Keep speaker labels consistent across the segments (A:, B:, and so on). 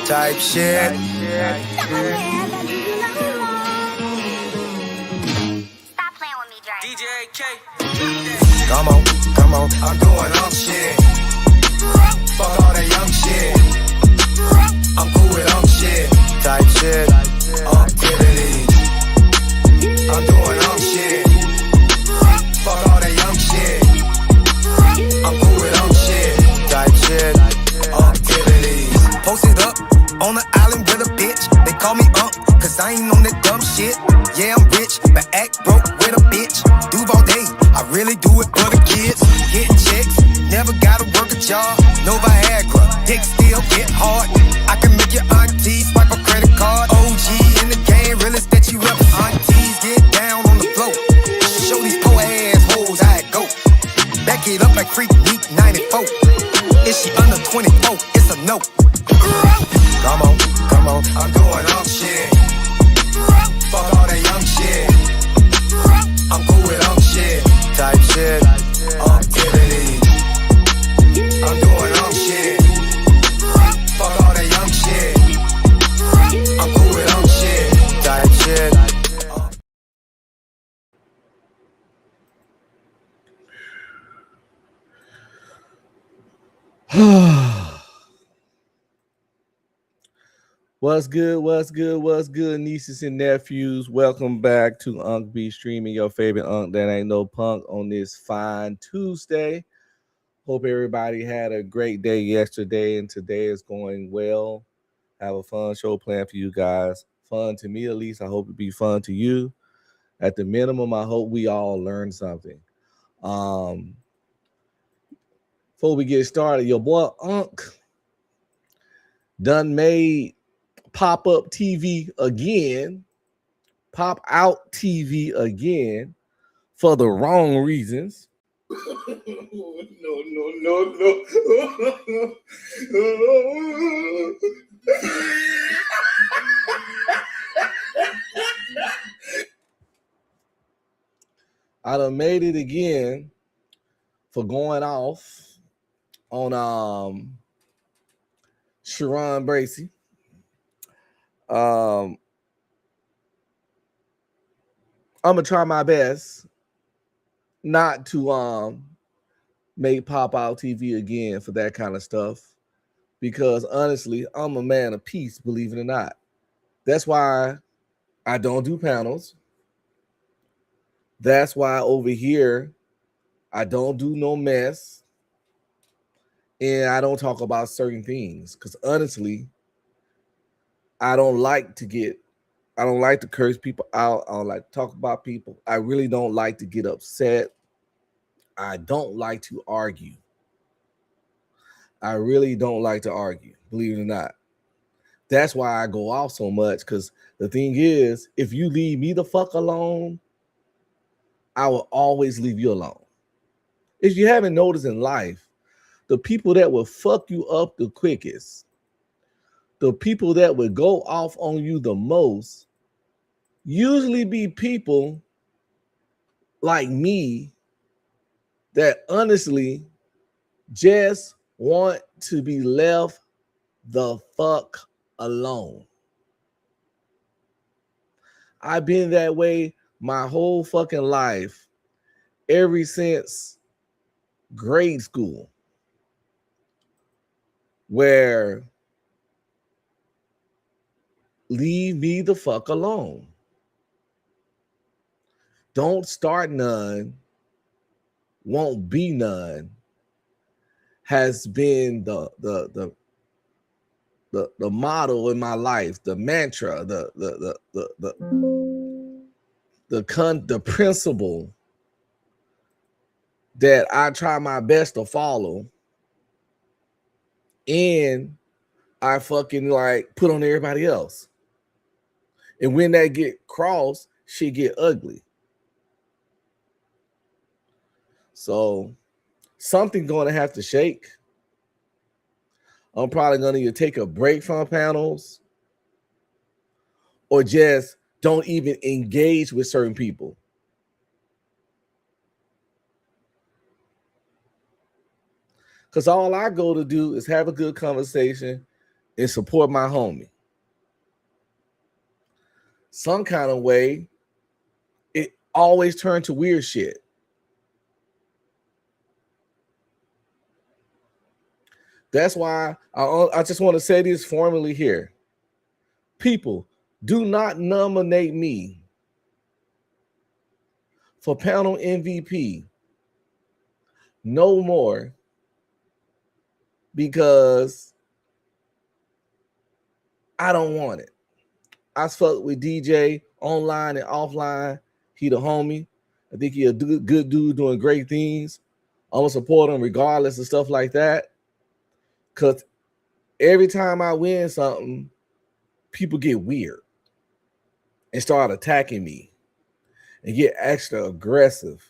A: Type shit.
B: Stop playing with me, Drake.
A: DJ K. Come on, I'm doing shit. Fuck all that young shit. I'm cool with shit. Type shit. Activities. I'm doing shit. Fuck all that young shit. I'm cool with shit. Type shit. Activities. Posted up on the island with a bitch. They call me cause I ain't on that dumb shit. Yeah, I'm rich, but act broke with a bitch. Duval day, I really do it for the kids. Getting checks, never gotta work a job. No Viagra, dick still get hard. I can make your auntie swipe a credit card. OG in the game, realest that you ever. Aunties get down on the floor. Show these poor ass hoes how it go. Back it up like Freak Week 94. Is she under 24? It's a no. Come on, I'm doing shit. Fuck all that young shit. I'm cool with shit. Type shit. Activity. I'm doing shit. Fuck all that young shit. I'm cool with shit. Type shit.
C: What's good, nieces and nephews? Welcome back to Unc B Streaming, your favorite Unc that ain't no punk on this fine Tuesday. Hope everybody had a great day yesterday and today is going well. Have a fun show planned for you guys. Fun to me, at least. I hope it be fun to you. At the minimum, I hope we all learn something. Before we get started, your boy Unc done made pop-up TV again, pop out TV again for the wrong reasons. No. I done made it again for going off on Sharon Bracey. I'm gonna try my best not to make pop out TV again for that kind of stuff, because honestly, I'm a man of peace, believe it or not. That's why I don't do panels. That's why over here I don't do no mess, and I don't talk about certain things, because honestly, I don't like to curse people out. I don't like to talk about people. I really don't like to get upset. I don't like to argue. I really don't like to argue, believe it or not. That's why I go off so much, because the thing is, if you leave me the fuck alone, I will always leave you alone. If you haven't noticed in life, the people that will fuck you up the quickest, the people that would go off on you the most, usually be people like me that honestly just want to be left the fuck alone. I've been that way my whole fucking life, ever since grade school, where leave me the fuck alone. Don't start none, won't be none, has been the motto in my life, the mantra, the principle that I try my best to follow, and I fucking like put on everybody else. And when that get crossed, shit get ugly. So something's going to have to shake. I'm probably going to either take a break from panels or just don't even engage with certain people. Because all I go to do is have a good conversation and support my homie. Some kind of way, it always turns to weird shit. That's why I just want to say this formally here. People, do not nominate me for panel MVP no more, because I don't want it. I fuck with DJ online and offline. He the homie. I think he a good dude doing great things. I'm gonna support him regardless of stuff like that. Cause every time I win something, people get weird and start attacking me and get extra aggressive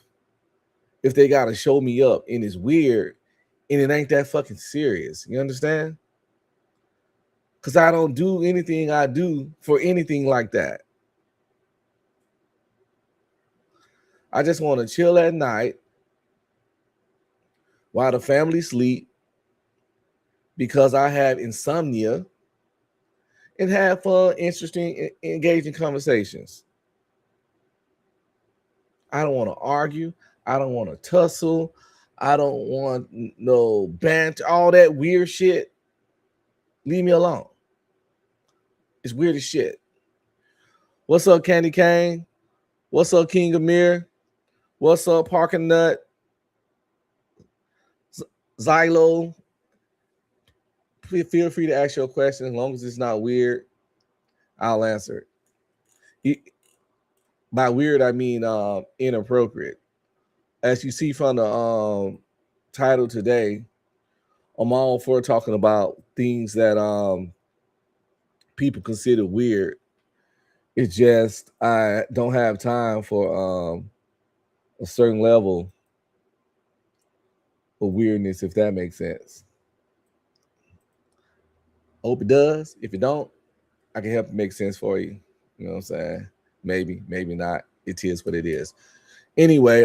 C: if they gotta show me up and it's weird and it ain't that fucking serious. You understand? Because I don't do anything I do for anything like that. I just want to chill at night while the family sleep because I have insomnia and have fun, interesting, engaging conversations. I don't want to argue. I don't want to tussle. I don't want no banter, all that weird shit. Leave me alone. It's weird as shit. What's up, Candy Cane? What's up, King Amir? What's up, Parking Nut? Xylo? Feel free to ask your question as long as it's not weird. I'll answer it. By weird, I mean inappropriate. As you see from the title today, I'm all for talking about things that people consider weird. It's just I don't have time for a certain level of weirdness, if that makes sense. Hope it does. If it don't, I can help it make sense for you. You know what I'm saying? Maybe, maybe not. It is what it is. Anyway,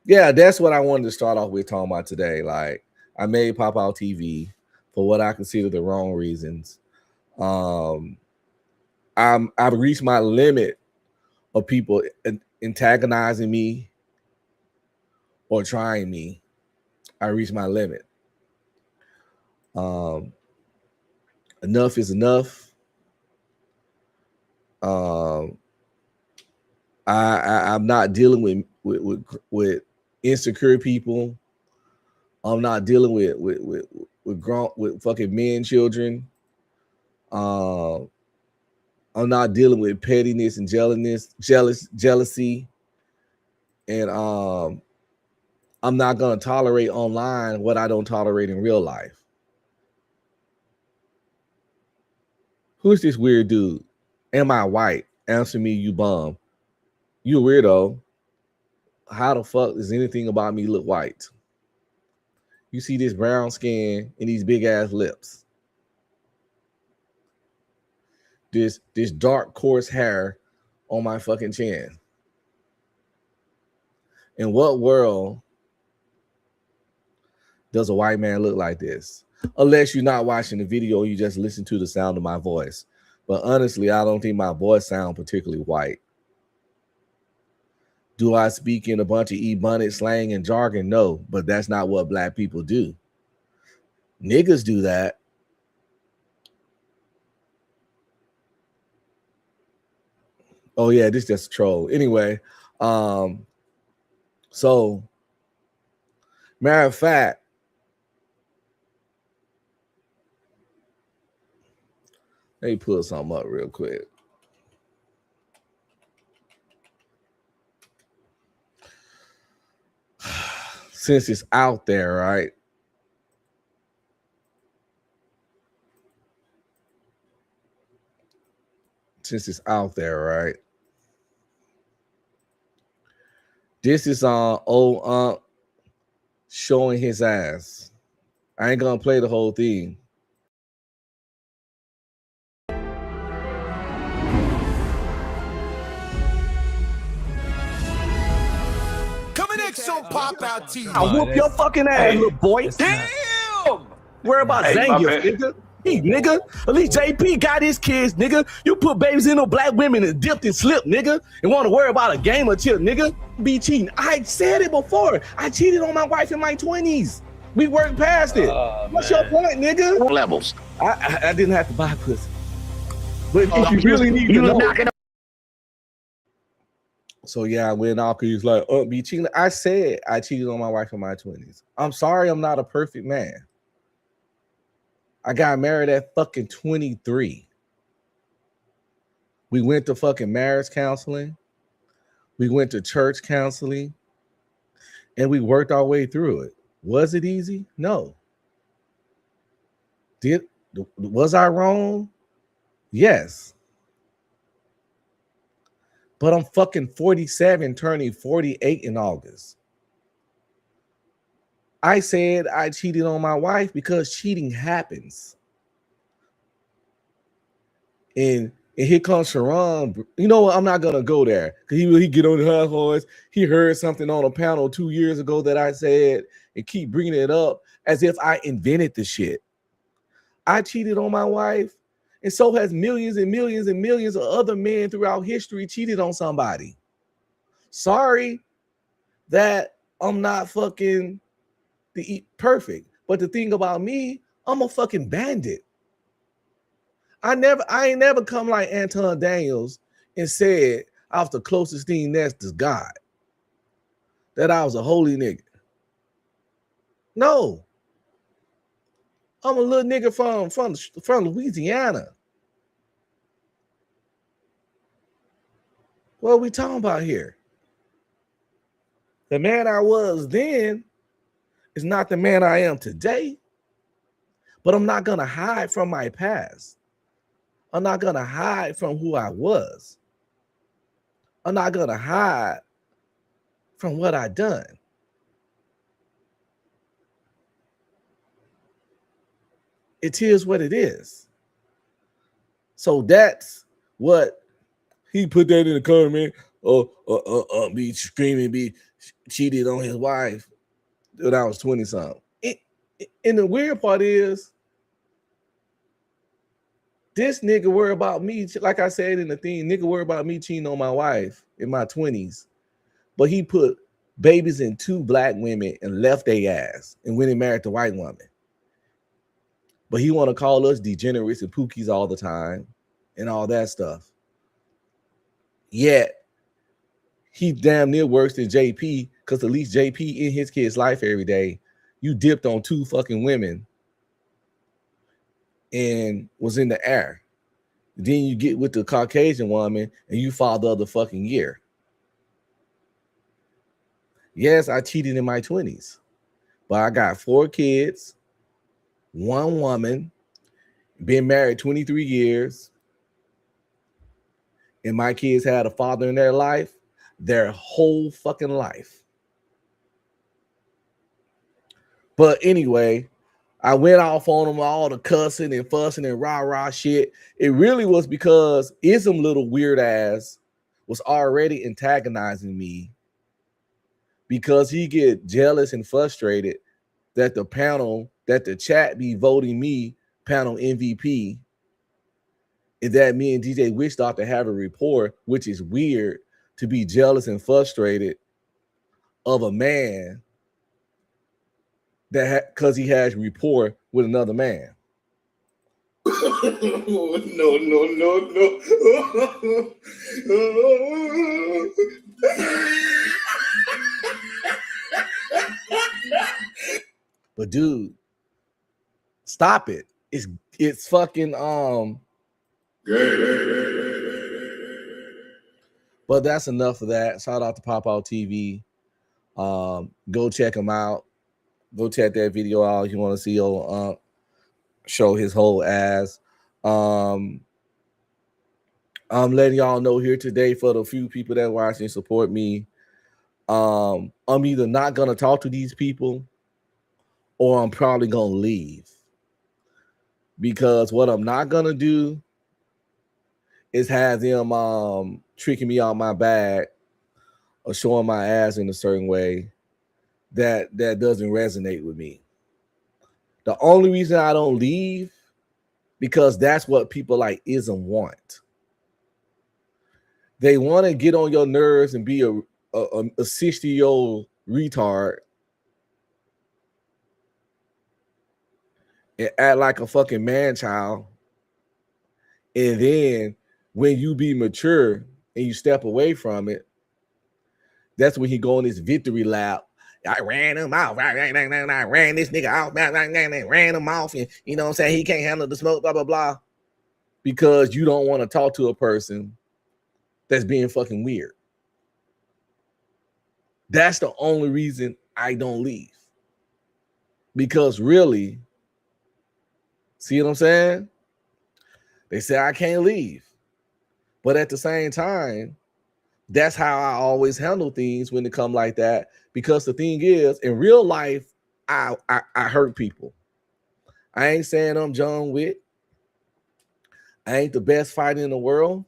C: yeah, that's what I wanted to start off with talking about today. Like, I made Pop Out TV for what I consider the wrong reasons. I've reached my limit of people antagonizing me or trying me. I reached my limit. Enough is enough. I'm not dealing with insecure people. I'm not dealing with fucking men, children. I'm not dealing with pettiness and jealousy, and I'm not gonna tolerate online what I don't tolerate in real life. Who's this weird dude? Am I white? Answer me, you bum. You a weirdo. How the fuck does anything about me look white? You see this brown skin and these big ass lips. This dark coarse hair on my fucking chin. In what world does a white man look like this? Unless you're not watching the video, you just listen to the sound of my voice. But honestly, I don't think my voice sounds particularly white. Do I speak in a bunch of ebonic slang and jargon? No, but that's not what black people do. Niggas do that. Oh yeah, this just a troll. Anyway, so matter of fact, let me pull something up real quick. Since it's out there, right? Since it's out there, right? This is on old showing his ass. I ain't gonna play the whole thing.
A: Coming next on Pop Out TV.
D: I'll whoop your fucking ass, little boy.
A: Damn!
D: Worry about Zangief, nigga. Hey, nigga. At least JP got his kids, nigga. You put babies in no black women and dipped and slipped, nigga. And want to worry about a game or two, nigga. Be cheating. I said it before. I cheated on my wife in my 20s. We worked past it. What's your point, nigga?
E: Levels.
D: I didn't have to buy pussy. But if you really need to know.
C: So yeah, I went off because he's like, be cheating. I said I cheated on my wife in my 20s. I'm sorry, I'm not a perfect man. I got married at fucking 23. We went to fucking marriage counseling. We went to church counseling. And we worked our way through it. Was it easy? No. Was I wrong? Yes. But I'm fucking 47, turning 48 in August. I said I cheated on my wife because cheating happens. And here comes Sharon. You know what? I'm not going to go there. Because he get on the high horse. He heard something on a panel 2 years ago that I said and keep bringing it up as if I invented the shit. I cheated on my wife. And so has millions and millions and millions of other men throughout history cheated on somebody. Sorry that I'm not fucking perfect. But the thing about me, I'm a fucking bandit. I ain't never come like Anton Daniels and said I was the closest thing next to God. That I was a holy nigga. No. I'm a little nigga from Louisiana. What are we talking about here? The man I was then is not the man I am today. But I'm not going to hide from my past. I'm not going to hide from who I was. I'm not going to hide from what I done. It is what it is. So that's what he put that in the comment. Be screaming, be cheated on his wife when I was 20 something. And the weird part is, this nigga worry about me, like I said in the thing, nigga worry about me cheating on my wife in my 20s. But he put babies in 2 black women and left their ass and went and married the white woman. But he want to call us degenerates and pookies all the time and all that stuff. Yet, he damn near worse than JP, because at least JP in his kid's life every day, you dipped on 2 fucking women and was in the air. Then you get with the Caucasian woman and you fall the other fucking year. Yes, I cheated in my 20s, but I got 4 kids, 1 woman, been married 23 years, and my kids had a father in their life, their whole fucking life. But anyway, I went off on them, all the cussing and fussing and rah-rah shit. It really was because Ism little weird ass was already antagonizing me because he get jealous and frustrated that the panel, that the chat be voting me panel MVP, and that me and DJ Wish thought to have a rapport, which is weird to be jealous and frustrated of a man that because he has rapport with another man. No. But dude, stop it. It's fucking But that's enough of that. Shout out to Pop Out TV. Go check him out. Go check that video out if you want to see old show his whole ass. I'm letting y'all know here today, for the few people that watch and support me, I'm either not gonna talk to these people or I'm probably gonna leave. Because what I'm not gonna do is have them tricking me out my bag or showing my ass in a certain way that doesn't resonate with me. The only reason I don't leave because that's what people like ism want. They want to get on your nerves and be a 60-year-old retard and act like a fucking man child. And then when you be mature and you step away from it, that's when he go on his victory lap. I ran him out. I ran this nigga out. I ran him off. And you know what I'm saying? He can't handle the smoke, blah, blah, blah. Because you don't want to talk to a person that's being fucking weird. That's the only reason I don't leave. Because really, see what I'm saying? They say I can't leave. But at the same time, that's how I always handle things when it come like that. Because the thing is, in real life, I hurt people. I ain't saying I'm John Wick. I ain't the best fighter in the world.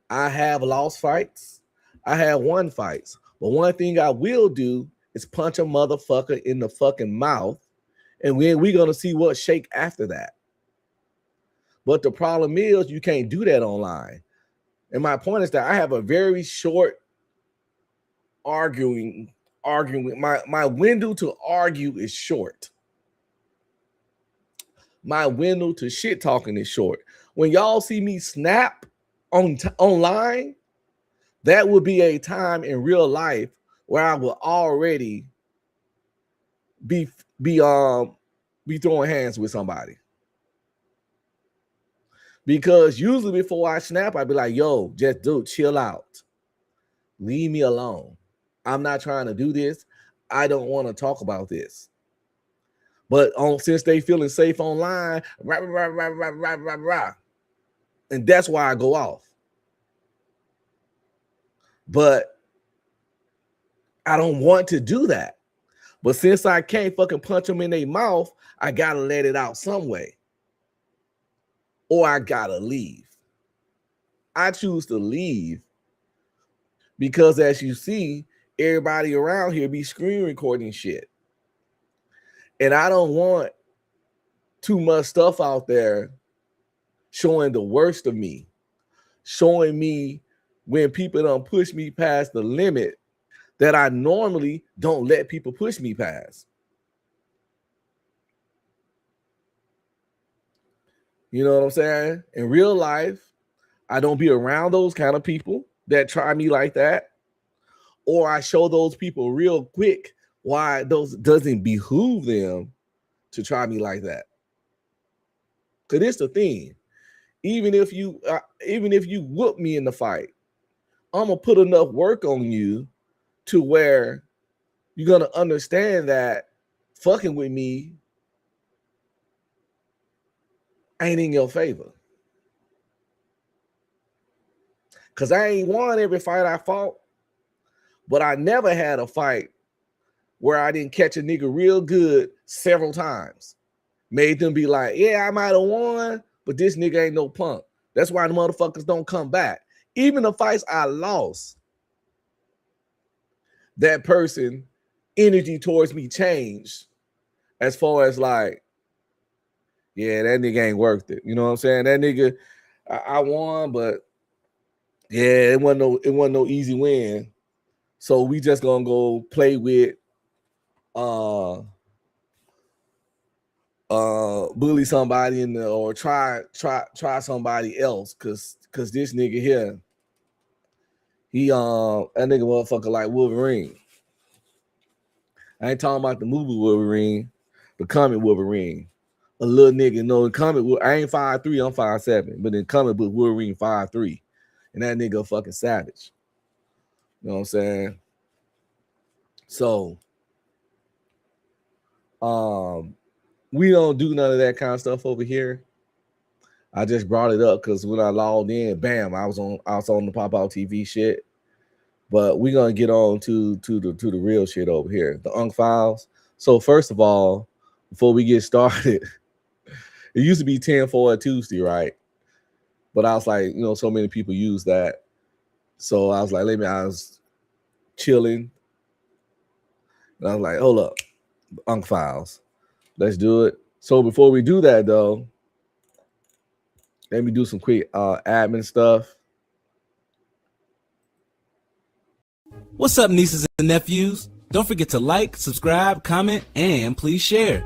C: I have lost fights. I have won fights. But one thing I will do is punch a motherfucker in the fucking mouth. And then we're going to see what shake after that. But the problem is you can't do that online. And my point is that I have a very short arguing. My window to argue is short. My window to shit talking is short. When y'all see me snap online, that would be a time in real life where I will already be throwing hands with somebody. Because usually before I snap, I'd be like, yo, just dude, chill out. Leave me alone. I'm not trying to do this. I don't want to talk about this. But since they feeling safe online, rah, rah, rah, rah, rah, rah, rah. And that's why I go off. But I don't want to do that. But since I can't fucking punch them in their mouth, I gotta let it out some way. Or I gotta leave. I choose to leave because, as you see, everybody around here be screen recording shit. And I don't want too much stuff out there showing the worst of me, showing me when people don't push me past the limit that I normally don't let people push me past. You know what I'm saying? In real life, I don't be around those kind of people that try me like that. Or I show those people real quick why those doesn't behoove them to try me like that. Because it's the thing. Even if you whoop me in the fight, I'm gonna put enough work on you to where you're gonna understand that fucking with me ain't in your favor. Cause I ain't won every fight I fought, but I never had a fight where I didn't catch a nigga real good several times. Made them be like, yeah, I might have won, but this nigga ain't no punk. That's why the motherfuckers don't come back. Even the fights I lost, that person energy towards me changed as far as like, yeah, that nigga ain't worth it. You know what I'm saying? That nigga, I won, but yeah, it wasn't no easy win. So we just gonna go play with bully somebody or try somebody else cause this nigga here, he that nigga motherfucker like Wolverine. I ain't talking about the movie Wolverine, the comic Wolverine. A little nigga, no, in comic, I ain't 5'3", I'm 5'7", but in comic book Wolverine 5'3", and that nigga a fucking savage. You know what I'm saying? So we don't do none of that kind of stuff over here. I just brought it up because when I logged in, bam, I was on the Pop Out TV shit. But we're gonna get on to the real shit over here, the Unk Files. So first of all, before we get started, it used to be 10 for a Tuesday, right? But I was like, you know, so many people use that. So I was like, I was chilling. And I was like, hold up, Unk Files. Let's do it. So before we do that though, let me do some quick admin stuff.
E: What's up, nieces and nephews? Don't forget to like, subscribe, comment, and please share.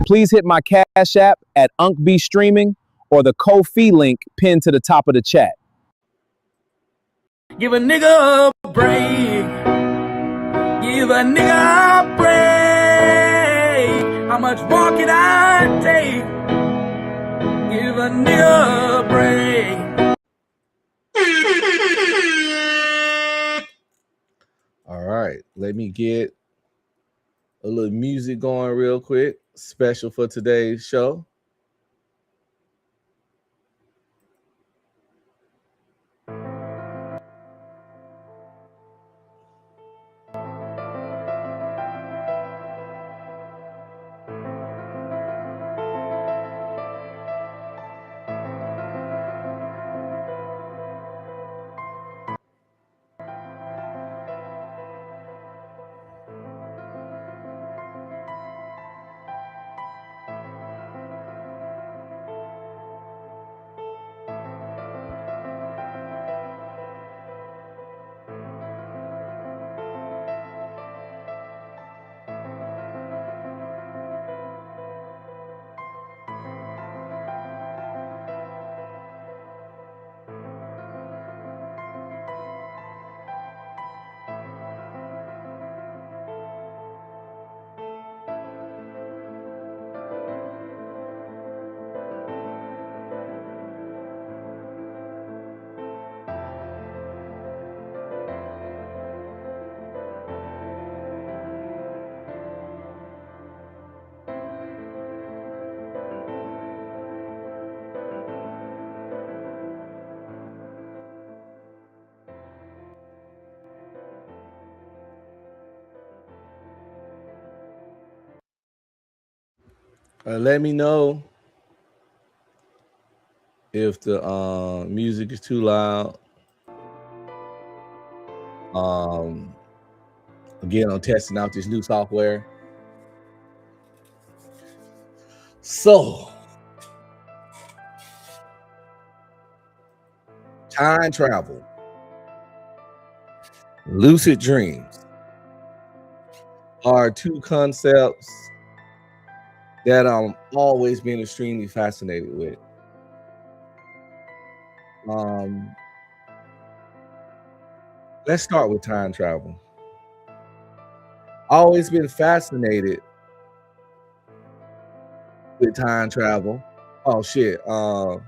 F: Please hit my Cash App at UnkB Streaming or the Ko-fi link pinned to the top of the chat.
E: Give a nigga a break. Give a nigga a break. How much more can I take? Give a nigga a break.
C: All right, let me get a little music going real quick. Special for today's show. Let me know if the music is too loud. Again, I'm testing out this new software. So, time travel, lucid dreams are two concepts that I'm always been extremely fascinated with. Let's start with time travel. Always been fascinated with time travel. Oh shit. Shout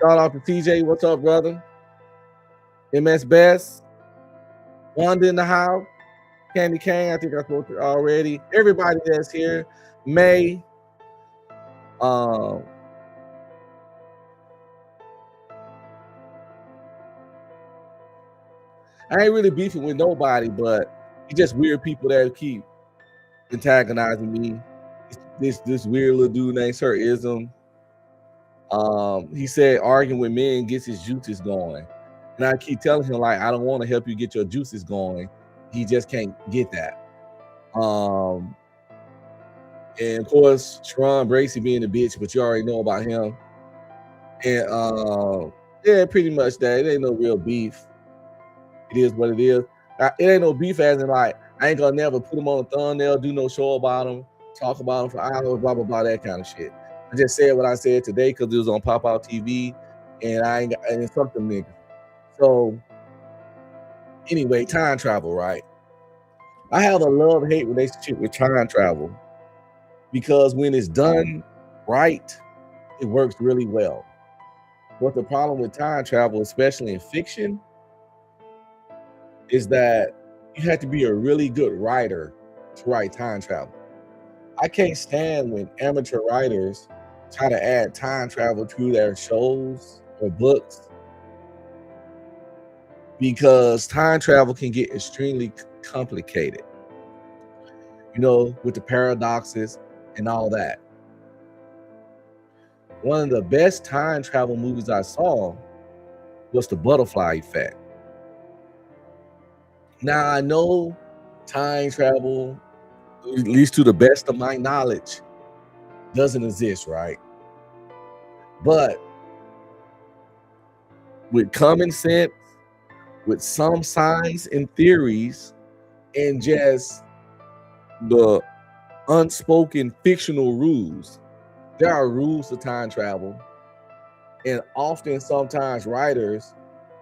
C: out to TJ. What's up, brother? MS Best. Wanda in the house. Candy Cane. I think I spoke to already. Everybody that's here. May. I ain't really beefing with nobody, but it's just weird people that keep antagonizing me. This weird little dude named Sir Ism. He said arguing with men gets his juices going. And I keep telling him, like, I don't want to help you get your juices going. He just can't get that. And of course, Tron Bracy being a bitch, but you already know about him. And yeah, pretty much that. It ain't no real beef. It is what it is. It ain't no beef as in like I ain't gonna never put him on a thumbnail, do no show about him, talk about him for hours, blah blah blah, that kind of shit. I just said what I said today because it was on Pop Out TV, and it's something nigga. So anyway, time travel, right? I have a love-hate relationship with time travel because when it's done right, it works really well. But the problem with time travel, especially in fiction, is that you have to be a really good writer to write time travel. I can't stand when amateur writers try to add time travel to their shows or books, because time travel can get extremely complicated, with the paradoxes and all that. One of the best time travel movies I saw was The Butterfly Effect. Now, I know time travel, at least to the best of my knowledge, doesn't exist, right? But with common sense, with some science and theories, and just the unspoken fictional rules, there are rules to time travel. And often, sometimes writers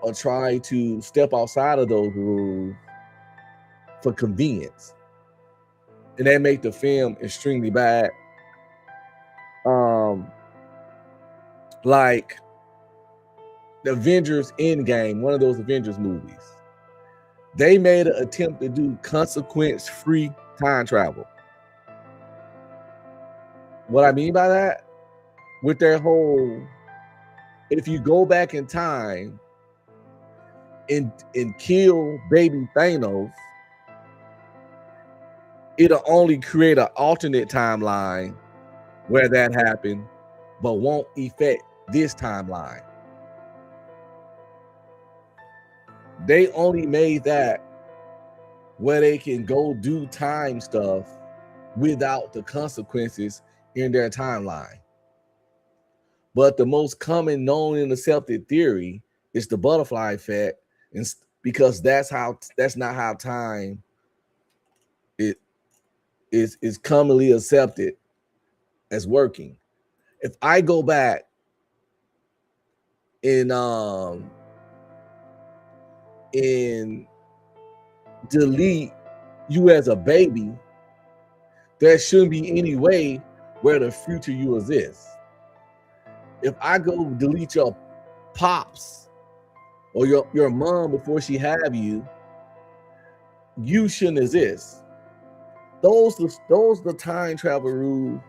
C: are trying to step outside of those rules for convenience, and that make the film extremely bad. Like the Avengers Endgame, one of those Avengers movies, they made an attempt to do consequence-free time travel. What I mean by that, with their whole, if you go back in time and kill baby Thanos, it'll only create an alternate timeline where that happened, but won't affect this timeline. They only made that where they can go do time stuff without the consequences in their timeline. But the most common known and accepted theory is the butterfly effect, and because that's not how time is commonly accepted as working. If I go back and delete you as a baby, there shouldn't be any way where the future you exists. If I go delete your pops or your mom before she have you, you shouldn't exist. Those the time travel rules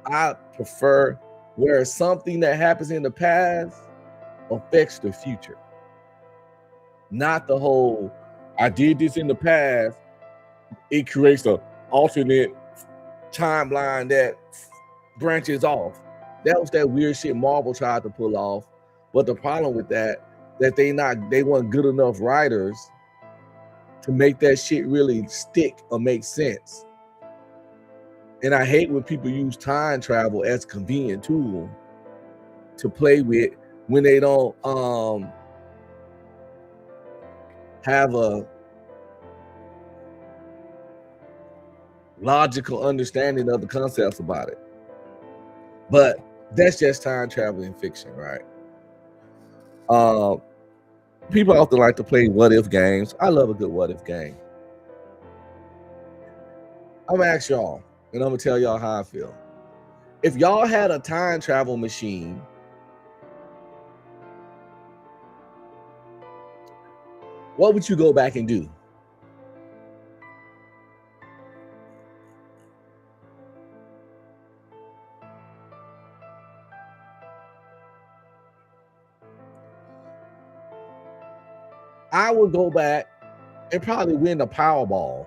C: I prefer, where something that happens in the past affects the future. Not the whole, I did this in the past, it creates an alternate timeline that branches off. That was that weird shit Marvel tried to pull off. But the problem with that they weren't good enough writers to make that shit really stick or make sense. And I hate when people use time travel as a convenient tool to play with when they don't have a logical understanding of the concepts about it. But that's just time traveling fiction, right? People often like to play what if games. I love a good what if game. I'm gonna ask y'all, and I'm gonna tell y'all how I feel. If y'all had a time travel machine, what would you go back and do? I would go back and probably win the Powerball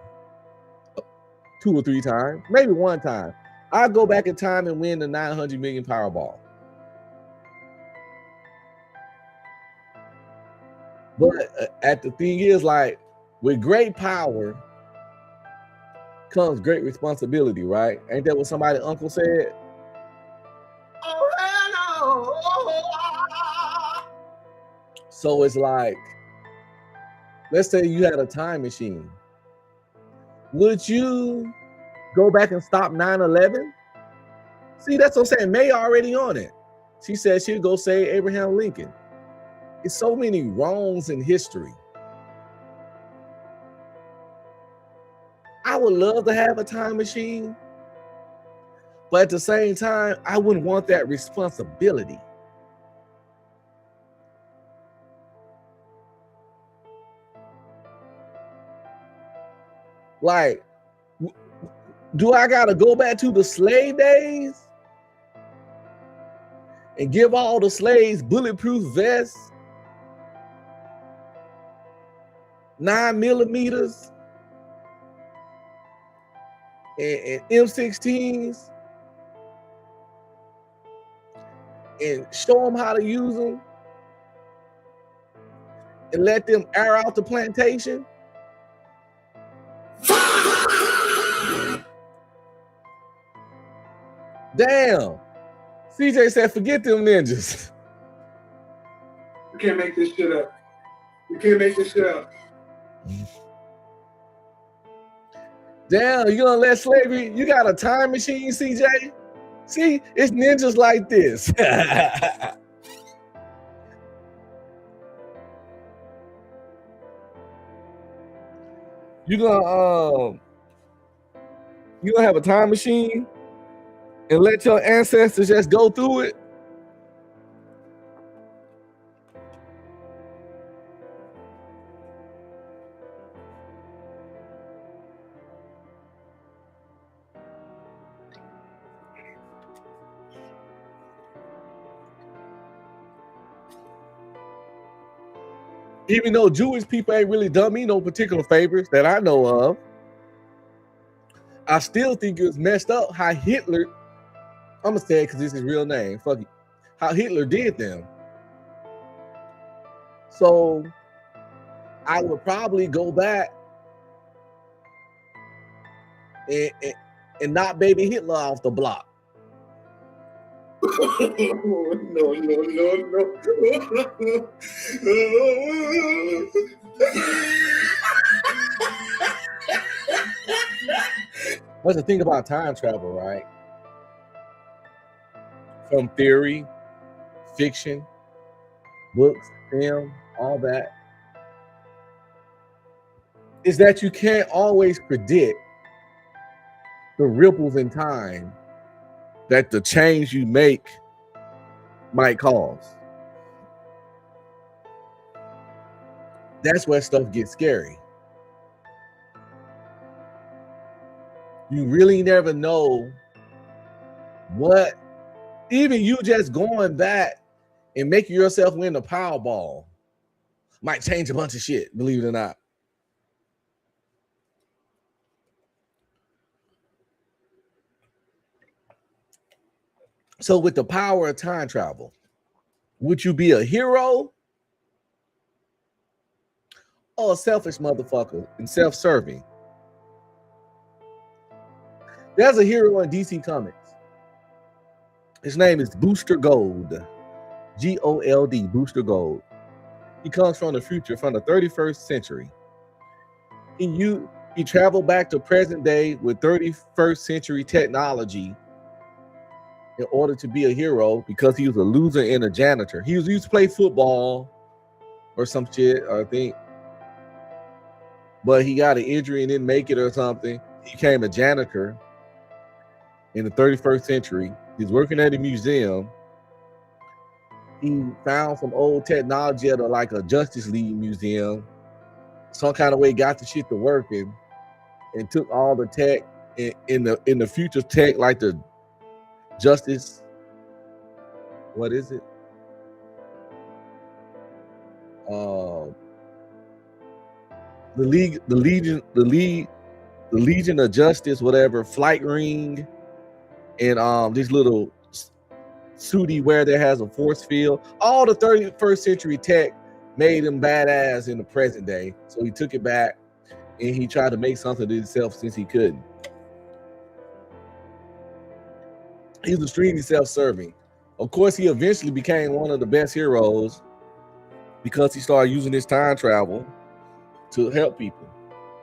C: 2 or 3 times, maybe one time. I'd go back in time and win the 900 million Powerball. But the thing is, like, with great power comes great responsibility, right? Ain't that what somebody uncle said? So it's like, let's say you had a time machine. Would you go back and stop 9/11? See, that's what I'm saying. May already on it. She said she'd go save Abraham Lincoln. It's so many wrongs in history. I would love to have a time machine, but at the same time, I wouldn't want that responsibility. Like, do I gotta go back to the slave days and give all the slaves bulletproof vests, 9mm, and M16s, and show them how to use them, and let them air out the plantation? Damn. CJ said, forget them ninjas.
G: You can't make this shit up. You can't make this shit up.
C: Damn, you gonna let slavery? You got a time machine, CJ? See, it's ninjas like this. You gonna have a time machine and let your ancestors just go through it? Even though Jewish people ain't really done me no particular favors that I know of, I still think it was messed up how Hitler, I'm gonna say it because this is his real name, fuck it, how Hitler did them. So I would probably go back and knock baby Hitler off the block.
G: No.
C: What's the thing about time travel, right? From theory, fiction, books, film, all that, is that you can't always predict the ripples in time that the change you make might cause. That's where stuff gets scary. You really never know what, even you just going back and making yourself win the Powerball might change a bunch of shit, believe it or not. So with the power of time travel, would you be a hero or a selfish motherfucker and self-serving? There's a hero in DC Comics. His name is Booster Gold. Gold, Booster Gold. He comes from the future, from the 31st century. He traveled back to present day with 31st century technology in order to be a hero because he was a loser and a janitor. He used to play football or some shit, I think. But he got an injury and didn't make it or something. He became a janitor in the 31st century. He's working at a museum. He found some old technology at a Justice League museum. Some kind of way got the shit to working and took all the tech in the future tech, like the Justice, what is it? The Legion of Justice, whatever, flight ring, and this little suit he wear that has a force field. All the 31st century tech made him badass in the present day. So he took it back and he tried to make something of himself since he couldn't. He was extremely self-serving. Of course, he eventually became one of the best heroes because he started using his time travel to help people.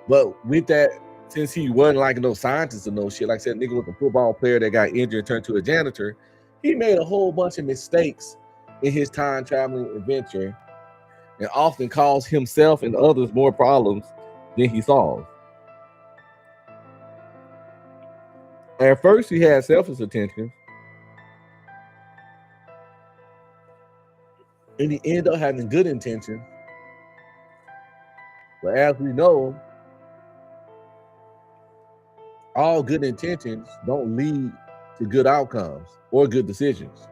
C: But with that, since he wasn't like no scientist or no shit, like I said, nigga was a football player that got injured and turned to a janitor, he made a whole bunch of mistakes in his time traveling adventure and often caused himself and others more problems than he solved. At first, he had selfish intentions, and he ended up having good intentions. But as we know, all good intentions don't lead to good outcomes or good decisions.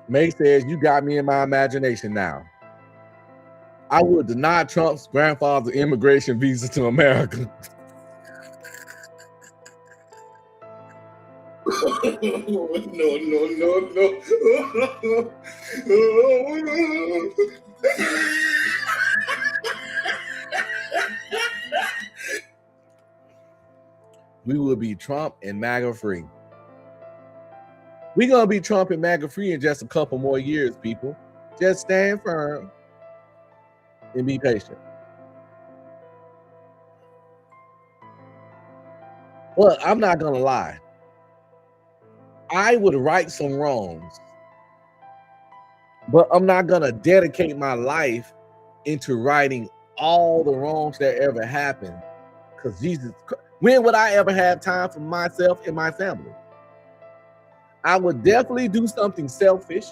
C: May says, you got me in my imagination now. I would deny Trump's grandfather's immigration visa to America.
G: No.
C: We will be Trump and MAGA free. We're going to be Trump and MAGA free in just a couple more years, people. Just stand firm and be patient. Well, I'm not going to lie. I would right some wrongs, but I'm not going to dedicate my life into righting all the wrongs that ever happened. Because Jesus, when would I ever have time for myself and my family? I would definitely do something selfish,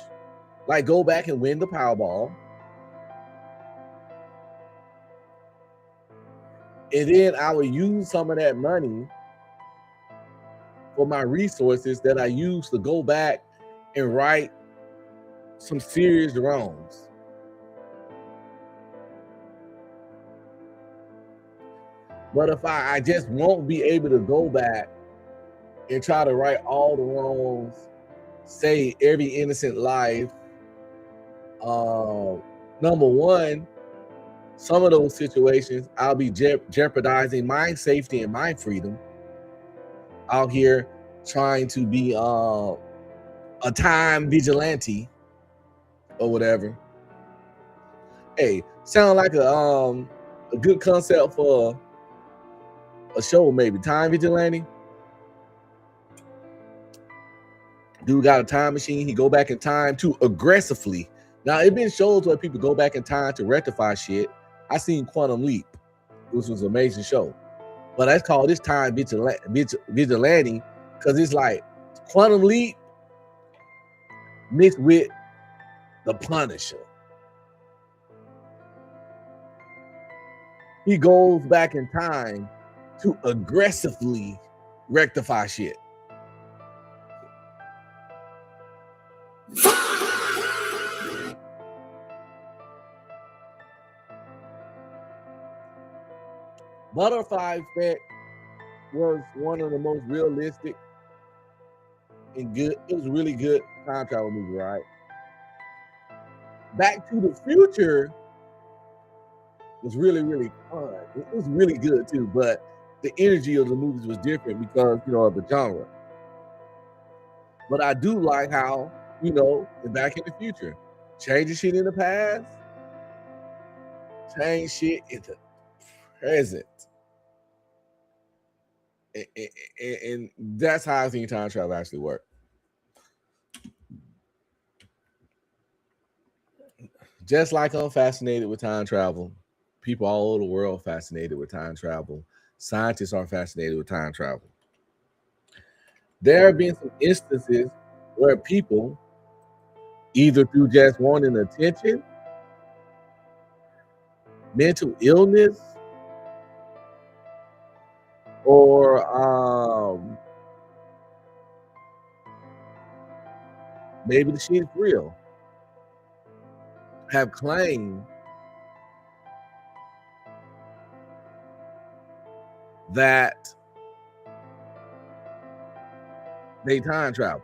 C: like go back and win the Powerball. And then I would use some of that money for my resources that I use to go back and right some serious wrongs. But if I just won't be able to go back and try to right all the wrongs, save every innocent life, number one, some of those situations, I'll be jeopardizing my safety and my freedom out here trying to be a time vigilante or whatever. Hey, sound like a good concept for a show, maybe. Time vigilante. Dude got a time machine. He go back in time to aggressively. Now, it been shows where people go back in time to rectify shit. I seen Quantum Leap, which was an amazing show. But that's called this time vigilante because it's like Quantum Leap mixed with the Punisher. He goes back in time to aggressively rectify shit. Butterfly Effect was one of the most realistic and good. It was a really good time travel movie, right? Back to the Future was really, really fun. It was really good too, but the energy of the movies was different because, of the genre. But I do like how, Back in the Future, changing shit in the past, change shit in the present. And that's how I think time travel actually works. Just like I'm fascinated with time travel, people all over the world are fascinated with time travel. Scientists are fascinated with time travel. There have been some instances where people, either through just wanting attention, mental illness, or maybe the shit is real, have claimed that they time travel.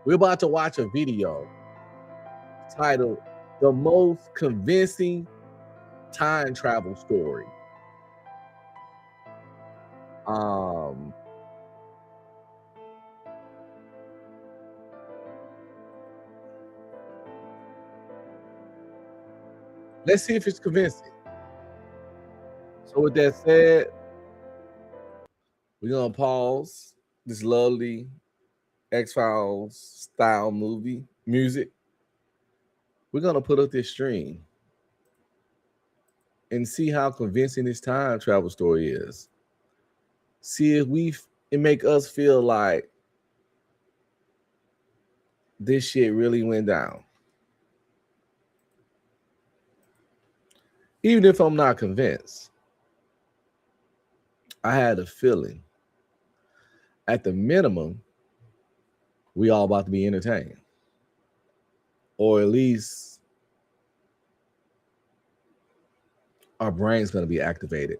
C: We're about to watch a video titled "The Most Convincing Time Travel Story." Let's see if it's convincing. So with that said, we're gonna pause this lovely X-Files style music. We're gonna put up this stream and see how convincing this time travel story is. See if it make us feel like this shit really went down. Even if I'm not convinced, I had a feeling at the minimum, we all about to be entertained. Or at least our brain's gonna be activated.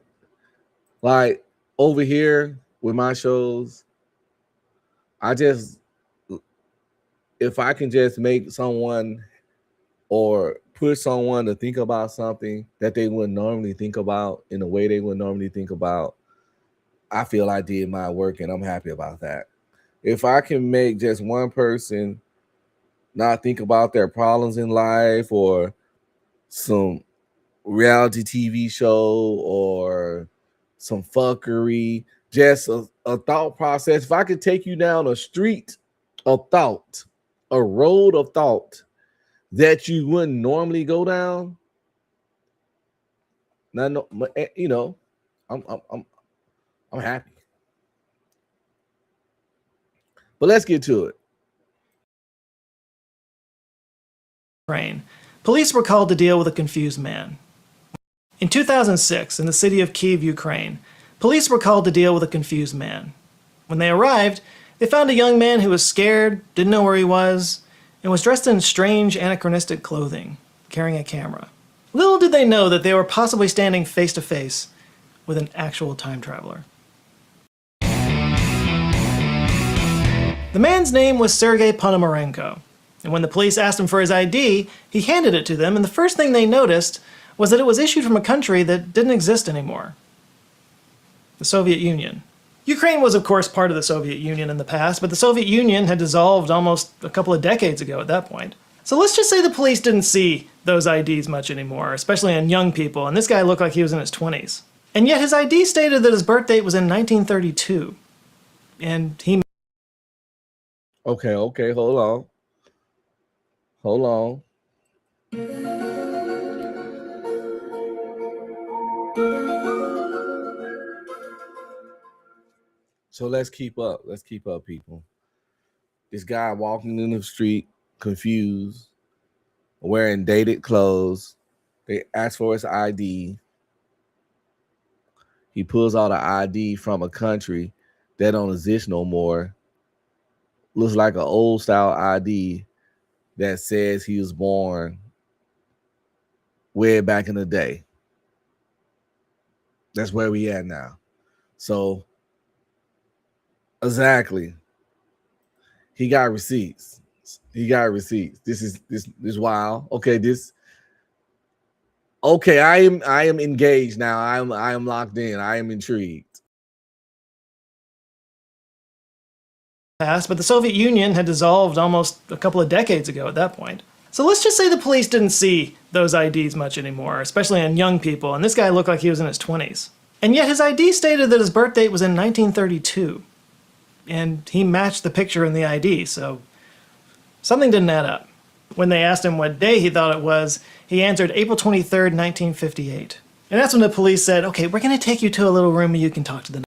C: Like over here with my shows, if I can just make someone or push someone to think about something that they wouldn't normally think about in a way they would normally think about, I feel I did my work and I'm happy about that. If I can make just one person not think about their problems in life or some reality TV show or some fuckery, just a thought process. If I could take you down a street of thought, a road of thought that you wouldn't normally go down, now, you know, I'm happy. But let's get to it.
H: Ukraine. Police were called to deal with a confused man. In 2006, in the city of Kyiv, Ukraine, police were called to deal with a confused man. When they arrived, they found a young man who was scared, didn't know where he was, and was dressed in strange, anachronistic clothing, carrying a camera. Little did they know that they were possibly standing face to face with an actual time traveler. The man's name was Sergei Ponomarenko, and when the police asked him for his ID, he handed it to them, and the first thing they noticed was that it was issued from a country that didn't exist anymore. The Soviet Union. Ukraine was, of course, part of the Soviet Union in the past, but the Soviet Union had dissolved almost a couple of decades ago at that point. So let's just say the police didn't see those IDs much anymore, especially on young people, and this guy looked like he was in his 20s. And yet his ID stated that his birth date was in 1932. And he...
C: Okay, hold on. So let's keep up, people. This guy walking in the street, confused, wearing dated clothes. They ask for his ID. He pulls out an ID from a country that don't exist no more. Looks like an old style ID that says he was born way back in the day. That's where we at now. So exactly. He got receipts. This is wild. Okay, I am engaged now. I am locked in. I am intrigued.
H: But the Soviet Union had dissolved almost a couple of decades ago at that point. So let's just say the police didn't see those IDs much anymore, especially on young people, and this guy looked like he was in his 20s. And yet his ID stated that his birth date was in 1932. And he matched the picture in the ID, so something didn't add up. When they asked him what day he thought it was, he answered April 23rd, 1958. And that's when the police said, okay, we're going to take you to a little room where you can talk to the...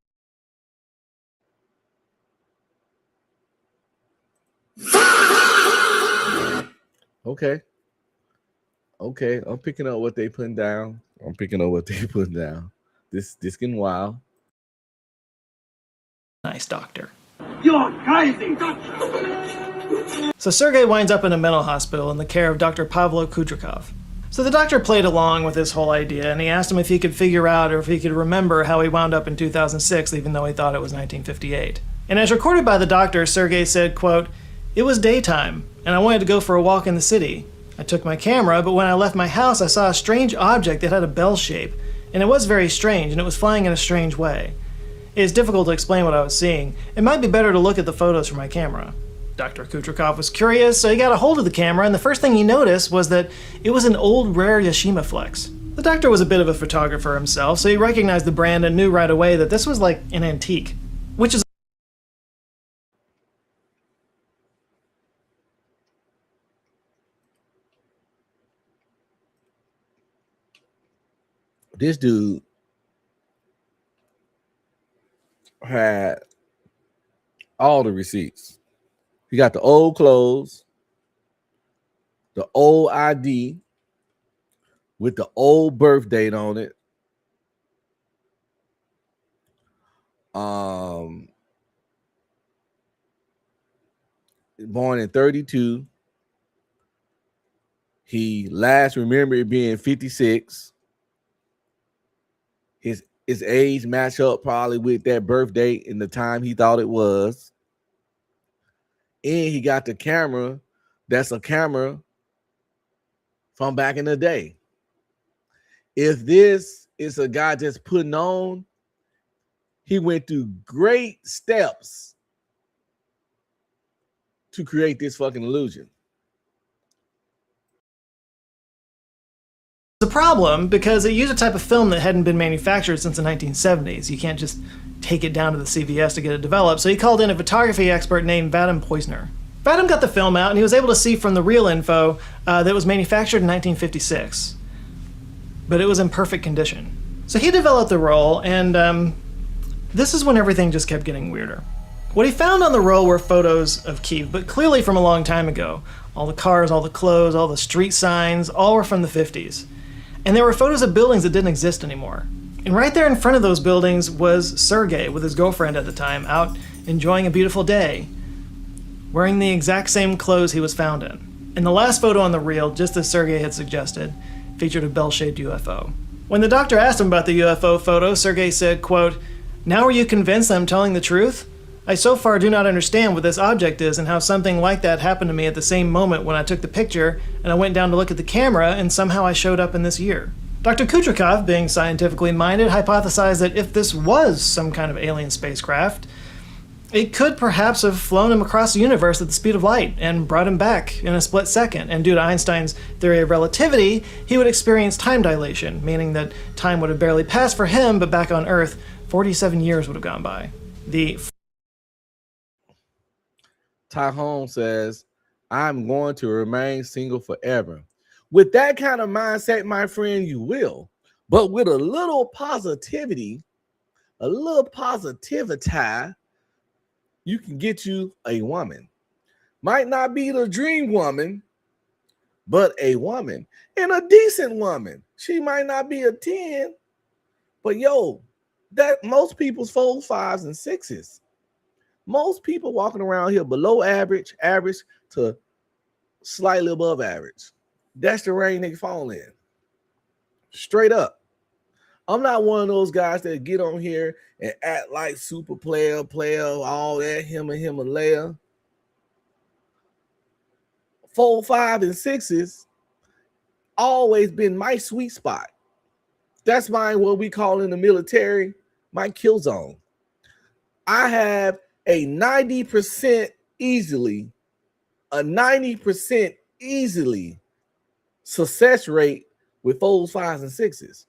C: Okay, I'm picking up what they putting down. This getting wild.
H: Nice doctor.
I: You're crazy!
H: So Sergei winds up in a mental hospital in the care of Dr. Pavlo Kudrikov. So the doctor played along with this whole idea, and he asked him if he could figure out or if he could remember how he wound up in 2006, even though he thought it was 1958. And as recorded by the doctor, Sergei said, quote, "It was daytime, and I wanted to go for a walk in the city. I took my camera, but when I left my house, I saw a strange object that had a bell shape, and it was very strange, and it was flying in a strange way. It is difficult to explain what I was seeing. It might be better to look at the photos from my camera." Dr. Kudrikov was curious, so he got a hold of the camera, and the first thing he noticed was that it was an old rare Yashima Flex. The doctor was a bit of a photographer himself, so he recognized the brand and knew right away that this was like an antique, which is...
C: This dude had all the receipts. He got the old clothes, the old ID with the old birth date on it. Born in 32. He last remembered being 56. His age match up probably with that birth date and the time he thought it was. And he got the camera. That's a camera from back in the day. If this is a guy just putting on, he went through great steps to create this fucking illusion.
H: It's a problem because it used a type of film that hadn't been manufactured since the 1970s. You can't just take it down to the CVS to get it developed, so he called in a photography expert named Vadim Poisner. Vadim got the film out and he was able to see from the real info that was manufactured in 1956. But it was in perfect condition. So he developed the roll, and this is when everything just kept getting weirder. What he found on the roll were photos of Kiev, but clearly from a long time ago. All the cars, all the clothes, all the street signs, all were from the 50s. And there were photos of buildings that didn't exist anymore. And right there in front of those buildings was Sergei with his girlfriend at the time, out enjoying a beautiful day, wearing the exact same clothes he was found in. And the last photo on the reel, just as Sergei had suggested, featured a bell-shaped UFO. When the doctor asked him about the UFO photo, Sergei said, quote, "Now are you convinced I'm telling the truth? I so far do not understand what this object is and how something like that happened to me at the same moment when I took the picture and I went down to look at the camera and somehow I showed up in this year." Dr. Kudrakoff, being scientifically minded, hypothesized that if this was some kind of alien spacecraft, it could perhaps have flown him across the universe at the speed of light and brought him back in a split second. And due to Einstein's theory of relativity, he would experience time dilation, meaning that time would have barely passed for him, but back on Earth, 47 years would have gone by.
C: Ty Holmes says, "I'm going to remain single forever." With that kind of mindset, my friend, you will. But with a little positivity, you can get you a woman. Might not be the dream woman, but a woman. And a decent woman. She might not be a 10, but yo, that most people's 4s, 5s, and 6s. Most people walking around here below average to slightly above average. That's the range they fall in. Straight up. I'm not one of those guys that get on here and act like super player, all that, him and Himalaya. 4, 5, and 6s always been my sweet spot. That's what we call in the military my kill zone. I have a 90% easily success rate with 4s, 5s, and 6s.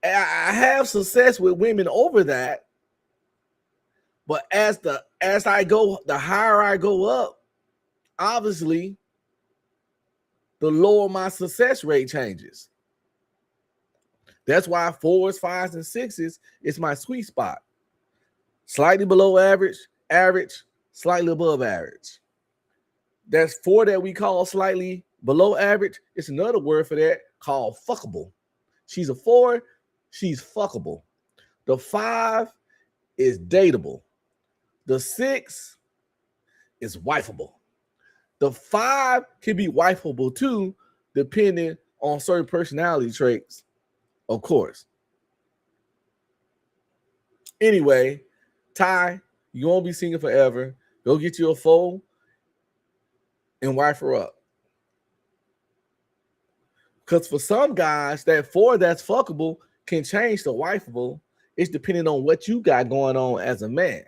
C: I have success with women over that, but as I go, the higher I go up, obviously, the lower my success rate changes. That's why 4s, 5s, and 6s is my sweet spot. Slightly below average, slightly above average. That's 4 that we call slightly below average. It's another word for that called fuckable. She's a 4, she's fuckable. The 5 is dateable. The 6 is wifeable. The 5 can be wifeable too, depending on certain personality traits, of course. Anyway, Ty, you won't be single forever. Go get you a 4 and wife her up. Because for some guys, that 4 that's fuckable can change to wifeable. It's depending on what you got going on as a man.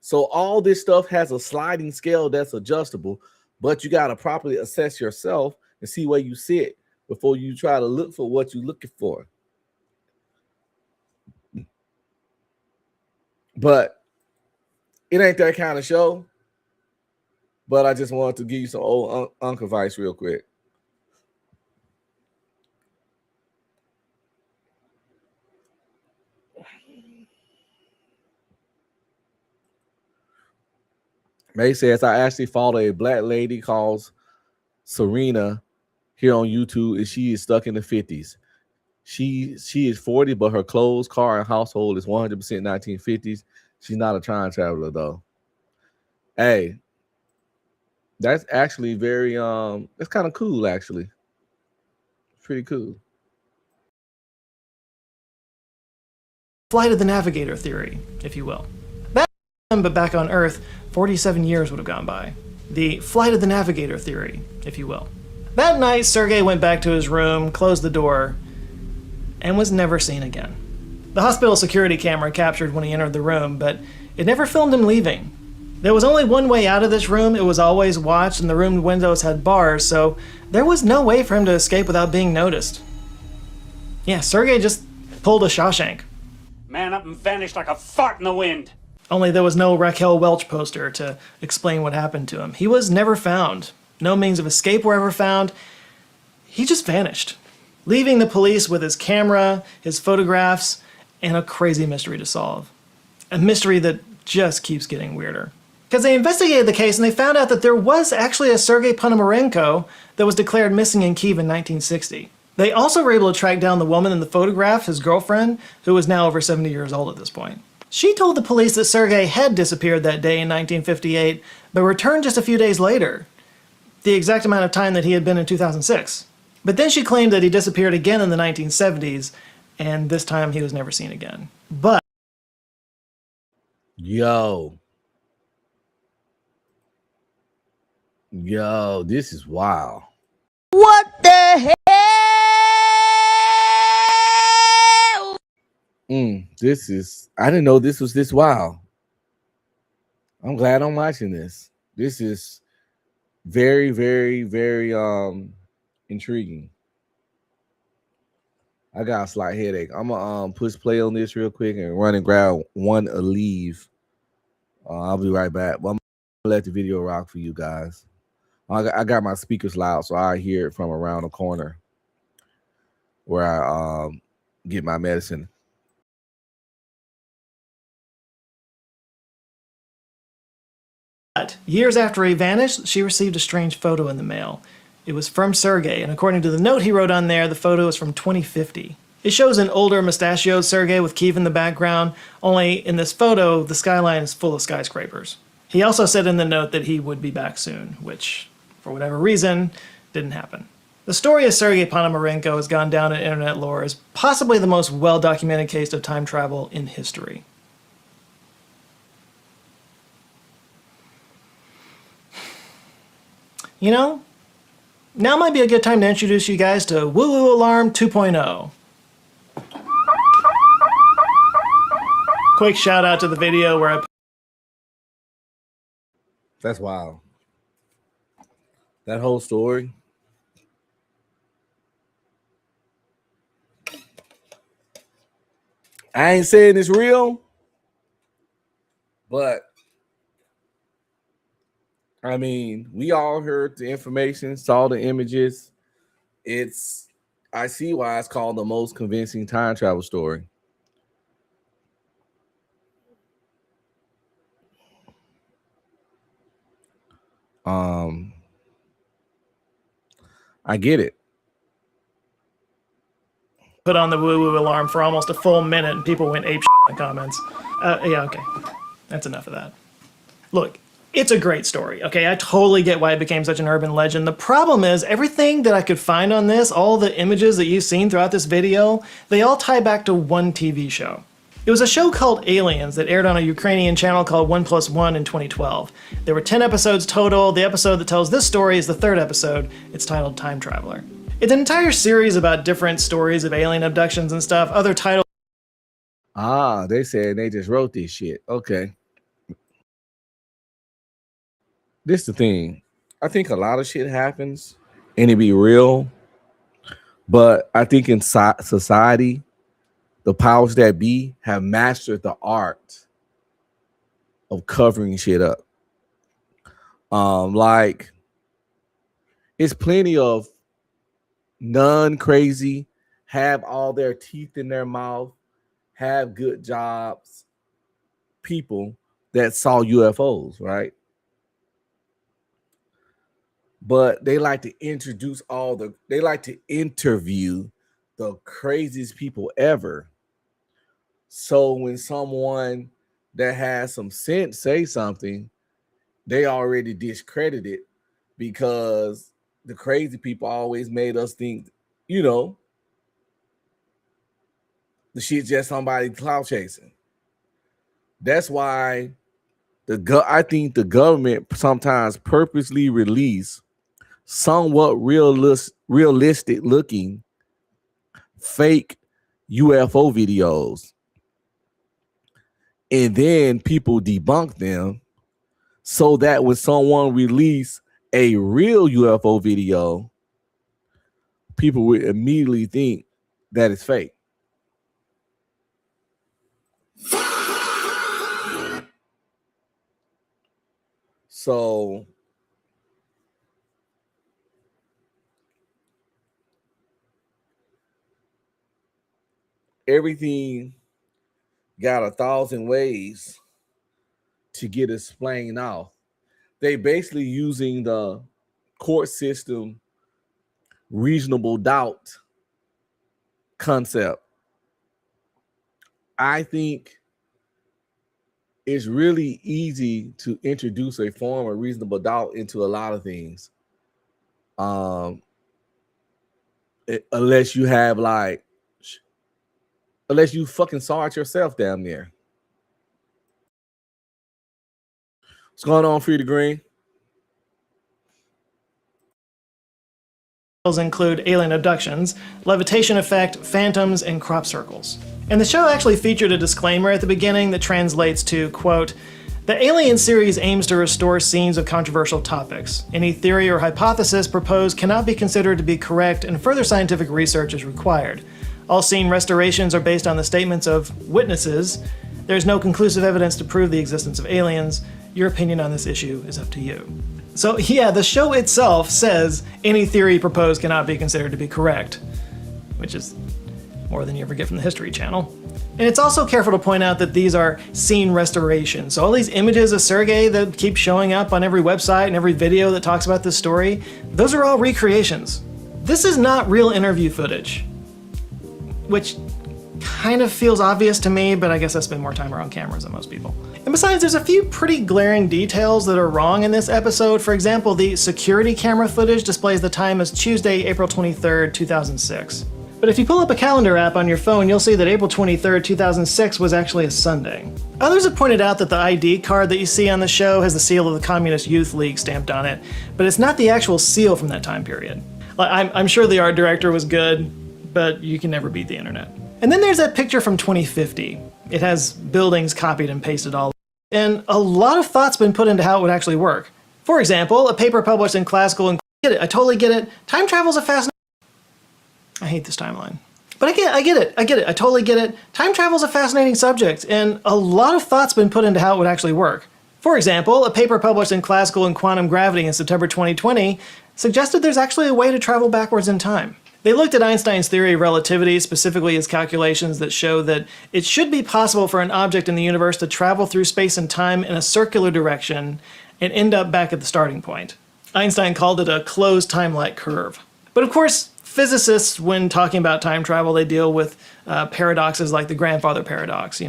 C: So all this stuff has a sliding scale that's adjustable, but you got to properly assess yourself and see where you sit before you try to look for what you're looking for. But it ain't that kind of show. But I just wanted to give you some old Uncle advice real quick. May says I actually follow a black lady called Serena here on YouTube, and she is stuck in the 50s. She is 40, but her clothes, car, and household is 100% 1950s. She's not a time traveler though. Hey, that's actually very that's kind of cool actually. Pretty cool.
H: Flight of the Navigator theory, if you will. But back on Earth, 47 years would have gone by. The Flight of the Navigator theory, if you will. That night, Sergei went back to his room, closed the door, and was never seen again. The hospital security camera captured when he entered the room, but it never filmed him leaving. There was only one way out of this room. It was always watched, and the room windows had bars, so there was no way for him to escape without being noticed. Yeah, Sergei just pulled a Shawshank.
I: Man up and vanished like a fart in the wind.
H: Only there was no Raquel Welch poster to explain what happened to him. He was never found. No means of escape were ever found. He just vanished, leaving the police with his camera, his photographs, and a crazy mystery to solve. A mystery that just keeps getting weirder. Because they investigated the case and they found out that there was actually a Sergei Ponomarenko that was declared missing in Kyiv in 1960. They also were able to track down the woman in the photograph, his girlfriend, who was now over 70 years old at this point. She told the police that Sergei had disappeared that day in 1958, but returned just a few days later, the exact amount of time that he had been in 2006. But then she claimed that he disappeared again in the 1970s, and this time he was never seen again. But
C: Yo, this is wild.
E: What the hell?
C: This is, I didn't know this was this wild. I'm glad I'm watching this. This is very, very, very intriguing. I got a slight headache. I'm gonna push play on this real quick and run and grab one Aleve. I'll be right back. But I'm gonna let the video rock for you guys. I got my speakers loud, so I hear it from around the corner where I get my medicine.
H: years after he vanished, she received a strange photo in the mail. It was from Sergei, and according to the note he wrote on there, the photo is from 2050. It shows an older mustachioed Sergei with Kyiv in the background, only in this photo, the skyline is full of skyscrapers. He also said in the note that he would be back soon, which, for whatever reason, didn't happen. The story of Sergei Ponomarenko has gone down in internet lore as possibly the most well-documented case of time travel in history. You know, now might be a good time to introduce you guys to Woo Woo Alarm 2.0. Quick shout out to the video where I...
C: That's wild. That whole story. I ain't saying it's real, but I mean, we all heard the information, saw the images. I see why it's called the most convincing time travel story. I get it.
H: Put on the Woo Woo Alarm for almost a full minute and people went apeshit in the comments. Yeah, okay. That's enough of that. Look, it's a great story, okay? I totally get why it became such an urban legend. The problem is, everything that I could find on this, all the images that you've seen throughout this video, they all tie back to one TV show. It was a show called Aliens that aired on a Ukrainian channel called 1+1 in 2012. There were 10 episodes total. The episode that tells this story is the third episode. It's titled Time Traveler. It's an entire series about different stories of alien abductions and stuff. Other titles...
C: They said they just wrote this shit. Okay. This is the thing. I think a lot of shit happens and it be real. But I think in society, the powers that be have mastered the art of covering shit up. Like, it's plenty of non-crazy, have all their teeth in their mouth, have good jobs, people that saw UFOs, right? but they like to they like to interview the craziest people ever. So when someone that has some sense say something, they already discredit it because the crazy people always made us think, you know, the shit's just somebody clout chasing. That's why I think the government sometimes purposely release somewhat realistic looking fake UFO videos, and then people debunk them so that when someone release a real UFO video, people would immediately think that it's fake. So everything got 1,000 ways to get explained out. They basically using the court system reasonable doubt concept. I think it's really easy to introduce a form of reasonable doubt into a lot of things. Unless you have unless you fucking saw it yourself down there. What's going on, Free the Green?
H: Include alien abductions, levitation effect, phantoms, and crop circles. And the show actually featured a disclaimer at the beginning that translates to, quote, "The Alien series aims to restore scenes of controversial topics. Any theory or hypothesis proposed cannot be considered to be correct, and further scientific research is required. All scene restorations are based on the statements of witnesses. There's no conclusive evidence to prove the existence of aliens. Your opinion on this issue is up to you." So yeah, the show itself says any theory proposed cannot be considered to be correct, which is more than you ever get from the History Channel. And it's also careful to point out that these are scene restorations. So all these images of Sergei that keep showing up on every website and every video that talks about this story, those are all recreations. This is not real interview footage, which kind of feels obvious to me, but I guess I spend more time around cameras than most people. And besides, there's a few pretty glaring details that are wrong in this episode. For example, the security camera footage displays the time as Tuesday, April 23rd, 2006. But if you pull up a calendar app on your phone, you'll see that April 23rd, 2006 was actually a Sunday. Others have pointed out that the ID card that you see on the show has the seal of the Communist Youth League stamped on it, but it's not the actual seal from that time period. I'm sure the art director was good, but you can never beat the internet. And then there's that picture from 2050. It has buildings copied and pasted all, and a lot of thought's been put into how it would actually work. For example, a paper published in Classical and get it, I totally get it. Time travel's a fascinating. I hate this timeline. But I get it, I totally get it. Time travel's a fascinating subject, and a lot of thought's been put into how it would actually work. For example, a paper published in Classical and Quantum Gravity in September 2020 suggested there's actually a way to travel backwards in time. They looked at Einstein's theory of relativity, specifically his calculations that show that it should be possible for an object in the universe to travel through space and time in a circular direction and end up back at the starting point. Einstein called it a closed time-like curve. But of course, physicists, when talking about time travel, they deal with paradoxes like the grandfather paradox,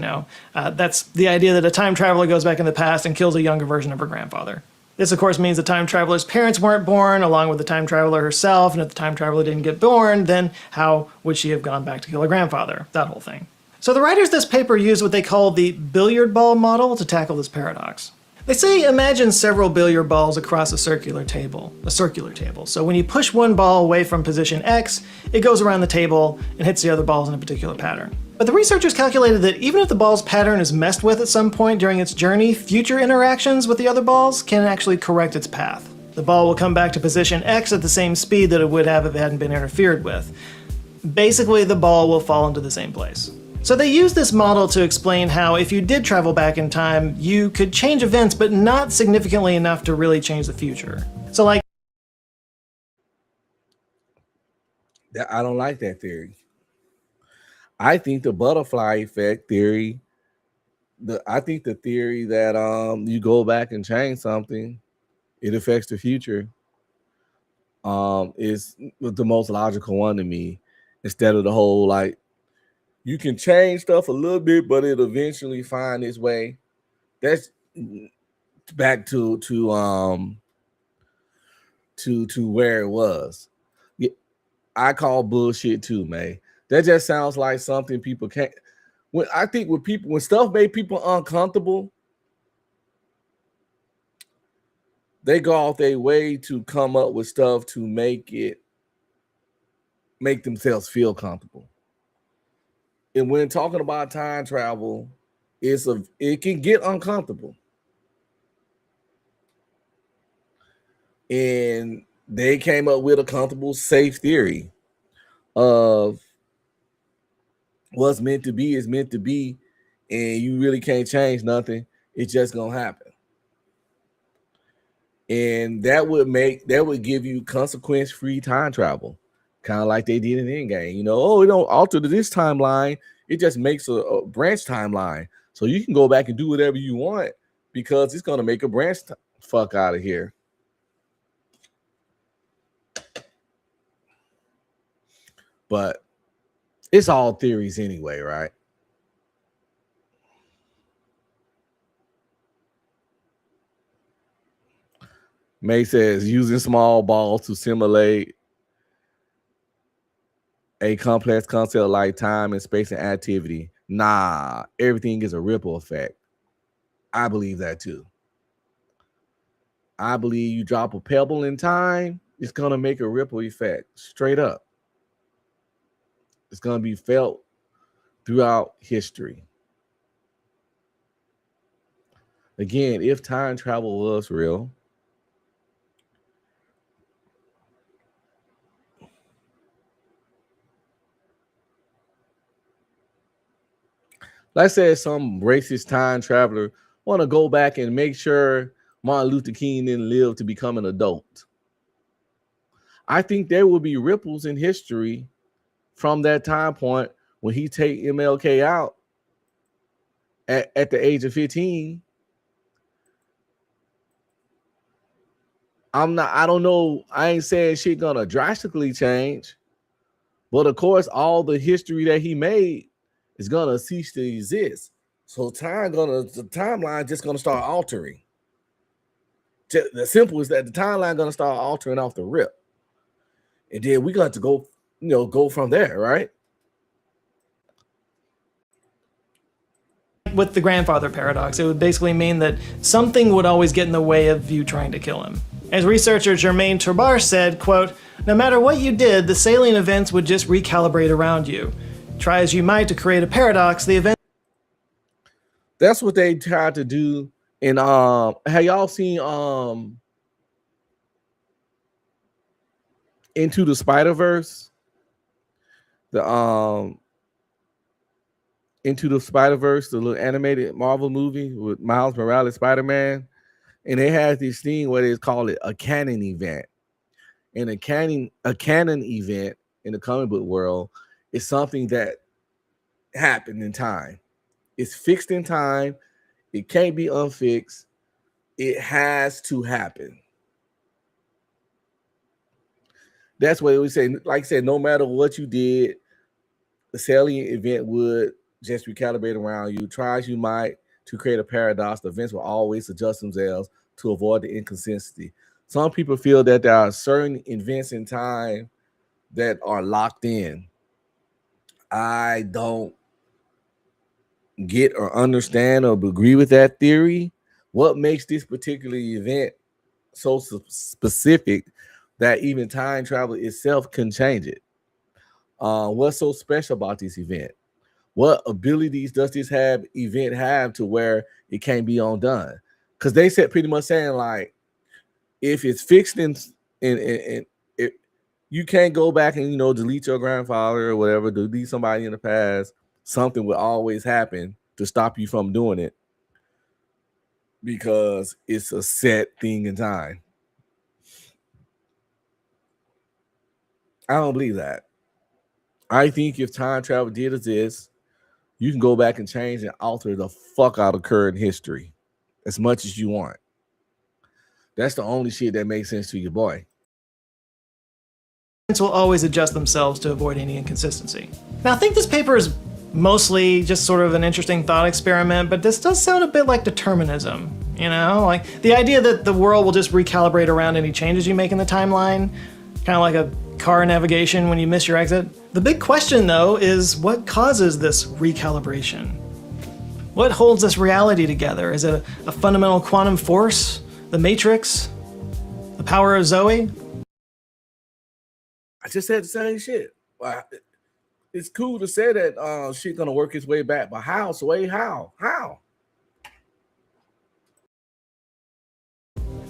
H: That's the idea that a time traveler goes back in the past and kills a younger version of her grandfather. This, of course, means the time traveler's parents weren't born, along with the time traveler herself, and if the time traveler didn't get born, then how would she have gone back to kill her grandfather? That whole thing. So the writers of this paper used what they call the billiard ball model to tackle this paradox. They say imagine several billiard balls across a circular table. So when you push one ball away from position X, it goes around the table and hits the other balls in a particular pattern. But the researchers calculated that even if the ball's pattern is messed with at some point during its journey, future interactions with the other balls can actually correct its path. The ball will come back to position X at the same speed that it would have if it hadn't been interfered with. Basically, the ball will fall into the same place. So they used this model to explain how if you did travel back in time, you could change events, but not significantly enough to really change the future. So like,
C: I don't like that theory. I think the butterfly effect theory, I think the theory that you go back and change something, it affects the future. is the most logical one to me, instead of the whole like you can change stuff a little bit, but it eventually find its way. That's back to where it was. Yeah, I call bullshit too, man. That just sounds like something people can't. When stuff make people uncomfortable, they go off their way to come up with stuff to make themselves feel comfortable. And when talking about time travel, it can get uncomfortable. And they came up with a comfortable, safe theory of what's meant to be is meant to be, and you really can't change nothing. It's just gonna happen. And that would give you consequence-free time travel, kind of like they did in Endgame. You know, oh, it don't alter to this timeline, it just makes a branch timeline. So you can go back and do whatever you want because it's gonna make a branch fuck out of here. But it's all theories anyway, right? May says using small balls to simulate a complex concept like time and space and activity. Nah, everything is a ripple effect. I believe that too. I believe you drop a pebble in time, it's going to make a ripple effect straight up. It's going to be felt throughout history. Again, if time travel was real, let's say some racist time traveler want to go back and make sure Martin Luther King didn't live to become an adult. I think there will be ripples in history from that time point when he take MLK out at the age of 15. I don't know. I ain't saying shit gonna drastically change, but of course, all the history that he made is gonna cease to exist. So the timeline just gonna start altering. The simple is that the timeline gonna start altering off the rip, and then we got to go from there, right?
H: With the grandfather paradox, it would basically mean that something would always get in the way of you trying to kill him. As researcher Jermaine Turbar said, quote, "No matter what you did, the salient events would just recalibrate around you. Try as you might to create a paradox, the event..."
C: That's what they tried to do. And have y'all seen Into the Spider-Verse? The Into the Spider-Verse, the little animated Marvel movie with Miles Morales, Spider-Man. And they had this thing where they call it a canon event. And a canon event in the comic book world is something that happened in time. It's fixed in time. It can't be unfixed. It has to happen. That's what we say. Like I said, no matter what you did, the salient event would just recalibrate around you. Try as you might to create a paradox, the events will always adjust themselves to avoid the inconsistency. Some people feel that there are certain events in time that are locked in. I don't get or understand or agree with that theory. What makes this particular event so specific that even time travel itself can change it? What's so special about this event? What abilities does this event have to where it can't be undone? Because they said pretty much saying like, if it's fixed in it, you can't go back and delete your grandfather or whatever, delete somebody in the past. Something will always happen to stop you from doing it because it's a set thing in time. I don't believe that. I think if time travel did exist, you can go back and change and alter the fuck out of current history as much as you want. That's the only shit that makes sense to your boy.
H: will always adjust themselves to avoid any inconsistency. Now, I think this paper is mostly just sort of an interesting thought experiment, but this does sound a bit like determinism, you know? Like the idea that the world will just recalibrate around any changes you make in the timeline, kind of like a car navigation when you miss your exit. The big question, though, is what causes this recalibration? What holds this reality together? Is it a fundamental quantum force? The Matrix? The power of Zoe?
C: I just said the same shit. It's cool to say that shit gonna work its way back, but how, Sway? How?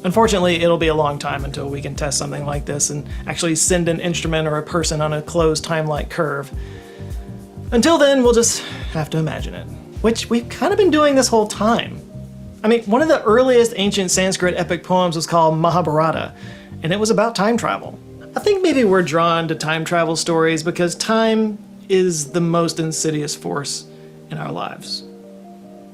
H: Unfortunately, it'll be a long time until we can test something like this and actually send an instrument or a person on a closed time-like curve. Until then, we'll just have to imagine it, which we've kind of been doing this whole time. I mean, one of the earliest ancient Sanskrit epic poems was called Mahabharata, and it was about time travel. I think maybe we're drawn to time travel stories because time is the most insidious force in our lives.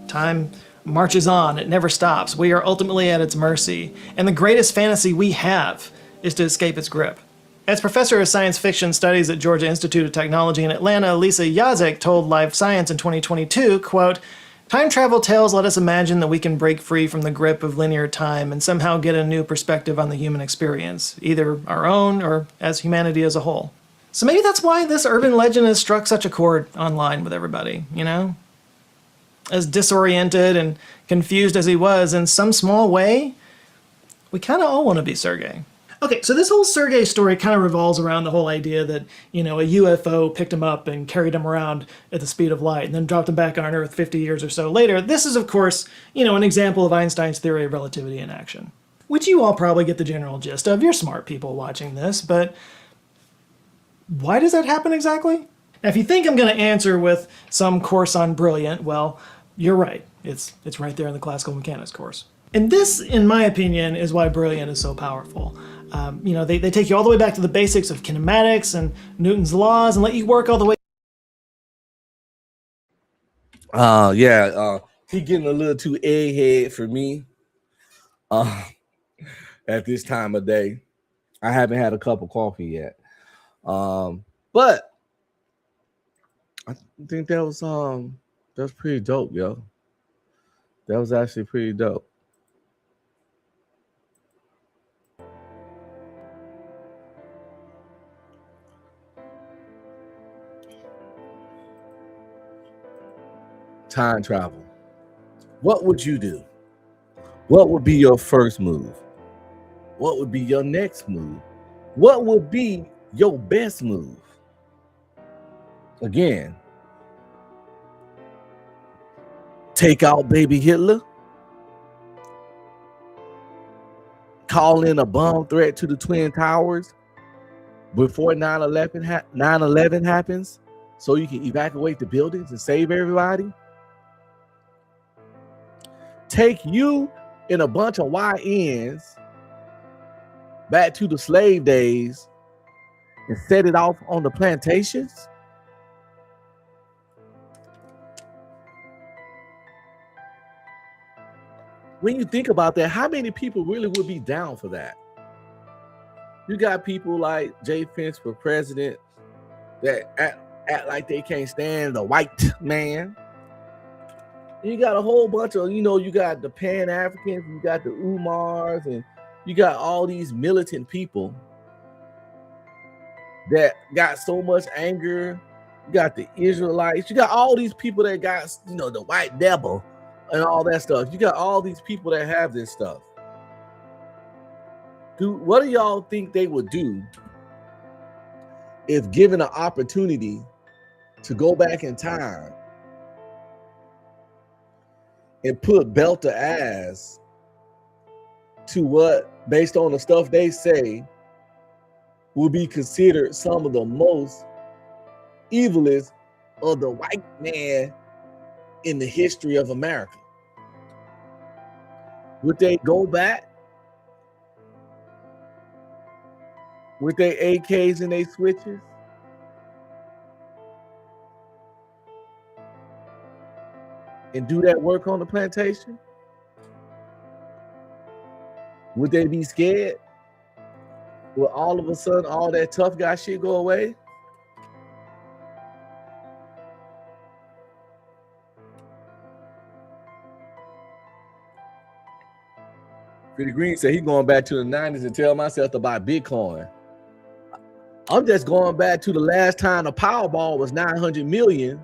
H: Time marches on, it never stops. We are ultimately at its mercy, and the greatest fantasy we have is to escape its grip. As professor of science fiction studies at Georgia Institute of Technology in Atlanta, Lisa Yazek told Live Science in 2022, quote, "Time travel tales let us imagine that we can break free from the grip of linear time and somehow get a new perspective on the human experience, either our own or as humanity as a whole." So maybe that's why this urban legend has struck such a chord online with everybody, you know? As disoriented and confused as he was, in some small way, we kind of all want to be Sergei. Okay, so this whole Sergei story kind of revolves around the whole idea that, you know, a UFO picked him up and carried him around at the speed of light and then dropped him back on Earth 50 years or so later. This is, of course, you know, an example of Einstein's theory of relativity in action, which you all probably get the general gist of. You're smart people watching this, but why does that happen exactly? Now, if you think I'm going to answer with some course on Brilliant, well, you're right. It's right there in the classical mechanics course. And this, in my opinion, is why Brilliant is so powerful. You know, they take you all the way back to the basics of kinematics and Newton's laws and let you work all the way.
C: He getting a little too egghead for me at this time of day. I haven't had a cup of coffee yet. But I think that was pretty dope, yo. That was actually pretty dope. Time travel. What would you do? What would be your first move? What would be your next move? What would be your best move? Again, take out baby Hitler, call in a bomb threat to the Twin Towers before 9/11 happens so you can evacuate the buildings and save everybody. Take you and a bunch of YNs back to the slave days and set it off on the plantations. When you think about that, how many people really would be down for that? You got people like Jay Pence for president that act like they can't stand the white man. You got a whole bunch of, you got the Pan-Africans, you got the Umars, and you got all these militant people that got so much anger. You got the Israelites. You got all these people that got, the white devil and all that stuff. You got all these people that have this stuff. Dude, what do y'all think they would do if given an opportunity to go back in time and put belt to ass to what, based on the stuff they say, will be considered some of the most evilest of the white man in the history of America? Would they go back with their AKs and their switches and do that work on the plantation? Would they be scared? Will all of a sudden all that tough guy shit go away? Pretty Green said he going back to the 90s and tell myself to buy Bitcoin. I'm just going back to the last time the Powerball was 900 million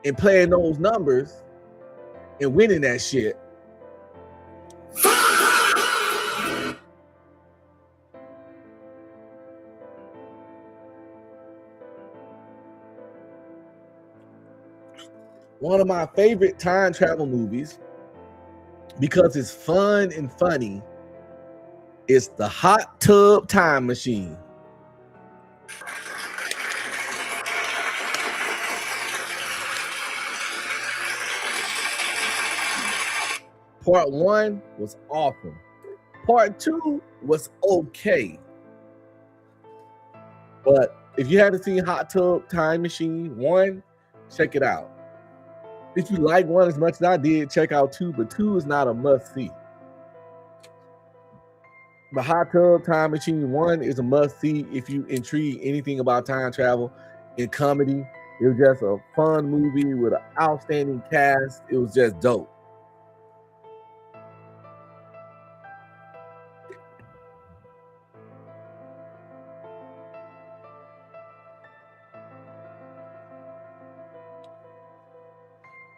C: and playing those numbers and winning that shit. One of my favorite time travel movies, because it's fun and funny, is The Hot Tub Time Machine. Part 1 was awesome. Part 2 was okay. But if you haven't seen Hot Tub Time Machine 1, check it out. If you like 1 as much as I did, check out 2, but 2 is not a must-see. The Hot Tub Time Machine 1 is a must-see if you intrigue anything about time travel and comedy. It was just a fun movie with an outstanding cast. It was just dope.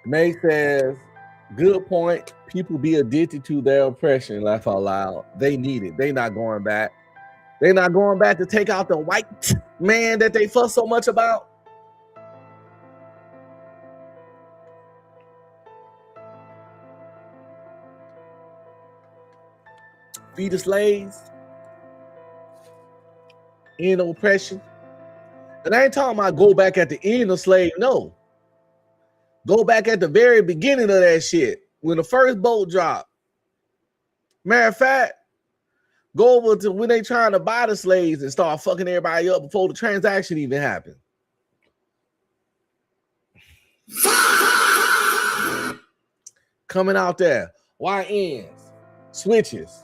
C: May says, good point. People be addicted to their oppression. Laugh out loud. They need it. They not going back. They not going back to take out the white man that they fuss so much about. Feed the slaves. End of oppression. And I ain't talking about go back at the end of slave. No. Go back at the very beginning of that shit. When the first boat dropped. Matter of fact, go over to when they trying to buy the slaves and start fucking everybody up before the transaction even happened. Coming out there. YNs. Switches.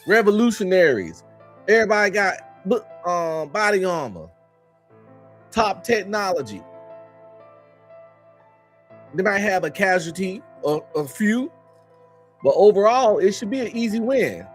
C: Revolutionaries. Everybody got body armor. Top technology. They might have a casualty or a few, but overall, it should be an easy win.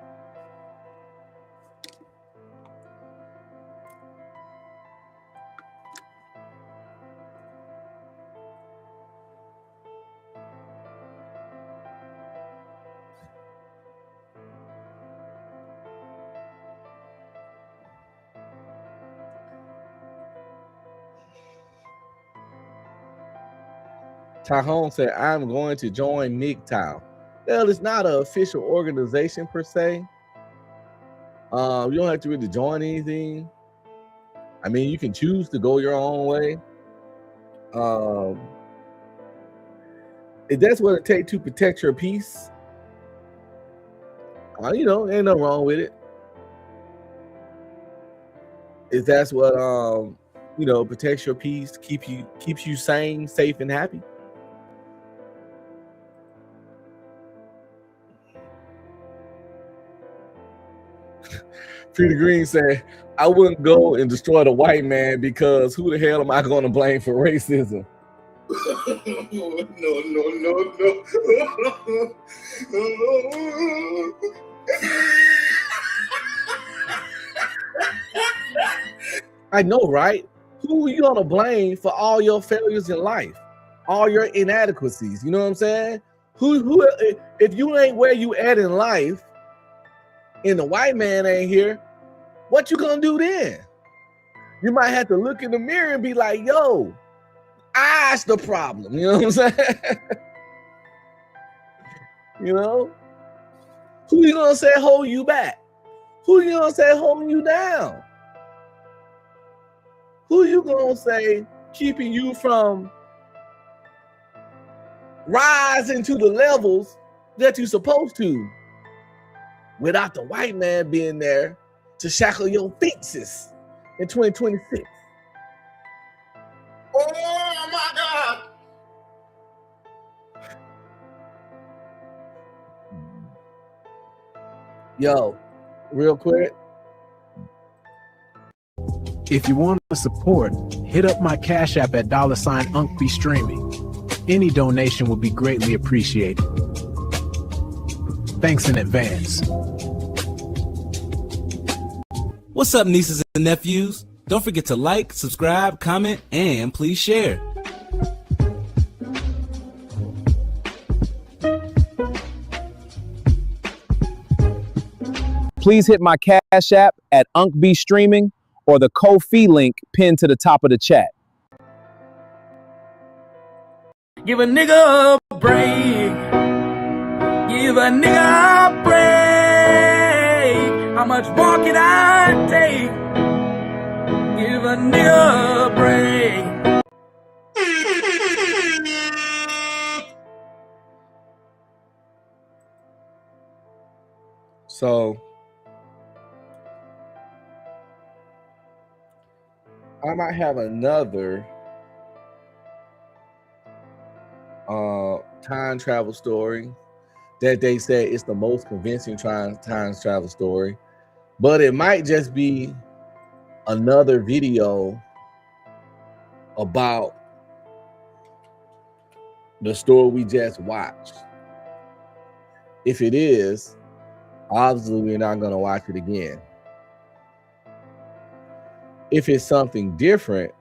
C: Tahone said, I'm going to join MGTOW. Well, it's not an official organization per se. You don't have to really join anything. I mean, you can choose to go your own way. If that's what it takes to protect your peace, ain't nothing wrong with it. If that's what protects your peace, keeps you sane, safe, and happy. Peter Green said, I wouldn't go and destroy the white man because who the hell am I going to blame for racism? No. I know, right? Who are you going to blame for all your failures in life? All your inadequacies, you know what I'm saying? Who if you ain't where you at in life and the white man ain't here, what you gonna do then? You might have to look in the mirror and be like, yo, I's the problem. You know what I'm saying? Who you gonna say hold you back? Who you gonna say holding you down? Who you gonna say keeping you from rising to the levels that you're supposed to without the white man being there to shackle your feetses in 2026? Oh my God. Yo, real quick.
J: If you want to support, hit up my Cash App at $UncBeStreaming. Any donation would be greatly appreciated. Thanks in advance.
K: What's up, nieces and nephews? Don't forget to like, subscribe, comment, and please share.
F: Please hit my Cash App at UncBeStreaming or the Ko-fi link pinned to the top of the chat.
E: Give a nigga a break. Give a nigga a break. How much more can I take? Give a nigga a break.
C: So I might have another time travel story that they say is the most convincing time travel story, but it might just be another video about the story we just watched. If it is, obviously we're not going to watch it again. If it's something different,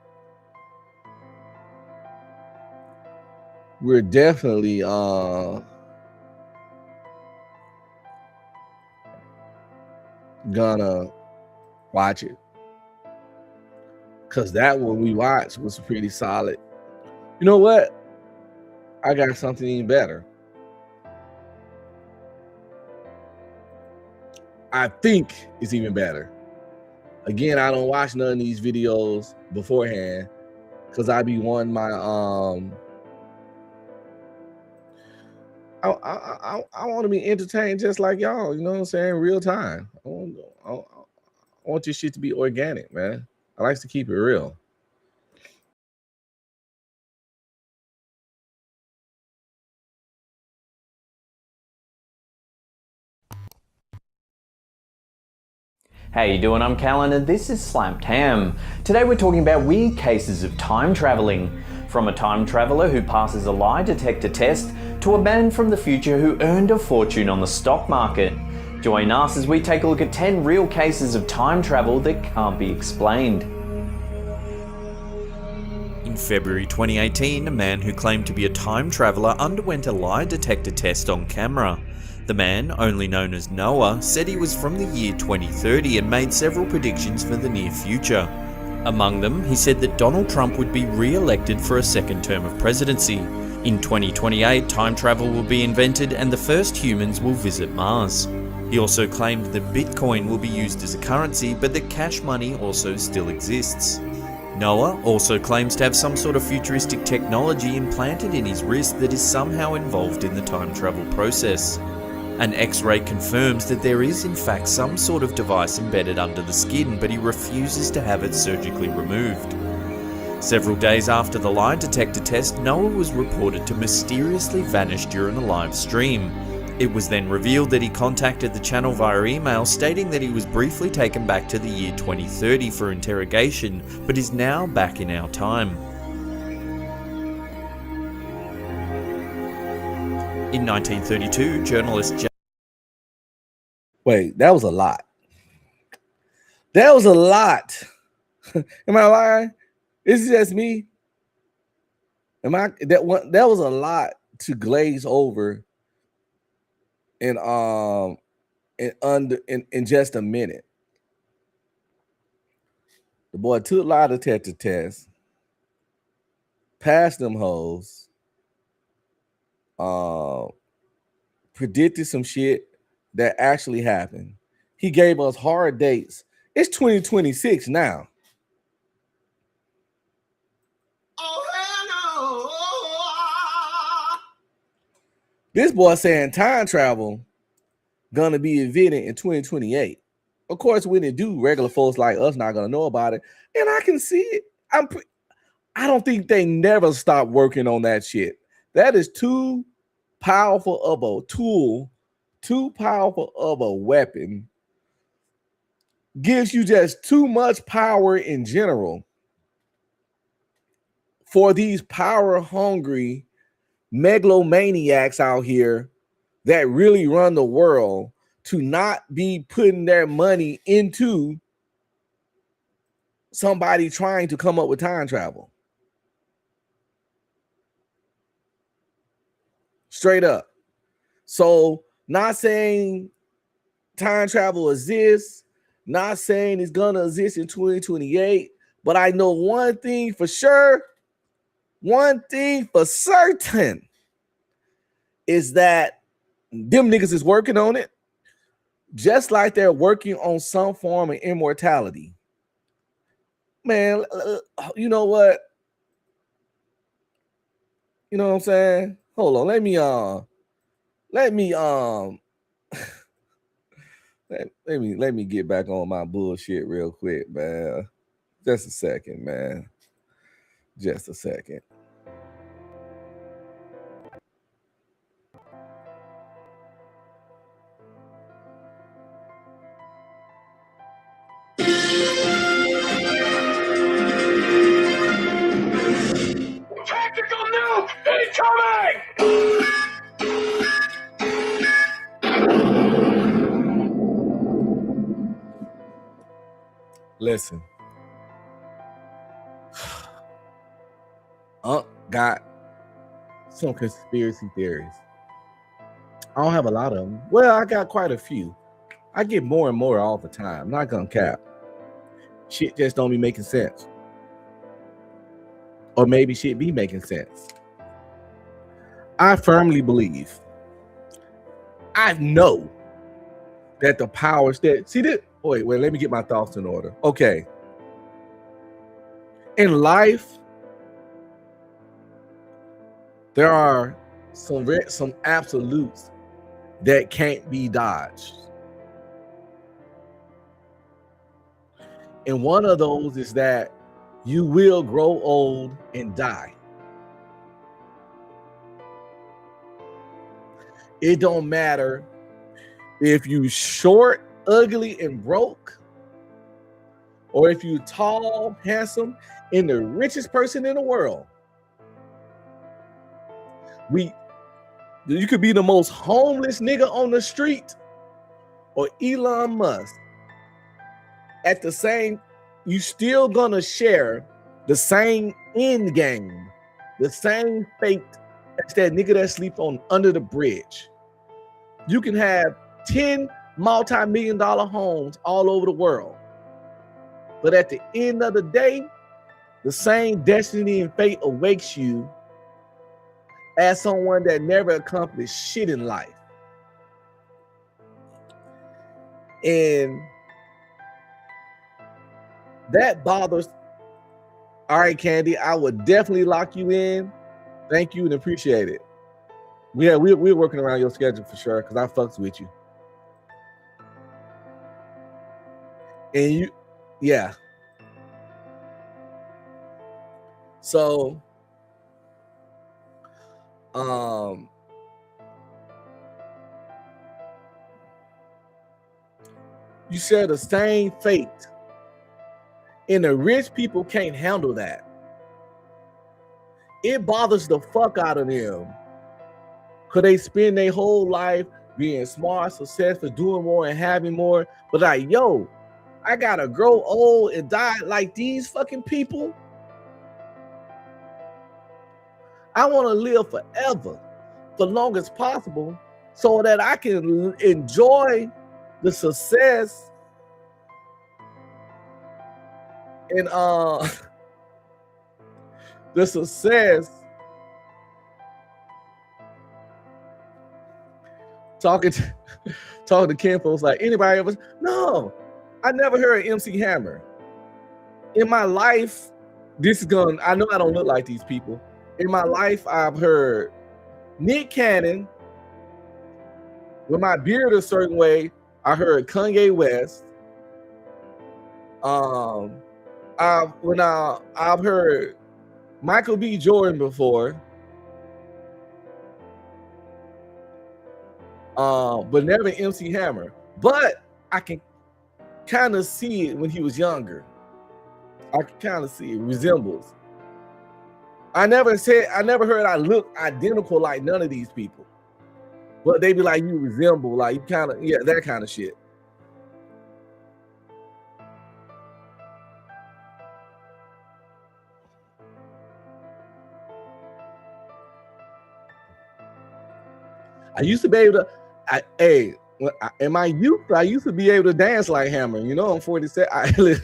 C: we're definitely gonna watch it, because that one we watched was pretty solid. You know what? I got something even better. I think it's even better. Again, I don't watch none of these videos beforehand because I be wanting my I want to be entertained just like y'all, you know what I'm saying? Real time. I want this shit to be organic, man. I like to keep it real.
L: How you doing? I'm Callan and this is Slamped Ham. Today we're talking about weird cases of time travelling. From a time traveller who passes a lie detector test to a man from the future who earned a fortune on the stock market. Join us as we take a look at 10 real cases of time travel that can't be explained.
M: In February 2018, a man who claimed to be a time traveller underwent a lie detector test on camera. The man, only known as Noah, said he was from the year 2030 and made several predictions for the near future. Among them, he said that Donald Trump would be re-elected for a second term of presidency. In 2028, time travel will be invented and the first humans will visit Mars. He also claimed that Bitcoin will be used as a currency, but that cash money also still exists. Noah also claims to have some sort of futuristic technology implanted in his wrist that is somehow involved in the time travel process. An X-ray confirms that there is in fact some sort of device embedded under the skin, but he refuses to have it surgically removed. Several days after the lie detector test, Noah was reported to mysteriously vanish during a live stream. It was then revealed that he contacted the channel via email, stating that he was briefly taken back to the year 2030 for interrogation, but is now back in our time. In 1932, journalist
C: Wait, that was a lot. That was a lot. Am I lying? Is it just me? That was a lot to glaze over in just a minute. The boy took lie detector test, passed them hoes, predicted some shit that actually happened. He gave us hard dates. It's 2026 now. This boy saying time travel gonna be invented in 2028. Of course, when it do, regular folks like us not gonna know about it, and I can see it. I don't think they never stop working on that shit. That is too powerful of a tool too powerful of a weapon gives you just too much power in general for these power hungry megalomaniacs out here that really run the world to not be putting their money into somebody trying to come up with time travel. Straight up. So, not saying time travel exists, not saying it's gonna exist in 2028, but I know one thing for sure, one thing for certain is that them niggas is working on it, just like they're working on some form of immortality. Man, you know what? You know what I'm saying? Hold on, let me let me get back on my bullshit real quick, man. Just a second, man. Just a second.
G: Tactical nuke incoming!
C: Listen. Got some conspiracy theories. I don't have a lot of them. Well, I got quite a few. I get more and more all the time. Not gonna cap. Shit just don't be making sense. Or maybe shit be making sense. I firmly believe, I know that the powers that see that. Wait, let me get my thoughts in order. Okay. In life, there are some absolutes that can't be dodged. And one of those is that you will grow old and die. It don't matter if you short, ugly, and broke, or if you tall, handsome, and the richest person in the world. You could be the most homeless nigga on the street or Elon Musk. At the same, you still gonna share the same end game, the same fate as that nigga that sleep on under the bridge. You can have 10 multi-million-dollar homes all over the world, but at the end of the day, the same destiny and fate awaits you as someone that never accomplished shit in life. And that bothers. All right, Candy, I would definitely lock you in. Thank you and appreciate it. Yeah, we're working around your schedule for sure because I fucks with you. And you, yeah. So, you share the same fate, and the rich people can't handle that. It bothers the fuck out of them because they spend their whole life being smart, successful, doing more and having more. But like, yo, I gotta grow old and die like these fucking people. I want to live forever, for long as possible, so that I can enjoy the success and the success. Talking to Ken folks like anybody ever. No, I never heard MC Hammer in my life. This is gonna. I know I don't look like these people. In my life, I've heard Nick Cannon. With my beard a certain way, I heard Kanye West. I've heard Michael B. Jordan before. but never MC Hammer. But I can kind of see it when he was younger. I can kind of see it resembles. I never heard I look identical like none of these people. But they be like, you resemble, like you kind of, yeah, that kind of shit. I used to be able to, in my youth, I used to be able to dance like Hammer. You know, I'm 47.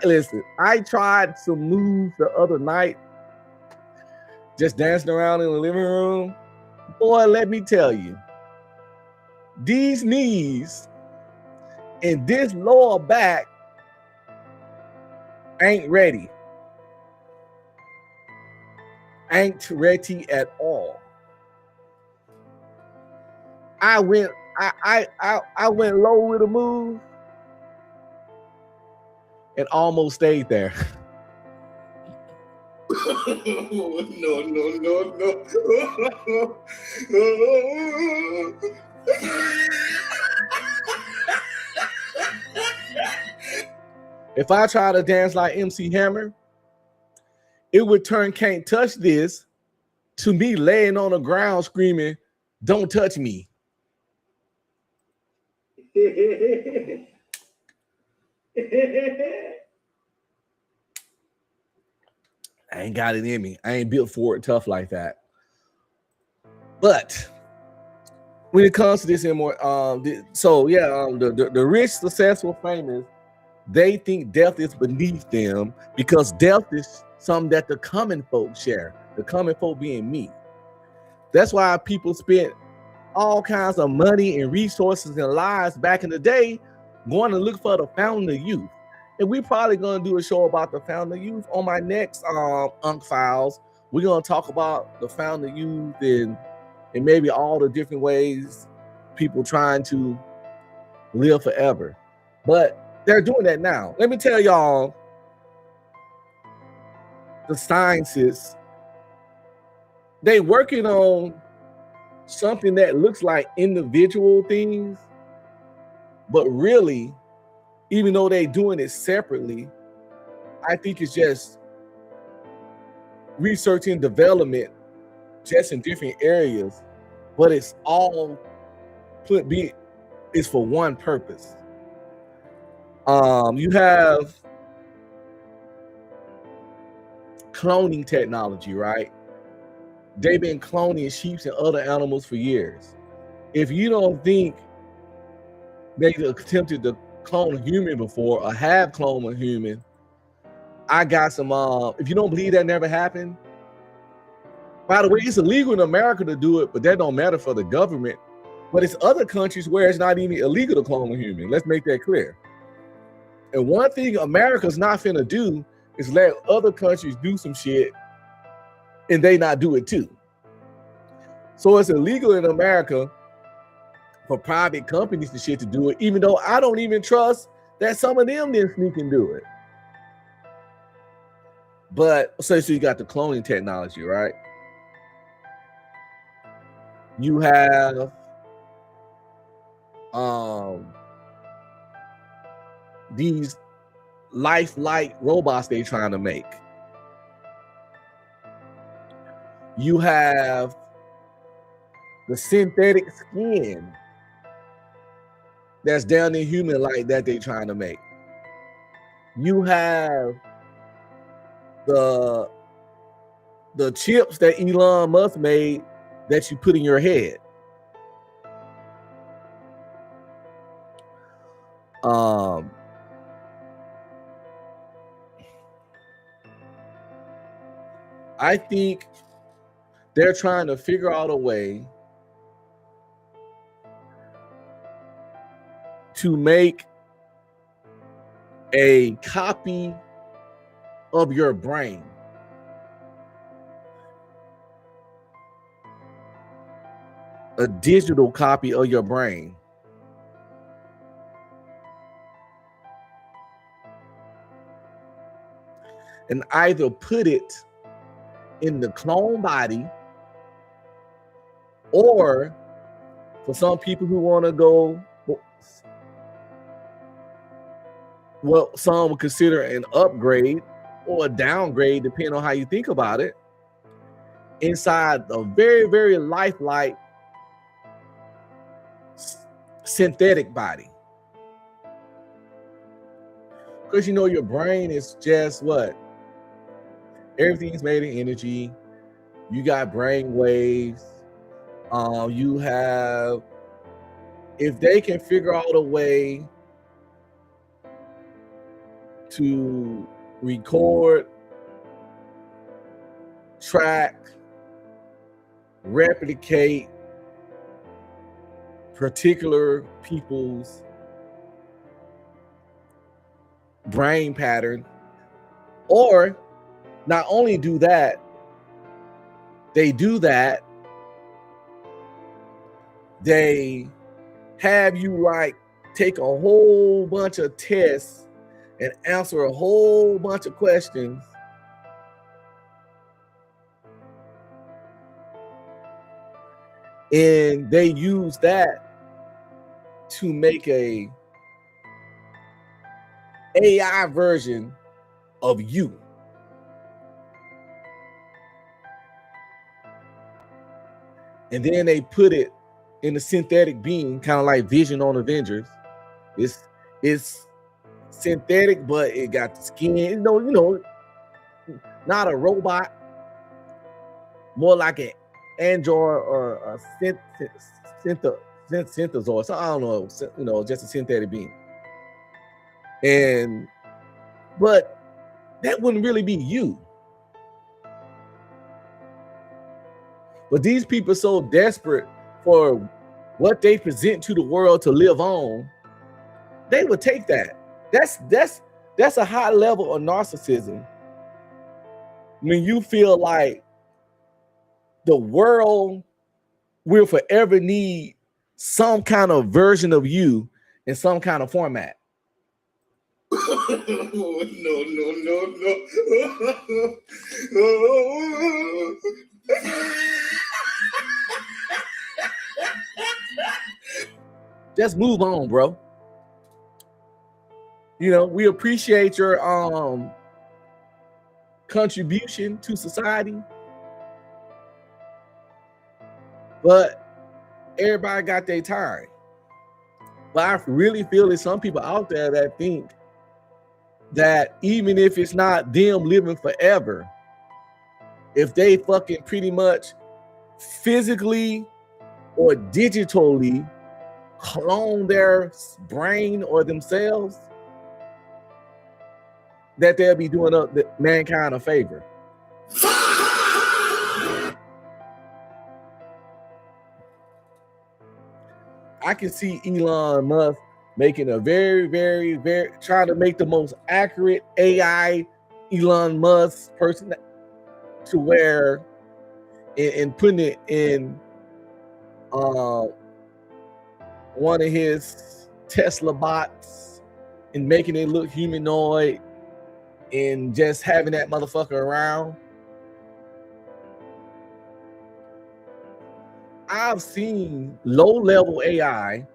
C: Listen, I tried some moves the other night, just dancing around in the living room. Boy, let me tell you, these knees and this lower back ain't ready. Ain't ready at all. I went low with a move and almost stayed there.
G: No.
C: If I try to dance like MC Hammer, it would turn "Can't Touch This" to me laying on the ground screaming, "Don't touch me." I ain't got it in me. I ain't built for it tough like that. But when it comes to this anymore, the rich, successful, famous, they think death is beneath them because death is something that the common folk share. The common folk being me. That's why people spent all kinds of money and resources and lives back in the day going to look for the fountain of youth. And we're probably going to do a show about the fountain of youth on my next Unk Files. We're going to talk about the fountain of youth and maybe all the different ways people trying to live forever. But they're doing that now. Let me tell y'all, the scientists, they working on something that looks like individual things, but really, even though they're doing it separately, I think it's just research and development just in different areas, but it's all it's for one purpose. You have cloning technology, right? They've been cloning sheep and other animals for years. If you don't think they attempted to clone a human before or have cloned a human, I got some, if you don't believe that never happened, by the way, it's illegal in America to do it, but that don't matter for the government. But it's other countries where it's not even illegal to clone a human. Let's make that clear. And one thing America's not finna do is let other countries do some shit and they not do it too. So it's illegal in America for private companies and shit to do it, even though I don't even trust that some of them didn't sneak and do it. But so you got the cloning technology, right? You have these lifelike robots they're trying to make. You have the synthetic skin that's down in human like that they're trying to make. You have the chips that Elon Musk made that you put in your head. I think they're trying to figure out a way to make a copy of your brain. A digital copy of your brain. And either put it in the clone body Or for some people who want to go, well, some would consider an upgrade or a downgrade, depending on how you think about it, inside a very, very lifelike synthetic body. Because you know your brain is just what? Everything's made of energy. You got brain waves. You have, if they can figure out a way to record, track, replicate particular people's brain pattern, or not only do that, they have you like take a whole bunch of tests and answer a whole bunch of questions, and they use that to make a AI version of you. And then they put it in a synthetic being, kind of like Vision on Avengers. It's synthetic, but it got the skin, you know, not a robot, more like an android or a synthezoid. So I don't know, you know, just a synthetic being. But that wouldn't really be you. But these people are so desperate for what they present to the world to live on, they would take that. That's a high level of narcissism. When you feel like the world will forever need some kind of version of you in some kind of format. No. Just move on, bro. You know, we appreciate your contribution to society, but everybody got their time. But I really feel there's some people out there that think that even if it's not them living forever, if they fucking pretty much physically or digitally clone their brain or themselves, that they'll be doing mankind a favor. I can see Elon Musk making a very, very, very, trying to make the most accurate AI Elon Musk person to where, and putting it in one of his Tesla bots and making it look humanoid and just having that motherfucker around. I've seen low-level AI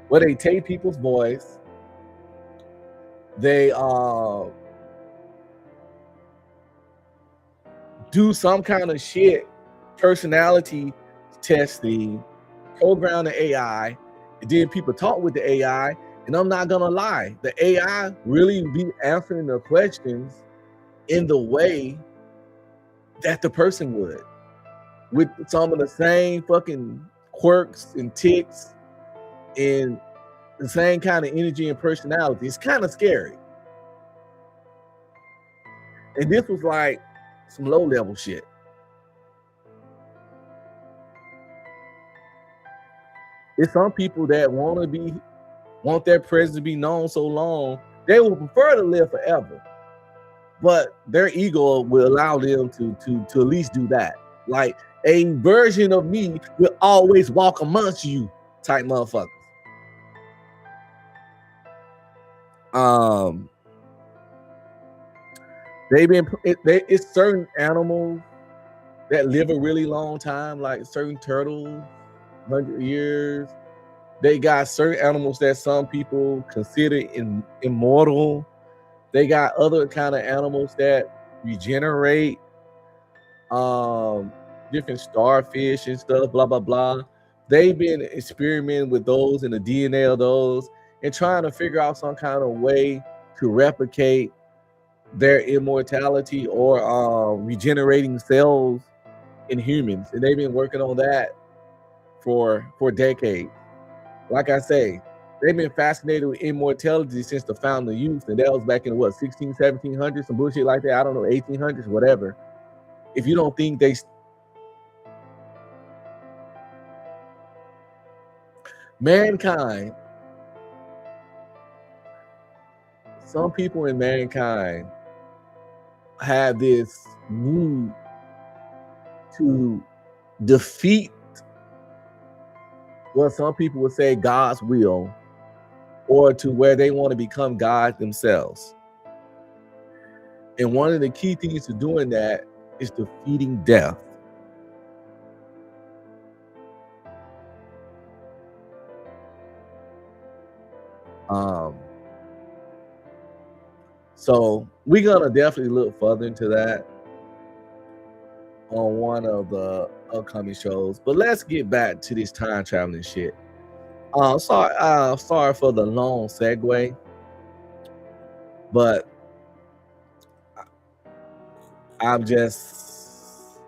C: where they take people's voice, they do some kind of shit, personality testing, program the AI, and then people talk with the AI. And I'm not gonna lie, the AI really be answering the questions in the way that the person would, with some of the same fucking quirks and tics and the same kind of energy and personality. It's kind of scary. And this was like some low-level shit. It's some people that want their presence to be known so long, they will prefer to live forever. But their ego will allow them to at least do that. Like, a version of me will always walk amongst you type motherfuckers. It's certain animals that live a really long time, like certain turtles, 100 years. They got certain animals that some people consider immortal. They got other kind of animals that regenerate, different starfish and stuff, blah, blah, blah. They've been experimenting with those and the DNA of those and trying to figure out some kind of way to replicate their immortality or regenerating cells in humans. And they've been working on that for decades. Like I say, they've been fascinated with immortality since the founding of youth, and that was back in what, 16, 1700s, some bullshit like that. I don't know, 1800s, whatever. If you don't think mankind, some people in mankind have this need to defeat what some people would say God's will, or to where they want to become God themselves. And one of the key things to doing that is defeating death. So we're gonna definitely look further into that on one of the upcoming shows. But let's get back to this time traveling shit. Sorry for the long segue, but I'm just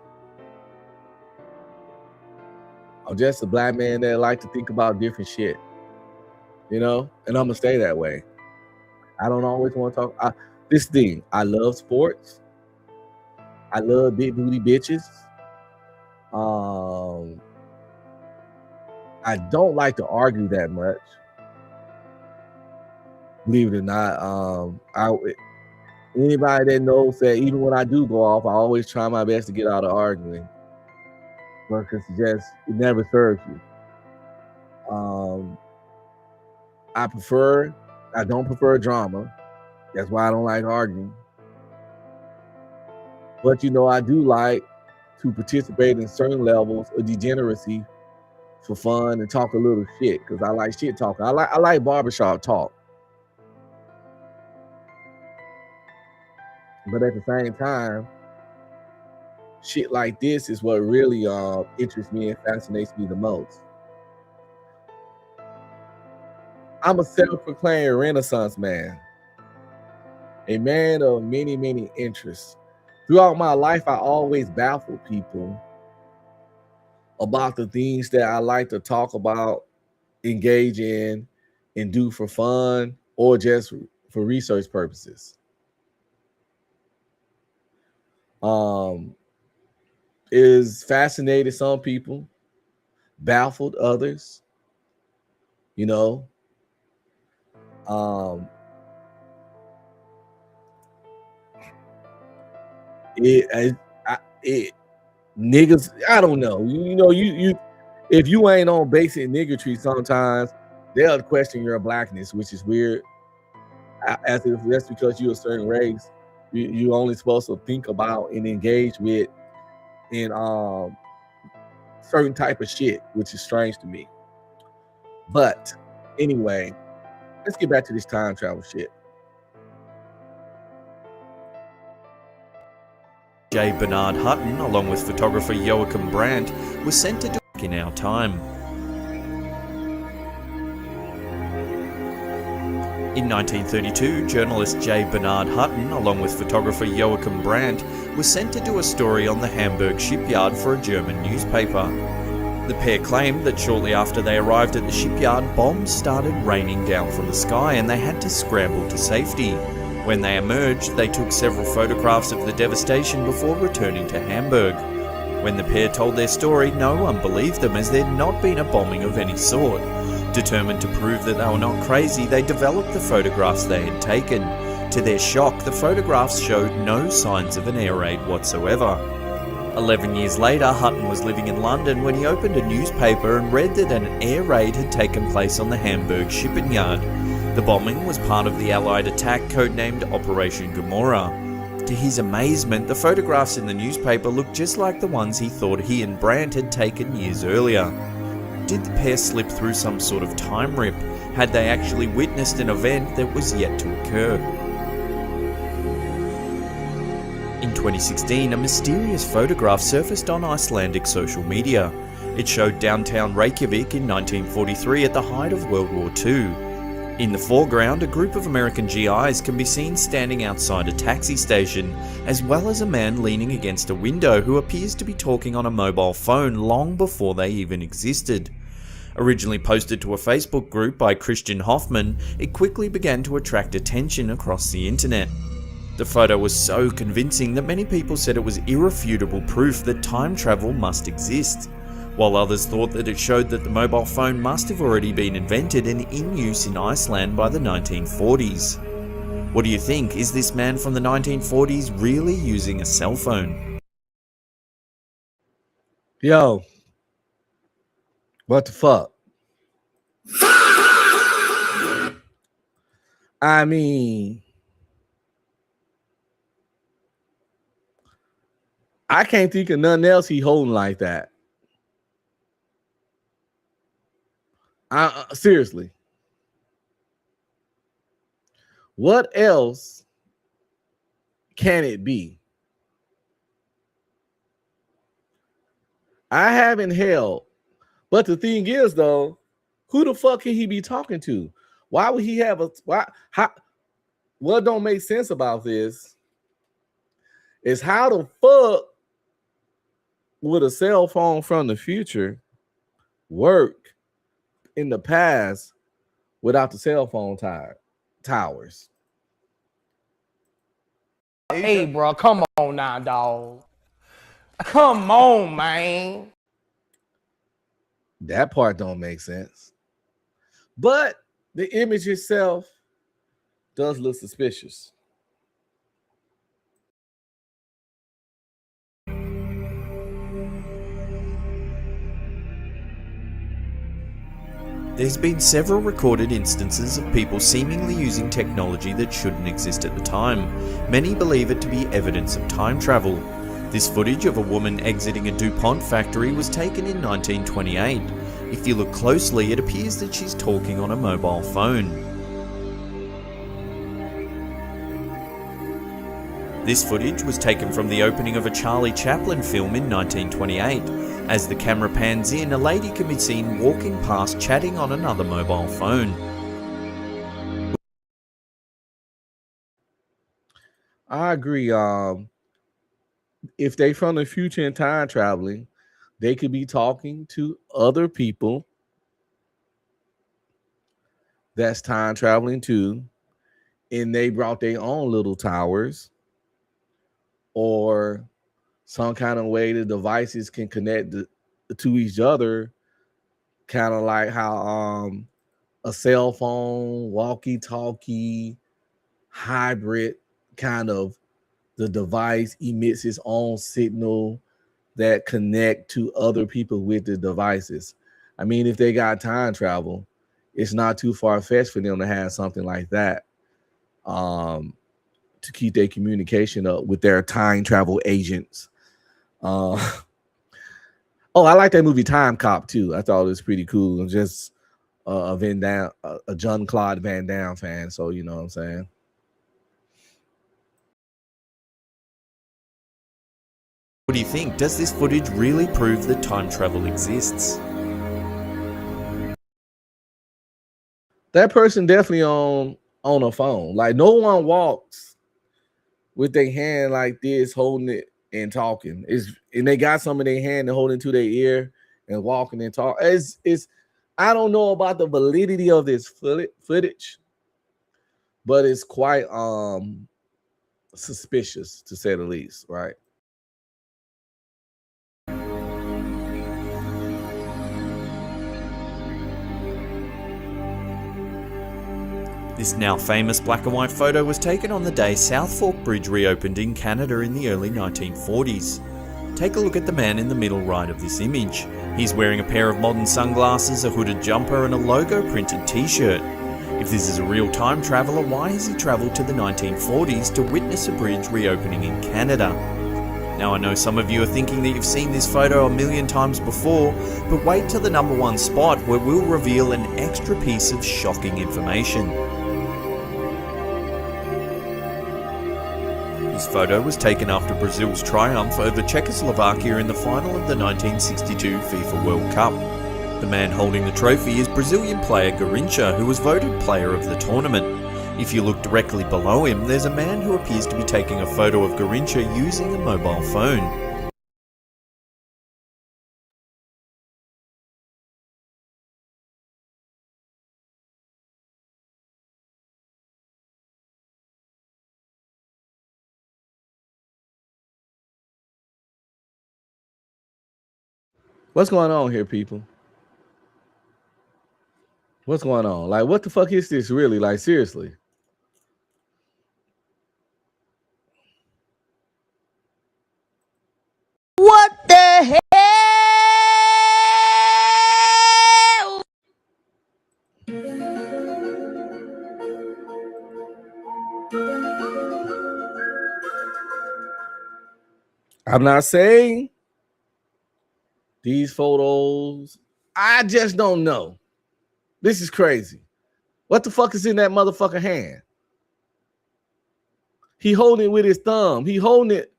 C: a black man that like to think about different shit, and I'm gonna stay that way. I don't always want to talk. This thing, I love sports. I love big booty bitches. I don't like to argue that much. Believe it or not, anybody that knows that even when I do go off, I always try my best to get out of arguing, because it never serves you. I don't prefer drama. That's why I don't like arguing. But I do like to participate in certain levels of degeneracy for fun and talk a little shit, because I like shit talking. I like barbershop talk. But at the same time, shit like this is what really interests me and fascinates me the most. I'm a self-proclaimed Renaissance man, a man of many, many interests. Throughout my life, I always baffle people about the things that I like to talk about, engage in, and do for fun or just for research purposes. Is fascinated some people, baffled others, niggas, I don't know. You if you ain't on basic niggatry, sometimes they'll question your blackness, which is weird. As if that's because you're a certain race, you only supposed to think about and engage with in certain type of shit, which is strange to me. But anyway, let's get back to this time travel shit.
M: J. Bernard Hutton, along with photographer Joachim Brandt, was sent to do in our time. In 1932, journalist J. Bernard Hutton, along with photographer Joachim Brandt, was sent to do a story on the Hamburg shipyard for a German newspaper. The pair claimed that shortly after they arrived at the shipyard, bombs started raining down from the sky and they had to scramble to safety. When they emerged, they took several photographs of the devastation before returning to Hamburg. When the pair told their story, no one believed them, as there'd not been a bombing of any sort. Determined to prove that they were not crazy, they developed the photographs they had taken. To their shock, the photographs showed no signs of an air raid whatsoever. 11 years later, Hutton was living in London when he opened a newspaper and read that an air raid had taken place on the Hamburg shipping yard. The bombing was part of the Allied attack codenamed Operation Gomorrah. To his amazement, the photographs in the newspaper looked just like the ones he thought he and Brandt had taken years earlier. Did the pair slip through some sort of time rip? Had they actually witnessed an event that was yet to occur? In 2016, a mysterious photograph surfaced on Icelandic social media. It showed downtown Reykjavik in 1943 at the height of World War II. In the foreground, a group of American GIs can be seen standing outside a taxi station, as well as a man leaning against a window who appears to be talking on a mobile phone long before they even existed. Originally posted to a Facebook group by Christian Hoffman, it quickly began to attract attention across the internet. The photo was so convincing that many people said it was irrefutable proof that time travel must exist, while others thought that it showed that the mobile phone must have already been invented and in use in Iceland by the 1940s. What do you think? Is this man from the 1940s really using a cell phone?
C: Yo, what the fuck? I mean, I can't think of nothing else he holding like that. Seriously. What else can it be? I haven't held. But the thing is, though, who the fuck can he be talking to? Why would he have what don't make sense about this is how the fuck would a cell phone from the future work in the past without the cell phone towers?
N: Hey, bro, come on now, dog. Come on, man.
C: That part don't make sense. But the image itself does look suspicious.
M: There's been several recorded instances of people seemingly using technology that shouldn't exist at the time. Many believe it to be evidence of time travel. This footage of a woman exiting a DuPont factory was taken in 1928. If you look closely, it appears that she's talking on a mobile phone. This footage was taken from the opening of a Charlie Chaplin film in 1928. As the camera pans in, a lady can be seen walking past chatting on another mobile phone.
C: I agree. If they from the future and time traveling, they could be talking to other people that's time traveling too, and they brought their own little towers, or some kind of way the devices can connect to each other, kind of like how a cell phone, walkie-talkie, hybrid kind of, the device emits its own signal that connect to other people with the devices. I mean, if they got time travel, it's not too far-fetched for them to have something like that to keep their communication up with their time travel agents. Oh, I like that movie Time Cop too. I thought it was pretty cool. I'm just a Jean-Claude Van Damme fan, so you know what I'm saying.
M: What do you think? Does this footage really prove that time travel exists?
C: That person definitely on a phone. Like, no one walks with their hand like this, holding it and talking. And they got some in their hand and holding to their ear and walking and talk. I don't know about the validity of this footage, but it's quite suspicious, to say the least, right?
M: This now famous black and white photo was taken on the day South Fork Bridge reopened in Canada in the early 1940s. Take a look at the man in the middle right of this image. He's wearing a pair of modern sunglasses, a hooded jumper and a logo printed t-shirt. If this is a real time traveller, why has he travelled to the 1940s to witness a bridge reopening in Canada? Now I know some of you are thinking that you've seen this photo a million times before, but wait till the number one spot where we'll reveal an extra piece of shocking information. This photo was taken after Brazil's triumph over Czechoslovakia in the final of the 1962 FIFA World Cup. The man holding the trophy is Brazilian player Garrincha, who was voted player of the tournament. If you look directly below him, there's a man who appears to be taking a photo of Garrincha using a mobile phone.
C: What's going on here, people? What's going on? Like, what the fuck is this really? Like, seriously.
N: What the hell?
C: I'm not saying these photos. I just don't know. This is crazy. What the fuck is in that motherfucking hand? He holding it with his thumb. He holding it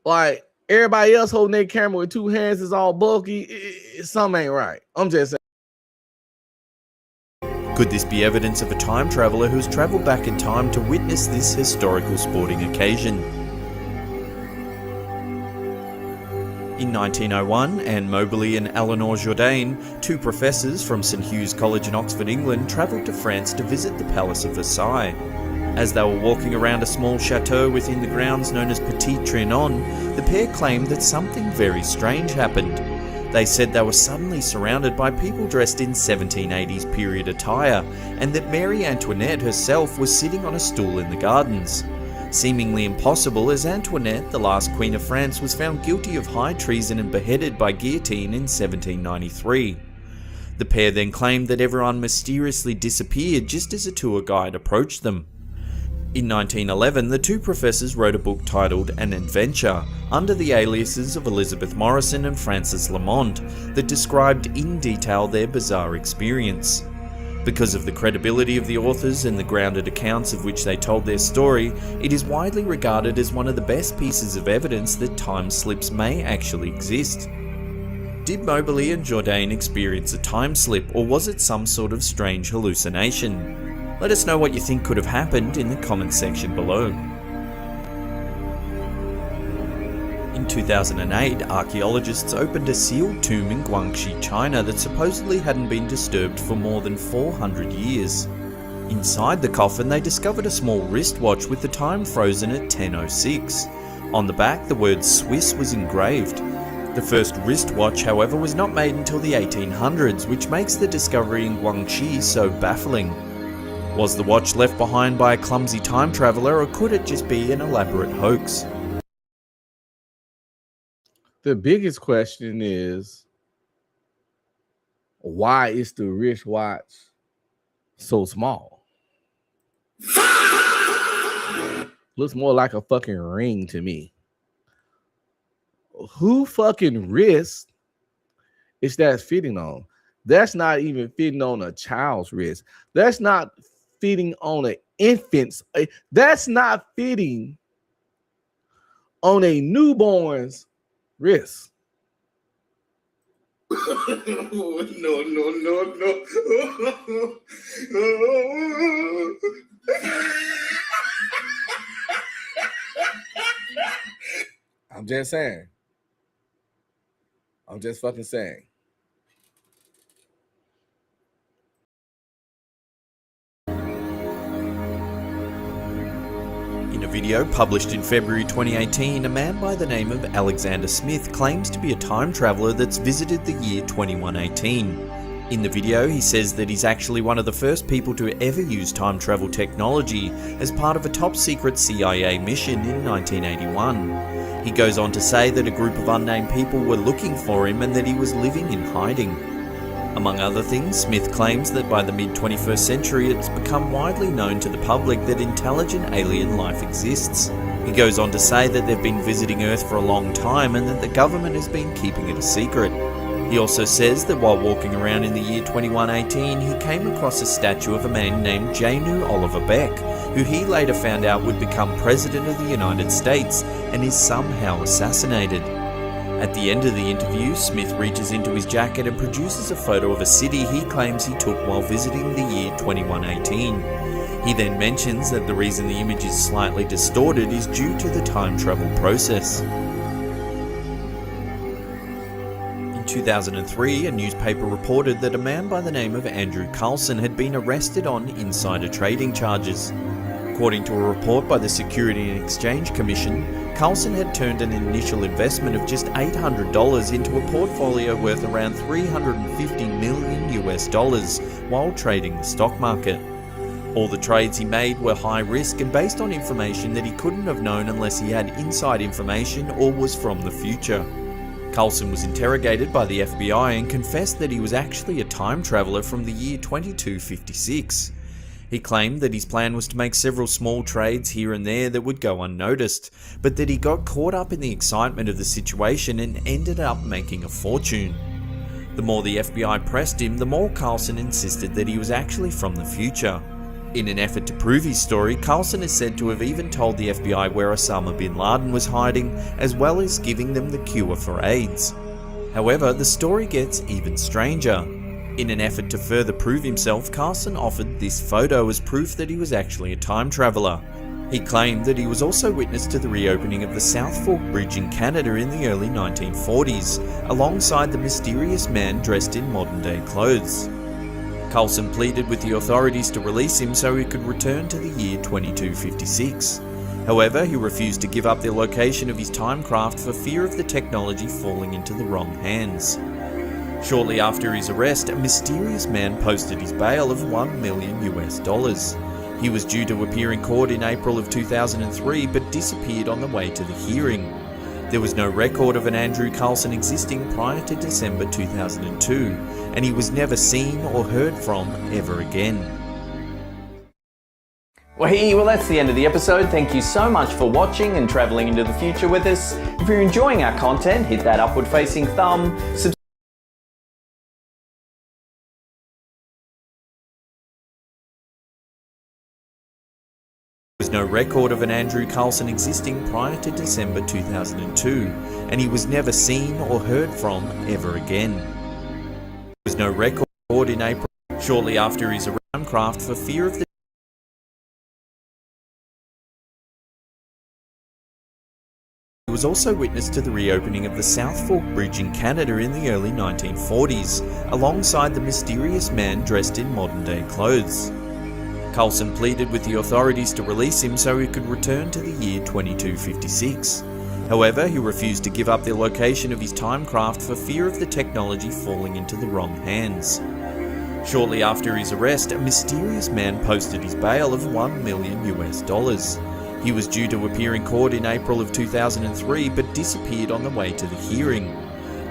C: like everybody else holding their camera with two hands is all bulky. Something ain't right. I'm just saying.
M: Could this be evidence of a time traveller who's travelled back in time to witness this historical sporting occasion? In 1901, Anne Moberly and Eleanor Jourdain, two professors from St Hugh's College in Oxford, England, travelled to France to visit the Palace of Versailles. As they were walking around a small chateau within the grounds known as Petit Trianon, the pair claimed that something very strange happened. They said they were suddenly surrounded by people dressed in 1780s period attire, and that Marie Antoinette herself was sitting on a stool in the gardens. Seemingly impossible, as Antoinette, the last Queen of France, was found guilty of high treason and beheaded by guillotine in 1793. The pair then claimed that everyone mysteriously disappeared just as a tour guide approached them. In 1911, the two professors wrote a book titled An Adventure, under the aliases of Elizabeth Morrison and Francis Lamont, that described in detail their bizarre experience. Because of the credibility of the authors and the grounded accounts of which they told their story, it is widely regarded as one of the best pieces of evidence that time slips may actually exist. Did Moberly and Jourdain experience a time slip, or was it some sort of strange hallucination? Let us know what you think could have happened in the comments section below. In 2008, archaeologists opened a sealed tomb in Guangxi, China that supposedly hadn't been disturbed for more than 400 years. Inside the coffin, they discovered a small wristwatch with the time frozen at 10:06. On the back, the word Swiss was engraved. The first wristwatch, however, was not made until the 1800s, which makes the discovery in Guangxi so baffling. Was the watch left behind by a clumsy time traveller, or could it just be an elaborate hoax?
C: The biggest question is, why is the wristwatch so small? Looks more like a fucking ring to me. Who fucking wrist is that fitting on? That's not even fitting on a child's wrist. That's not fitting on an infant's. That's not fitting on a newborn's wrist.
G: No.
C: I'm just saying. I'm just fucking saying.
M: In a video published in February 2018, a man by the name of Alexander Smith claims to be a time traveller that's visited the year 2118. In the video, he says that he's actually one of the first people to ever use time travel technology as part of a top secret CIA mission in 1981. He goes on to say that a group of unnamed people were looking for him and that he was living in hiding. Among other things, Smith claims that by the mid-21st century it's become widely known to the public that intelligent alien life exists. He goes on to say that they've been visiting Earth for a long time and that the government has been keeping it a secret. He also says that while walking around in the year 2118, he came across a statue of a man named Janu Oliver Beck, who he later found out would become President of the United States and is somehow assassinated. At the end of the interview, Smith reaches into his jacket and produces a photo of a city he claims he took while visiting the year 2118. He then mentions that the reason the image is slightly distorted is due to the time travel process. In 2003, a newspaper reported that a man by the name of Andrew Carlson had been arrested on insider trading charges. According to a report by the Security and Exchange Commission, Carlson had turned an initial investment of just $800 into a portfolio worth around $350 million while trading the stock market. All the trades he made were high risk and based on information that he couldn't have known unless he had inside information or was from the future. Carlson was interrogated by the FBI and confessed that he was actually a time traveller from the year 2256. He claimed that his plan was to make several small trades here and there that would go unnoticed, but that he got caught up in the excitement of the situation and ended up making a fortune. The more the FBI pressed him, the more Carlson insisted that he was actually from the future. In an effort to prove his story, Carlson is said to have even told the FBI where Osama bin Laden was hiding, as well as giving them the cure for AIDS. However, the story gets even stranger. In an effort to further prove himself, Carlson offered this photo as proof that he was actually a time traveller. He claimed that he was also witness to the reopening of the South Fork Bridge in Canada in the early 1940s, alongside the mysterious man dressed in modern-day clothes. Carlson pleaded with the authorities to release him so he could return to the year 2256. However, he refused to give up the location of his timecraft for fear of the technology falling into the wrong hands. Shortly after his arrest, a mysterious man posted his bail of $1 million. He was due to appear in court in April of 2003 but disappeared on the way to the hearing. There was no record of an Andrew Carlson existing prior to December 2002, and he was never seen or heard from ever again.
L: Well, that's the end of the episode. Thank you so much for watching and travelling into the future with us. If you're enjoying our content, hit that upward facing thumb,
M: There was no record of an Andrew Carlson existing prior to December 2002, and he was never seen or heard from ever again. There was no record in April, shortly after his craft for fear of the He was also witness to the reopening of the South Fork Bridge in Canada in the early 1940s, alongside the mysterious man dressed in modern-day clothes. Carlson pleaded with the authorities to release him so he could return to the year 2256. However, he refused to give up the location of his timecraft for fear of the technology falling into the wrong hands. Shortly after his arrest, a mysterious man posted his bail of $1 million. He was due to appear in court in April of 2003 but disappeared on the way to the hearing.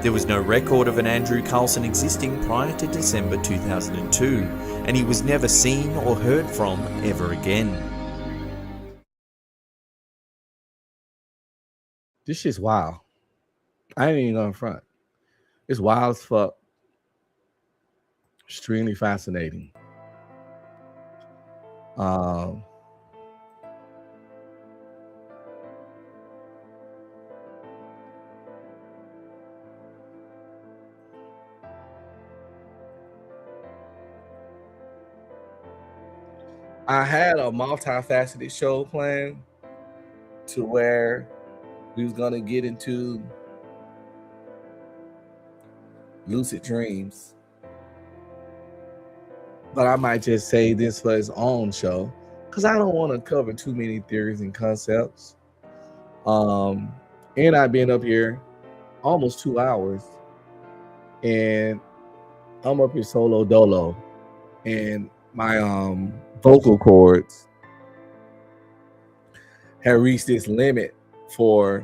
M: There was no record of an Andrew Carlson existing prior to December 2002, and he was never seen or heard from ever again.
C: This shit's wild. I ain't even going front. It's wild as fuck. Extremely fascinating. I had a multifaceted show planned to where we was gonna get into lucid dreams, but I might just say this for its own show because I don't want to cover too many theories and concepts. And I've been up here almost 2 hours, and I'm up here solo dolo, and my vocal cords have reached this limit for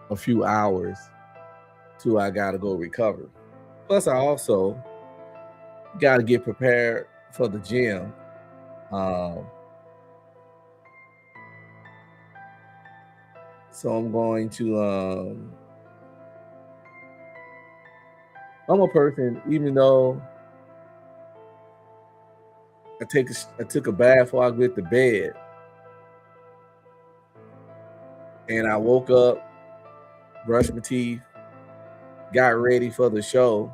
C: a few hours till I gotta go recover. Plus, I also got to get prepared for the gym. So I'm going to. I'm a person, even though I took a bath before I get to bed, and I woke up, brushed my teeth, got ready for the show.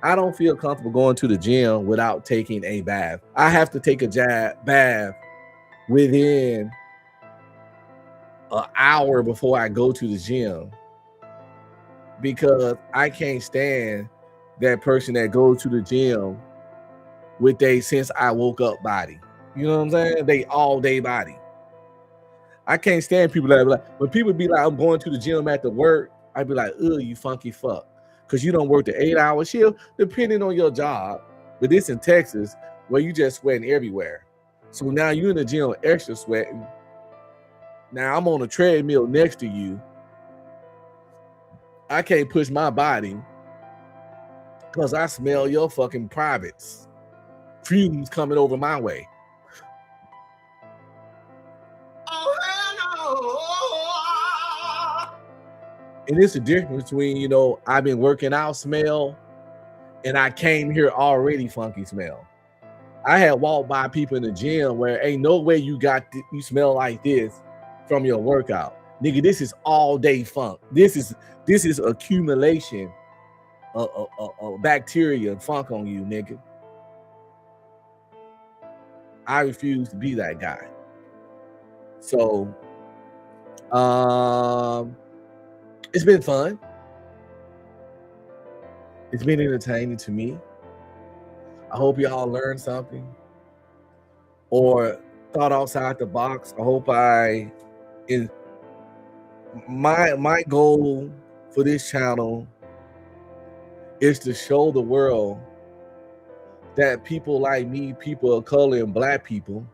C: I don't feel comfortable going to the gym without taking a bath. I have to take a bath within an hour before I go to the gym, because I can't stand that person that goes to the gym with a since I woke up body. You know what I'm saying? They all day body. I can't stand people that be like, when people be like, I'm going to the gym after work, I'd be like, ugh, you funky fuck. Because you don't work the 8-hour shift, depending on your job. But this in Texas, where you just sweating everywhere. So now you're in the gym extra sweating. Now I'm on a treadmill next to you. I can't push my body because I smell your fucking privates. Fumes coming over my way. And it's the difference between, you know, I've been working out smell and I came here already funky smell. I had walked by people in the gym where ain't no way you smell like this from your workout. Nigga, this is all day funk. This is accumulation of bacteria and funk on you, nigga. I refuse to be that guy. So it's been fun. It's been entertaining to me. I hope y'all learned something or thought outside the box. I hope my goal for this channel is to show the world that people like me, people of color and black people,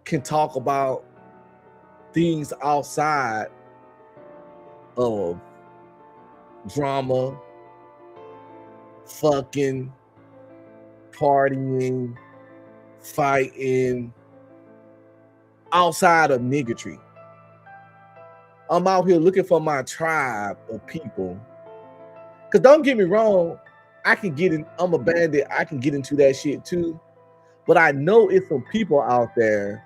C: can talk about things outside of drama, fucking, partying, fighting, outside of niggatry. I'm out here looking for my tribe of people. Because don't get me wrong, I'm a bandit, I can get into that shit too. But I know it's some people out there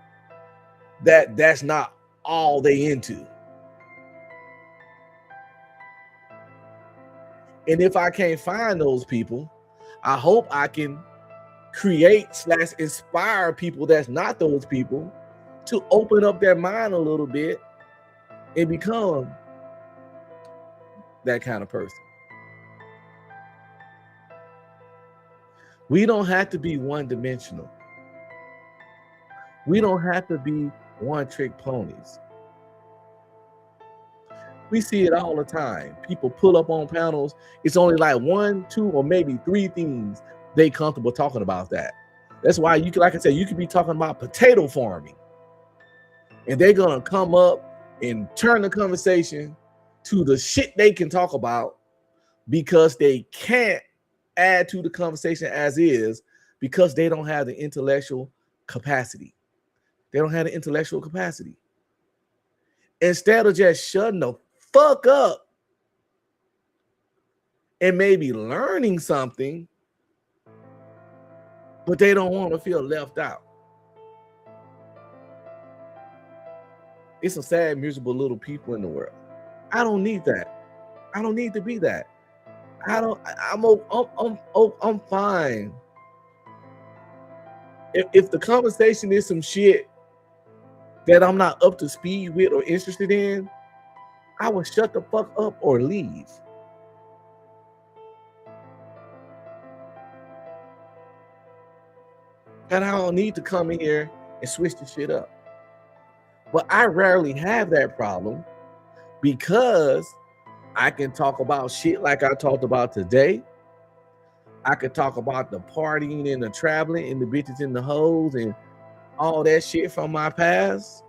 C: that's not all they into. And if I can't find those people, I hope I can create/inspire people that's not those people to open up their mind a little bit and become that kind of person. We don't have to be one-dimensional. We don't have to be one-trick ponies. We see it all the time. People pull up on panels. It's only like 1, 2, or maybe 3 things they comfortable talking about that. That's why you can, like I said, you could be talking about potato farming, and they're gonna come up and turn the conversation to the shit they can talk about because they can't add to the conversation as is because they don't have the intellectual capacity. They don't have the intellectual capacity. Instead of just shutting the fuck up and maybe learning something, but they don't want to feel left out. It's some sad, miserable little people in the world. I don't need that. I don't need to be that. I'm fine. If the conversation is some shit that I'm not up to speed with or interested in, I will shut the fuck up or leave. And I don't need to come in here and switch the shit up. But I rarely have that problem because I can talk about shit like I talked about today. I could talk about the partying and the traveling and the bitches and the hoes and all that shit from my past.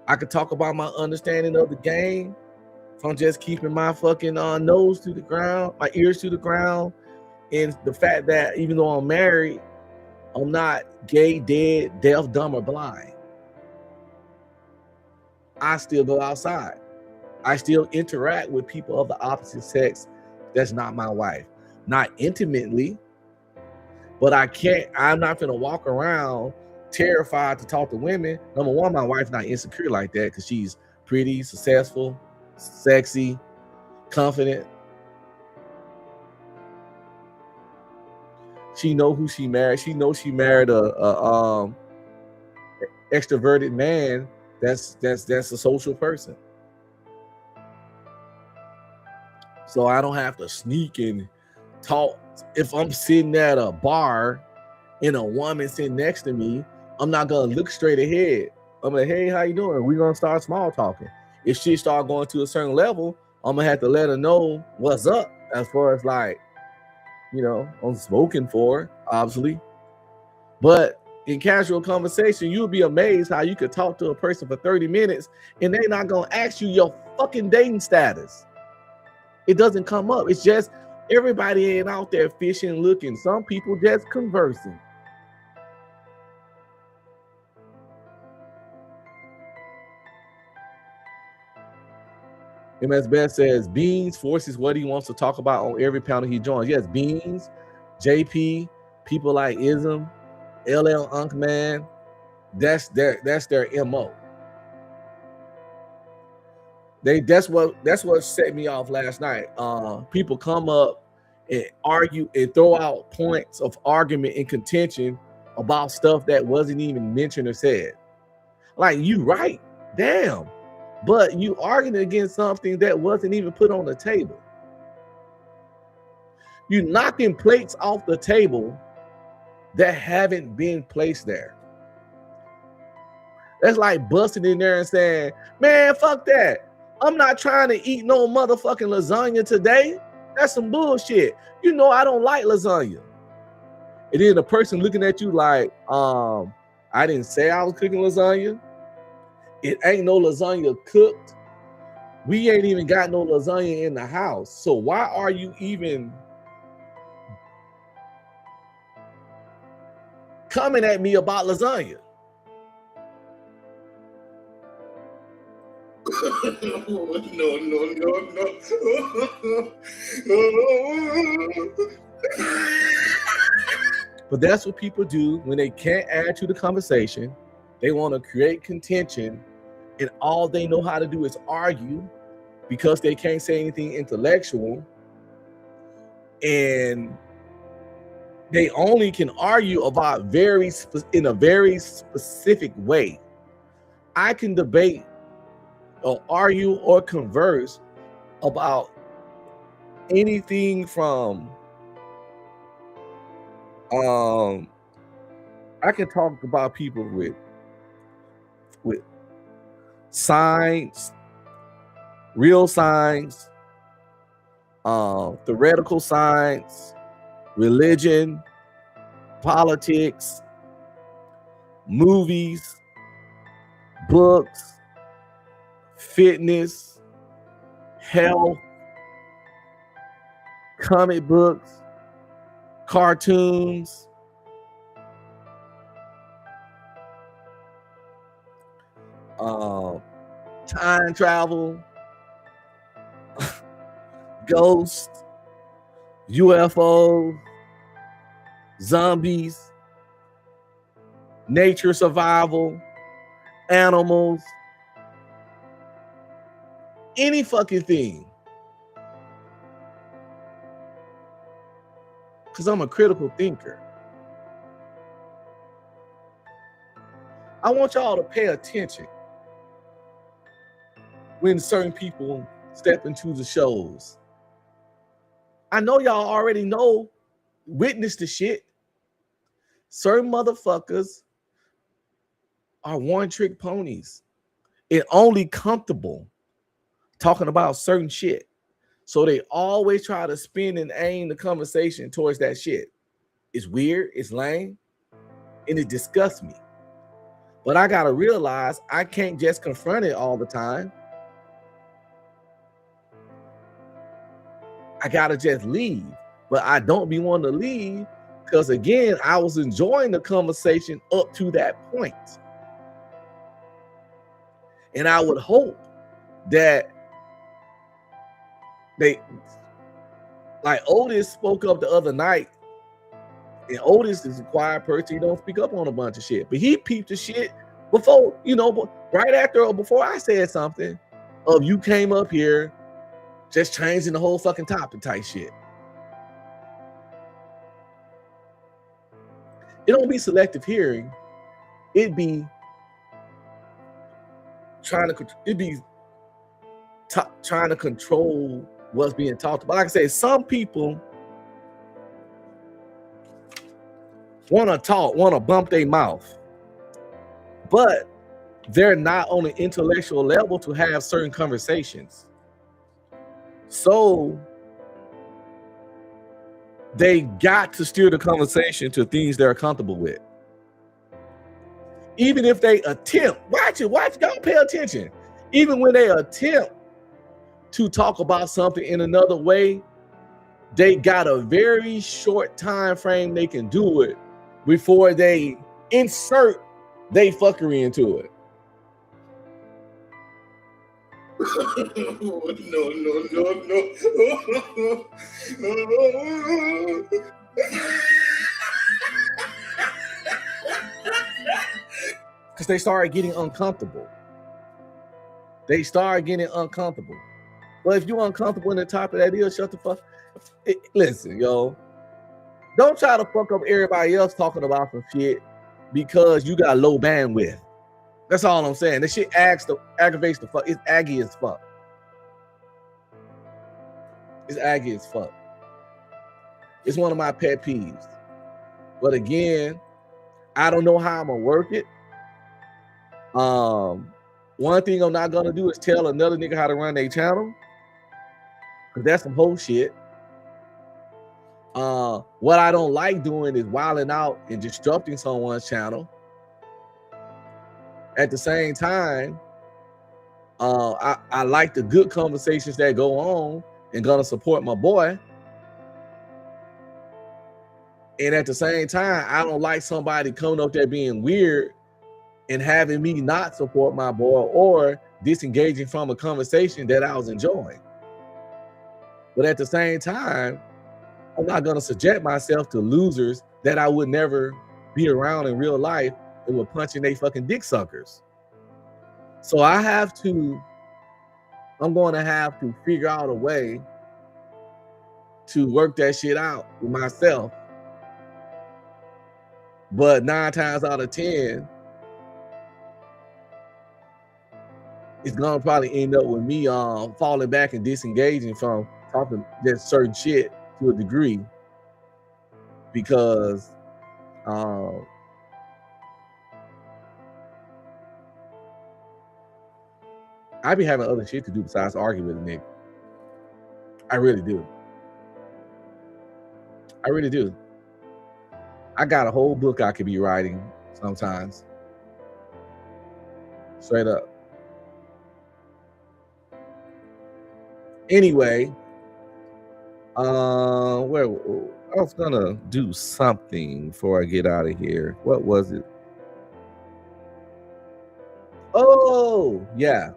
C: I could talk about my understanding of the game if I'm just keeping my fucking nose to the ground, my ears to the ground, and the fact that even though I'm married, I'm not gay, dead, deaf, dumb, or blind. I still go outside. I still interact with people of the opposite sex that's not my wife. Not intimately, but I'm not gonna walk around terrified to talk to women. Number one, my wife's not insecure like that because she's pretty, successful, sexy, confident. She know who she married. She knows she married a extroverted man that's a social person. So I don't have to sneak and talk. If I'm sitting at a bar and a woman sitting next to me, I'm not gonna look straight ahead. I'm like, hey, how you doing? We're gonna start small talking. If she start going to a certain level, I'm gonna have to let her know what's up as far as like, you know, I'm smoking for, obviously. But in casual conversation, you'll be amazed how you could talk to a person for 30 minutes and they're not gonna ask you your fucking dating status. It doesn't come up. It's just everybody ain't out there fishing, looking. Some people just conversing. MS Best says Beans forces what he wants to talk about on every panel he joins. Yes, Beans, JP, people like Ism, LL Unkman, that's their MO. That's what set me off last night. People come up and argue and throw out points of argument and contention about stuff that wasn't even mentioned or said. Like, you right, damn. But you arguing against something that wasn't even put on the table. You knocking plates off the table that haven't been placed there. That's like busting in there and saying, man, fuck that. I'm not trying to eat no motherfucking lasagna today. That's some bullshit. You know I don't like lasagna. And then the person looking at you like, I didn't say I was cooking lasagna. It ain't no lasagna cooked. We ain't even got no lasagna in the house. So why are you even coming at me about lasagna? No. But that's what people do when they can't add to the conversation. They want to create contention, and all they know how to do is argue because they can't say anything intellectual, and they only can argue about in a very specific way. I can debate or argue or converse about anything from I can talk about people with signs, real signs, theoretical signs, religion, politics, movies, books, fitness, health, comic books, cartoons, time travel, ghosts, UFOs, zombies, nature survival, animals, any fucking thing. Because I'm a critical thinker. I want y'all to pay attention when certain people step into the shows. I know y'all already witness the shit. Certain motherfuckers are one-trick ponies and only comfortable talking about certain shit. So they always try to spin and aim the conversation towards that shit. It's weird, it's lame, and it disgusts me. But I gotta realize I can't just confront it all the time. I gotta just leave. But I don't be wanting to leave because again, I was enjoying the conversation up to that point. And I would hope that they, like Otis spoke up the other night, and Otis is a quiet person. He don't speak up on a bunch of shit, but he peeped the shit before, right after or before I said something of you came up here just changing the whole fucking topic type shit. It don't be selective hearing. It be trying to control what's being talked about. Like I say, some people want to talk, want to bump their mouth, but they're not on an intellectual level to have certain conversations. So they got to steer the conversation to things they're comfortable with. Even if they attempt, watch, don't pay attention. Even when they attempt to talk about something in another way, they got a very short time frame they can do it before they insert they fuckery into it.
G: No.
C: Because they started getting uncomfortable. But if you're uncomfortable in the top of that deal, shut the fuck. Listen, yo. Don't try to fuck up everybody else talking about some shit because you got low bandwidth. That's all I'm saying. This shit aggravates the fuck. It's aggy as fuck. It's one of my pet peeves. But again, I don't know how I'm gonna work it. One thing I'm not gonna do is tell another nigga how to run their channel, because that's some whole shit. What I don't like doing is wilding out and disrupting someone's channel. At the same time, I like the good conversations that go on and gonna support my boy. And at the same time, I don't like somebody coming up there being weird and having me not support my boy or disengaging from a conversation that I was enjoying. But at the same time, I'm not gonna subject myself to losers that I would never be around in real life and were punching they fucking dick suckers. So I'm going to have to figure out a way to work that shit out with myself. But 9 times out of 10, it's gonna probably end up with me falling back and disengaging from talking that certain shit to a degree, because I be having other shit to do besides argue with a nigga. I really do. I got a whole book I could be writing sometimes. Straight up. Anyway, where I was gonna do something before I get out of here. What was it? Oh, yeah.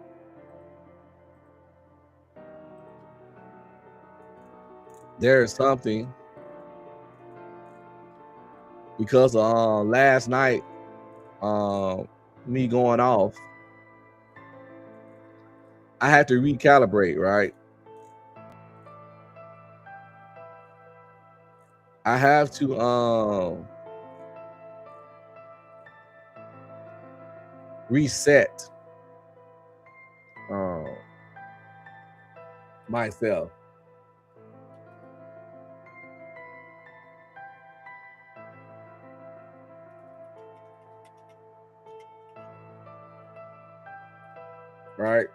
C: There's something, because last night, me going off, I had to recalibrate, right? I have to reset myself. Right?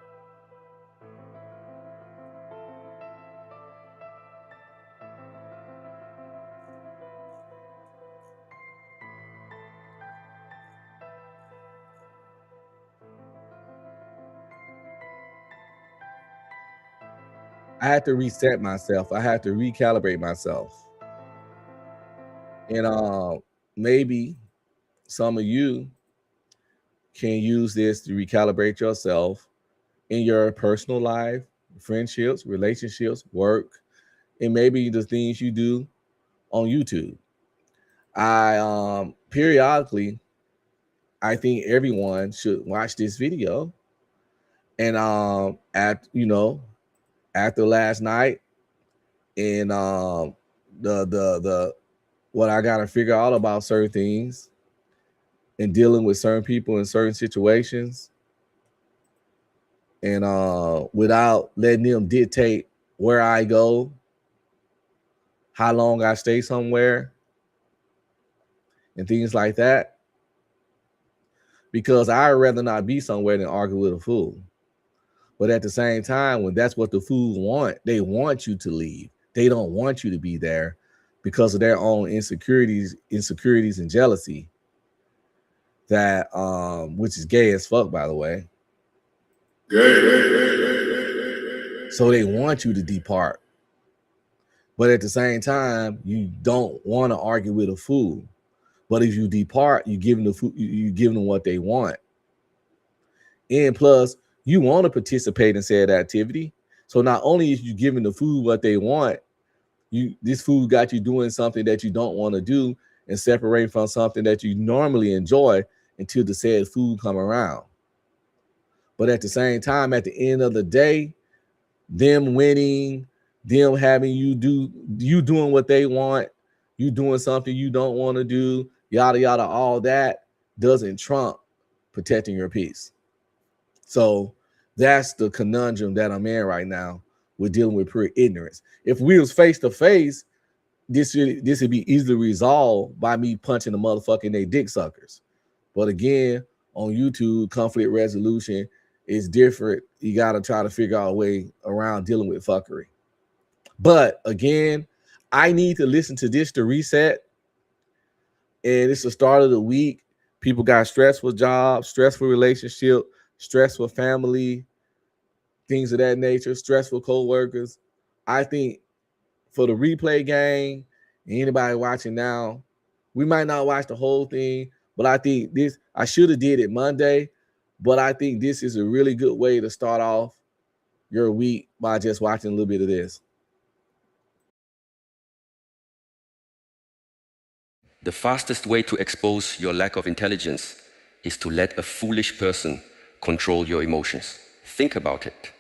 C: I had to reset myself. I had to recalibrate myself. And maybe some of you can use this to recalibrate yourself in your personal life, friendships, relationships, work, and maybe the things you do on YouTube. I periodically, I think everyone should watch this video. And after last night and the what I gotta figure out about certain things and dealing with certain people in certain situations, and without letting them dictate where I go, how long I stay somewhere, and things like that. Because I'd rather not be somewhere than argue with a fool. But at the same time, when that's what the fools want, they want you to leave. They don't want you to be there because of their own insecurities and jealousy. That which is gay as fuck, by the way. So they want you to depart. But at the same time, you don't want to argue with a fool. But if you depart, you give them what they want. And plus, you want to participate in said activity. So not only is you giving the food what they want, this food got you doing something that you don't want to do and separating from something that you normally enjoy until the said food come around. But at the same time, at the end of the day, them winning, them having you doing what they want, you doing something you don't want to do, yada yada, all that doesn't trump protecting your peace. So that's the conundrum that I'm in right now. We're dealing with pure ignorance. If we was face to face, this would be easily resolved by me punching the motherfucking they dick suckers. But again, on YouTube, conflict resolution is different. You got to try to figure out a way around dealing with fuckery. But again, I need to listen to this to reset. And it's the start of the week. People got stressful jobs, stressful relationship, stressful family, things of that nature, stressful co-workers. I think for the replay game, anybody watching now, we might not watch the whole thing, but I think I should have did it Monday, but I think this is a really good way to start off your week by just watching a little bit of this.
O: The fastest way to expose your lack of intelligence is to let a foolish person control your emotions. Think about it.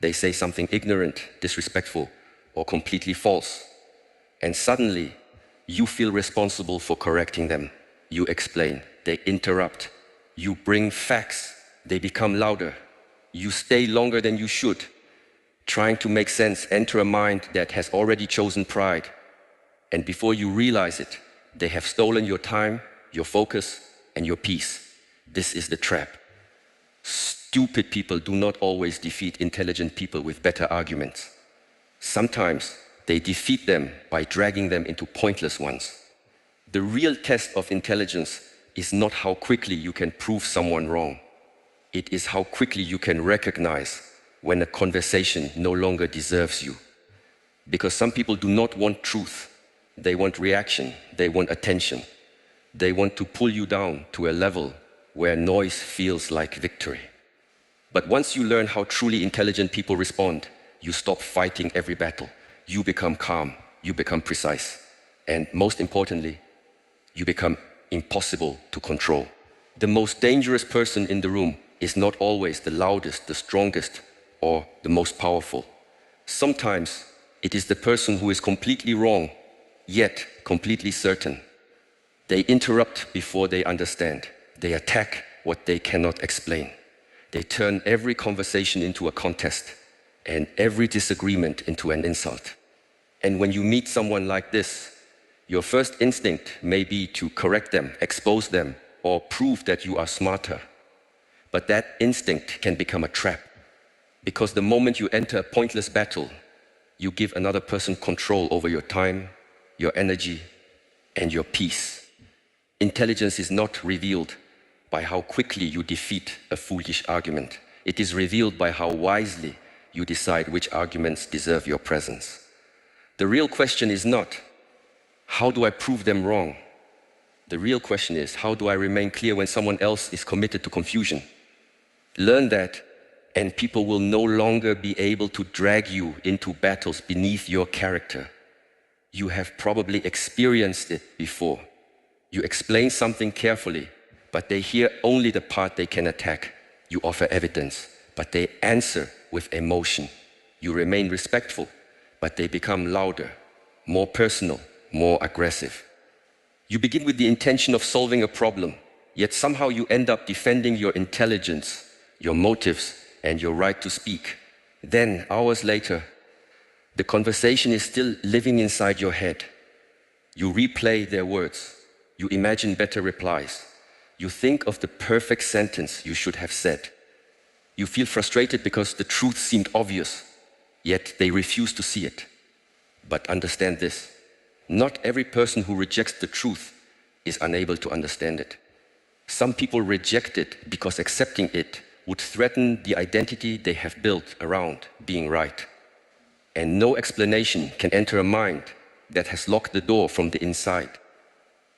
O: They say something ignorant, disrespectful, or completely false, and suddenly you feel responsible for correcting them. You explain, they interrupt. You bring facts, they become louder. You stay longer than you should, trying to make sense, enter a mind that has already chosen pride. And before you realize it, they have stolen your time, your focus, and your peace. This is the trap. Stupid people do not always defeat intelligent people with better arguments. Sometimes they defeat them by dragging them into pointless ones. The real test of intelligence is not how quickly you can prove someone wrong. It is how quickly you can recognize when a conversation no longer deserves you. Because some people do not want truth. They want reaction, they want attention. They want to pull you down to a level where noise feels like victory. But once you learn how truly intelligent people respond, you stop fighting every battle. You become calm, you become precise, and most importantly, you become impossible to control. The most dangerous person in the room is not always the loudest, the strongest, or the most powerful. Sometimes it is the person who is completely wrong, yet completely certain. They interrupt before they understand. They attack what they cannot explain. They turn every conversation into a contest and every disagreement into an insult. And when you meet someone like this, your first instinct may be to correct them, expose them, or prove that you are smarter. But that instinct can become a trap, because the moment you enter a pointless battle, you give another person control over your time, your energy, and your peace. Intelligence is not revealed by how quickly you defeat a foolish argument. It is revealed by how wisely you decide which arguments deserve your presence. The real question is not, how do I prove them wrong? The real question is, how do I remain clear when someone else is committed to confusion? Learn that, and people will no longer be able to drag you into battles beneath your character. You have probably experienced it before. You explain something carefully, but they hear only the part they can attack. You offer evidence, but they answer with emotion. You remain respectful, but they become louder, more personal, more aggressive. You begin with the intention of solving a problem, yet somehow you end up defending your intelligence, your motives, and your right to speak. Then, hours later, the conversation is still living inside your head. You replay their words. You imagine better replies. You think of the perfect sentence you should have said. You feel frustrated because the truth seemed obvious, yet they refuse to see it. But understand this, not every person who rejects the truth is unable to understand it. Some people reject it because accepting it would threaten the identity they have built around being right. And no explanation can enter a mind that has locked the door from the inside.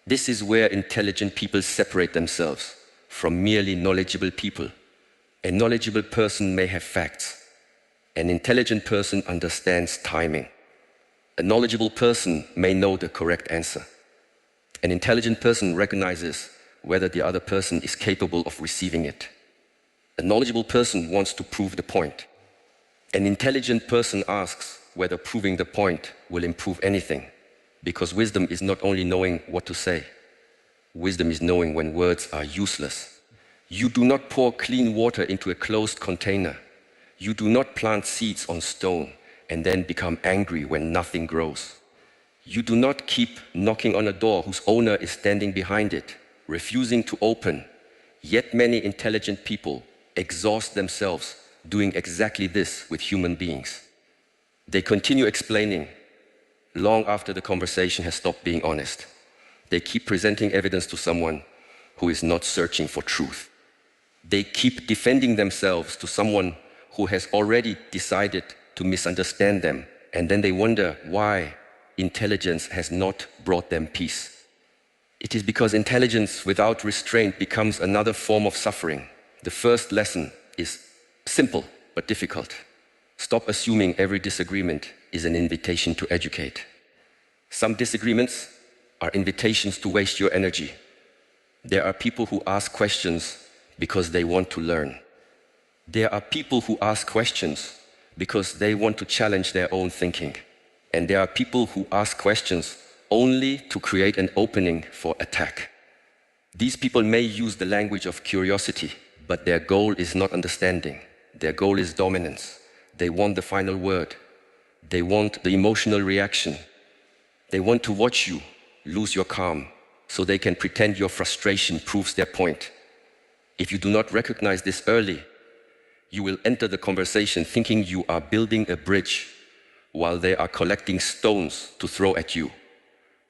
O: This is where intelligent people separate themselves from merely knowledgeable people. A knowledgeable person may have facts. An intelligent person understands timing. A knowledgeable person may know the correct answer. An intelligent person recognizes whether the other person is capable of receiving it. A knowledgeable person wants to prove the point. An intelligent person asks whether proving the point will improve anything, because wisdom is not only knowing what to say. Wisdom is knowing when words are useless. You do not pour clean water into a closed container. You do not plant seeds on stone and then become angry when nothing grows. You do not keep knocking on a door whose owner is standing behind it, refusing to open. Yet many intelligent people exhaust themselves doing exactly this with human beings. They continue explaining long after the conversation has stopped being honest. They keep presenting evidence to someone who is not searching for truth. They keep defending themselves to someone who has already decided to misunderstand them, and then they wonder why intelligence has not brought them peace. It is because intelligence without restraint becomes another form of suffering. The first lesson is simple but difficult. Stop assuming every disagreement is an invitation to educate. Some disagreements are invitations to waste your energy. There are people who ask questions because they want to learn. There are people who ask questions because they want to challenge their own thinking. And there are people who ask questions only to create an opening for attack. These people may use the language of curiosity, but their goal is not understanding. Their goal is dominance. They want the final word. They want the emotional reaction. They want to watch you lose your calm so they can pretend your frustration proves their point. If you do not recognize this early, you will enter the conversation thinking you are building a bridge while they are collecting stones to throw at you.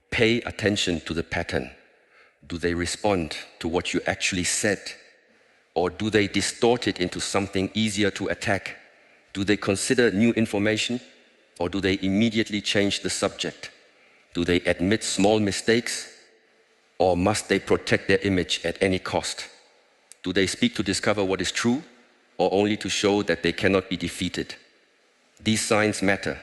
O: Pay attention to the pattern. Do they respond to what you actually said? Or do they distort it into something easier to attack? Do they consider new information? Or do they immediately change the subject? Do they admit small mistakes? Or must they protect their image at any cost? Do they speak to discover what is true? Or only to show that they cannot be defeated? These signs matter,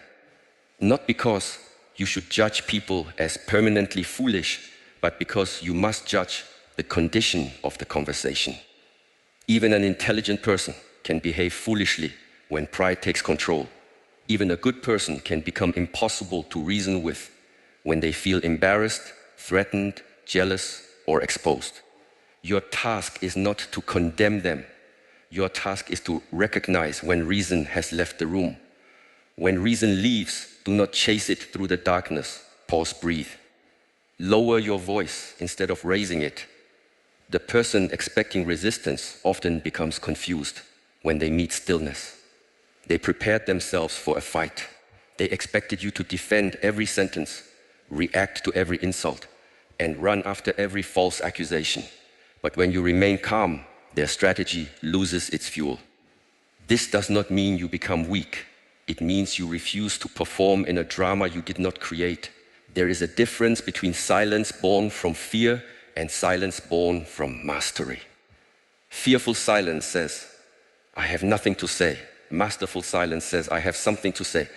O: not because you should judge people as permanently foolish, but because you must judge the condition of the conversation. Even an intelligent person can behave foolishly when pride takes control. Even a good person can become impossible to reason with when they feel embarrassed, threatened, jealous, or exposed. Your task is not to condemn them. Your task is to recognize when reason has left the room. When reason leaves, do not chase it through the darkness. Pause, breathe. Lower your voice instead of raising it. The person expecting resistance often becomes confused when they meet stillness. They prepared themselves for a fight. They expected you to defend every sentence, react to every insult, and run after every false accusation. But when you remain calm, their strategy loses its fuel. This does not mean you become weak. It means you refuse to perform in a drama you did not create. There is a difference between silence born from fear and silence born from mastery. Fearful silence says, I have nothing to say. Masterful silence says, I have something to say.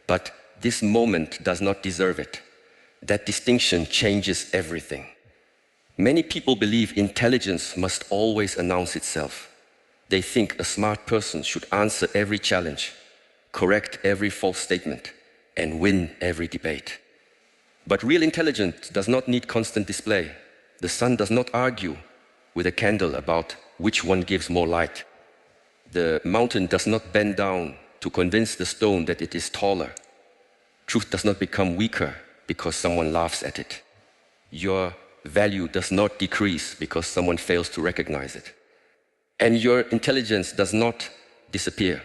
O: But this moment does not deserve it. That distinction changes everything. Many people believe intelligence must always announce itself. They think a smart person should answer every challenge, correct every false statement, and win every debate. But real intelligence does not need constant display. The sun does not argue with a candle about which one gives more light. The mountain does not bend down to convince the stone that it is taller. Truth does not become weaker because someone laughs at it. Your value does not decrease because someone fails to recognize it. And your intelligence does not disappear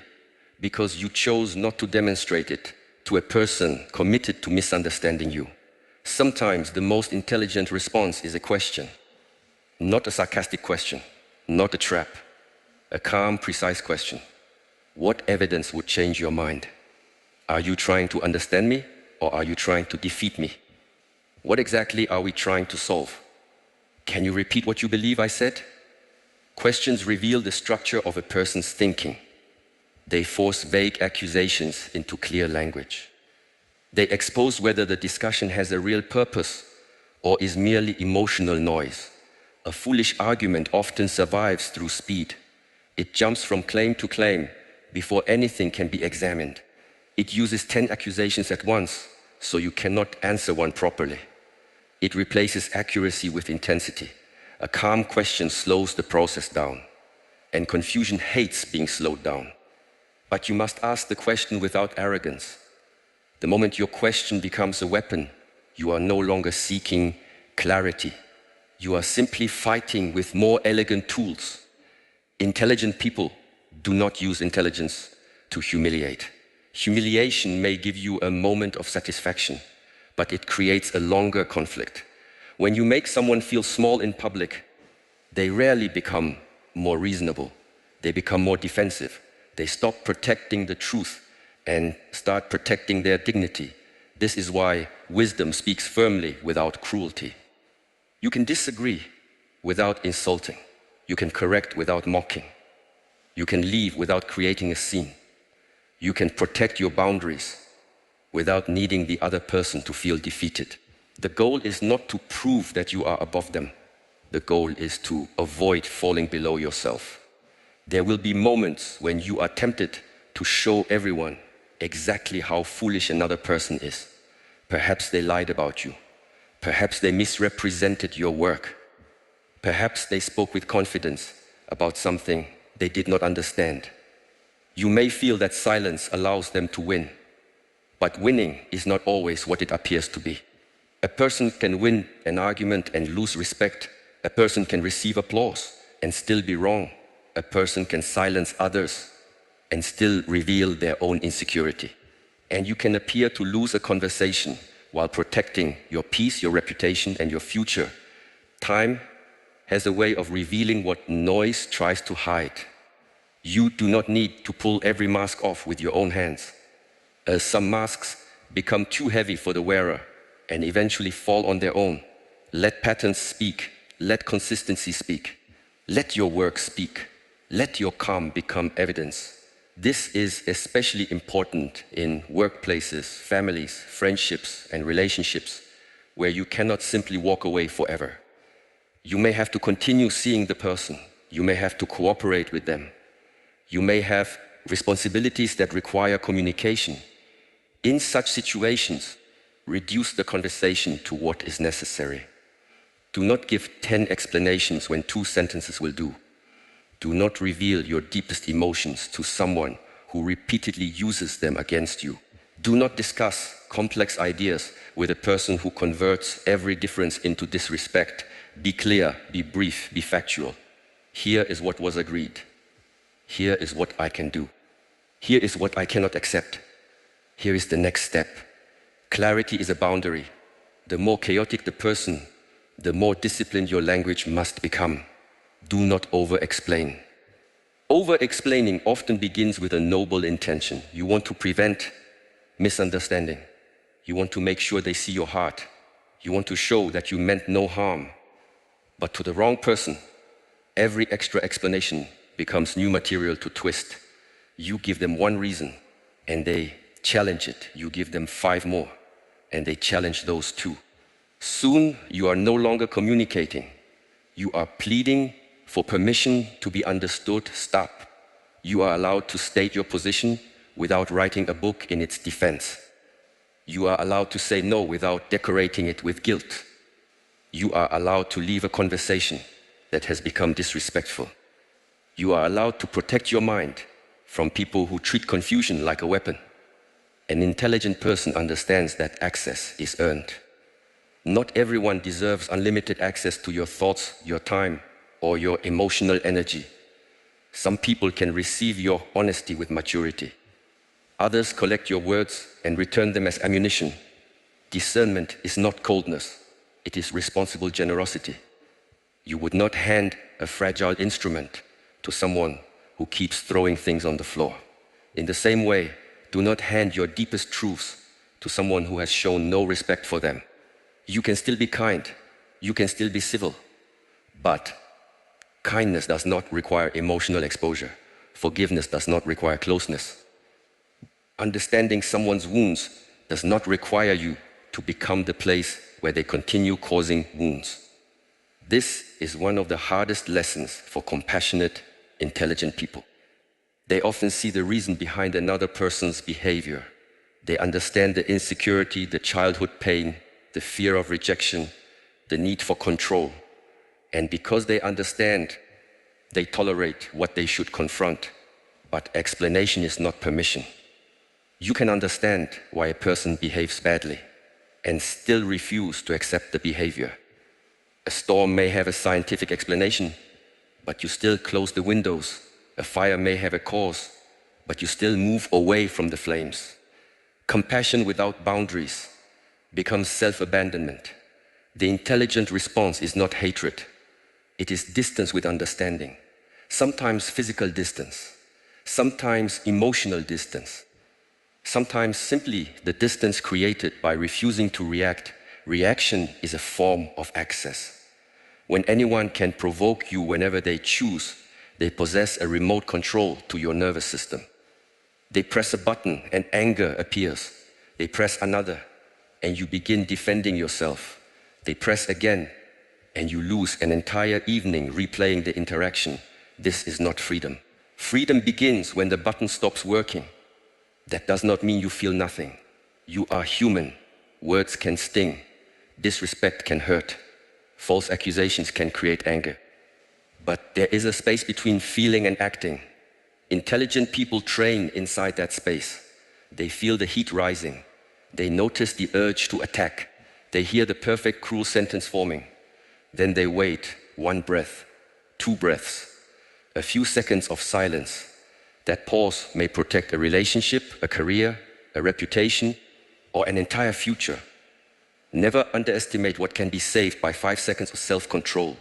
O: because you chose not to demonstrate it to a person committed to misunderstanding you. Sometimes the most intelligent response is a question, not a sarcastic question, not a trap, a calm, precise question. What evidence would change your mind? Are you trying to understand me, or are you trying to defeat me? What exactly are we trying to solve? Can you repeat what you believe I said? Questions reveal the structure of a person's thinking. They force vague accusations into clear language. They expose whether the discussion has a real purpose or is merely emotional noise. A foolish argument often survives through speed. It jumps from claim to claim before anything can be examined. It uses 10 accusations at once, so you cannot answer one properly. It replaces accuracy with intensity. A calm question slows the process down, and confusion hates being slowed down. But you must ask the question without arrogance. The moment your question becomes a weapon, you are no longer seeking clarity. You are simply fighting with more elegant tools. Intelligent people do not use intelligence to humiliate. Humiliation may give you a moment of satisfaction, but it creates a longer conflict. When you make someone feel small in public, they rarely become more reasonable. They become more defensive. They stop protecting the truth and start protecting their dignity. This is why wisdom speaks firmly without cruelty. You can disagree without insulting. You can correct without mocking. You can leave without creating a scene. You can protect your boundaries without needing the other person to feel defeated. The goal is not to prove that you are above them. The goal is to avoid falling below yourself. There will be moments when you are tempted to show everyone exactly how foolish another person is. Perhaps they lied about you. Perhaps they misrepresented your work. Perhaps they spoke with confidence about something they did not understand. You may feel that silence allows them to win, but winning is not always what it appears to be. A person can win an argument and lose respect. A person can receive applause and still be wrong. A person can silence others and still reveal their own insecurity. And you can appear to lose a conversation while protecting your peace, your reputation, and your future. Time has a way of revealing what noise tries to hide. You do not need to pull every mask off with your own hands. Some masks become too heavy for the wearer and eventually fall on their own. Let patterns speak. Let consistency speak. Let your work speak. Let your calm become evidence. This is especially important in workplaces, families, friendships, and relationships where you cannot simply walk away forever. You may have to continue seeing the person. You may have to cooperate with them. You may have responsibilities that require communication. In such situations, reduce the conversation to what is necessary. Do not give 10 explanations when 2 sentences will do. Do not reveal your deepest emotions to someone who repeatedly uses them against you. Do not discuss complex ideas with a person who converts every difference into disrespect. Be clear, be brief, be factual. Here is what was agreed. Here is what I can do. Here is what I cannot accept. Here is the next step. Clarity is a boundary. The more chaotic the person, the more disciplined your language must become. Do not over-explain. Over-explaining often begins with a noble intention. You want to prevent misunderstanding. You want to make sure they see your heart. You want to show that you meant no harm. But to the wrong person, every extra explanation becomes new material to twist. You give them one reason and they challenge it. You give them 5 more and they challenge those 2. Soon you are no longer communicating. You are pleading for permission to be understood. Stop. You are allowed to state your position without writing a book in its defense. You are allowed to say no without decorating it with guilt. You are allowed to leave a conversation that has become disrespectful. You are allowed to protect your mind from people who treat confusion like a weapon. An intelligent person understands that access is earned. Not everyone deserves unlimited access to your thoughts, your time, or your emotional energy. Some people can receive your honesty with maturity. Others collect your words and return them as ammunition. Discernment is not coldness, it is responsible generosity. You would not hand a fragile instrument to someone who keeps throwing things on the floor. In the same way, do not hand your deepest truths to someone who has shown no respect for them. You can still be kind, you can still be civil, but kindness does not require emotional exposure. Forgiveness does not require closeness. Understanding someone's wounds does not require you to become the place where they continue causing wounds. This is one of the hardest lessons for compassionate, intelligent people. They often see the reason behind another person's behavior. They understand the insecurity, the childhood pain, the fear of rejection, the need for control. And because they understand, they tolerate what they should confront. But explanation is not permission. You can understand why a person behaves badly and still refuse to accept the behavior. A storm may have a scientific explanation, but you still close the windows. A fire may have a cause, but you still move away from the flames. Compassion without boundaries becomes self-abandonment. The intelligent response is not hatred. It is distance with understanding. Sometimes physical distance, sometimes emotional distance, sometimes simply the distance created by refusing to react. Reaction is a form of access. When anyone can provoke you whenever they choose, they possess a remote control to your nervous system. They press a button and anger appears. They press another and you begin defending yourself. They press again and you lose an entire evening replaying the interaction. This is not freedom. Freedom begins when the button stops working. That does not mean you feel nothing. You are human. Words can sting. Disrespect can hurt. False accusations can create anger. But there is a space between feeling and acting. Intelligent people train inside that space. They feel the heat rising. They notice the urge to attack. They hear the perfect cruel sentence forming. Then they wait, 1 breath, 2 breaths, a few seconds of silence. That pause may protect a relationship, a career, a reputation, or an entire future. Never underestimate what can be saved by 5 seconds of self-control.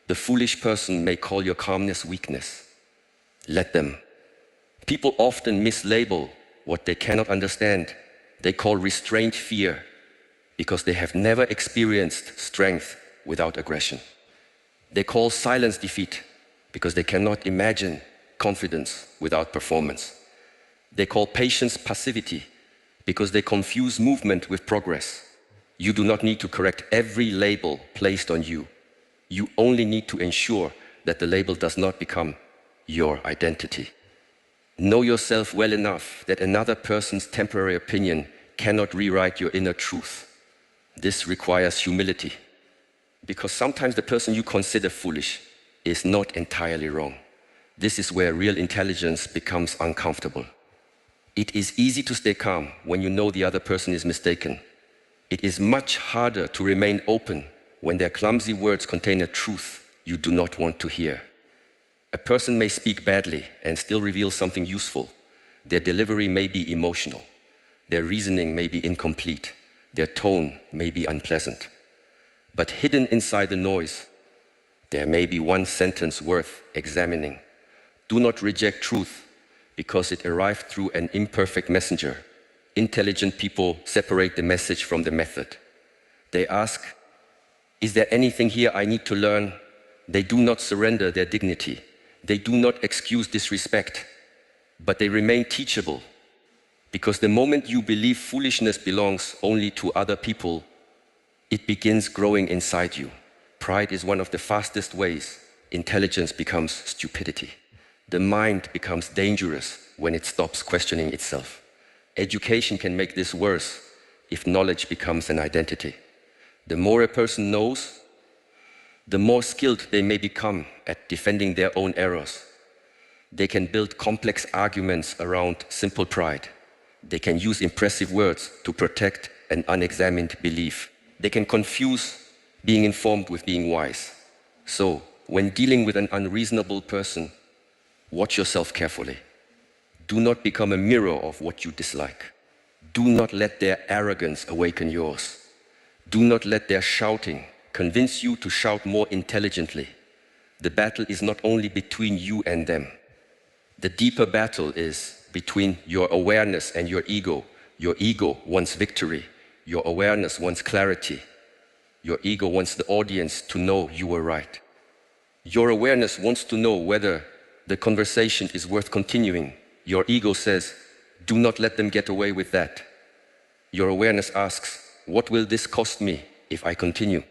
O: The foolish person may call your calmness weakness. Let them. People often mislabel what they cannot understand. They call restraint fear because they have never experienced strength without aggression. They call silence defeat because they cannot imagine confidence without performance. They call patience passivity because they confuse movement with progress. You do not need to correct every label placed on you. You only need to ensure that the label does not become your identity. Know yourself well enough that another person's temporary opinion cannot rewrite your inner truth. This requires humility, because sometimes the person you consider foolish is not entirely wrong. This is where real intelligence becomes uncomfortable. It is easy to stay calm when you know the other person is mistaken. It is much harder to remain open when their clumsy words contain a truth you do not want to hear. A person may speak badly and still reveal something useful. Their delivery may be emotional. Their reasoning may be incomplete. Their tone may be unpleasant. But hidden inside the noise, there may be one sentence worth examining. Do not reject truth because it arrived through an imperfect messenger. Intelligent people separate the message from the method. They ask, is there anything here I need to learn? They do not surrender their dignity. They do not excuse disrespect, but they remain teachable. Because the moment you believe foolishness belongs only to other people, it begins growing inside you. Pride is one of the fastest ways intelligence becomes stupidity. The mind becomes dangerous when it stops questioning itself. Education can make this worse if knowledge becomes an identity. The more a person knows, the more skilled they may become at defending their own errors. They can build complex arguments around simple pride. They can use impressive words to protect an unexamined belief. They can confuse being informed with being wise. So, when dealing with an unreasonable person, watch yourself carefully. Do not become a mirror of what you dislike. Do not let their arrogance awaken yours. Do not let their shouting convince you to shout more intelligently. The battle is not only between you and them. The deeper battle is between your awareness and your ego. Your ego wants victory. Your awareness wants clarity. Your ego wants the audience to know you were right. Your awareness wants to know whether the conversation is worth continuing. Your ego says, do not let them get away with that. Your awareness asks, what will this cost me if I continue?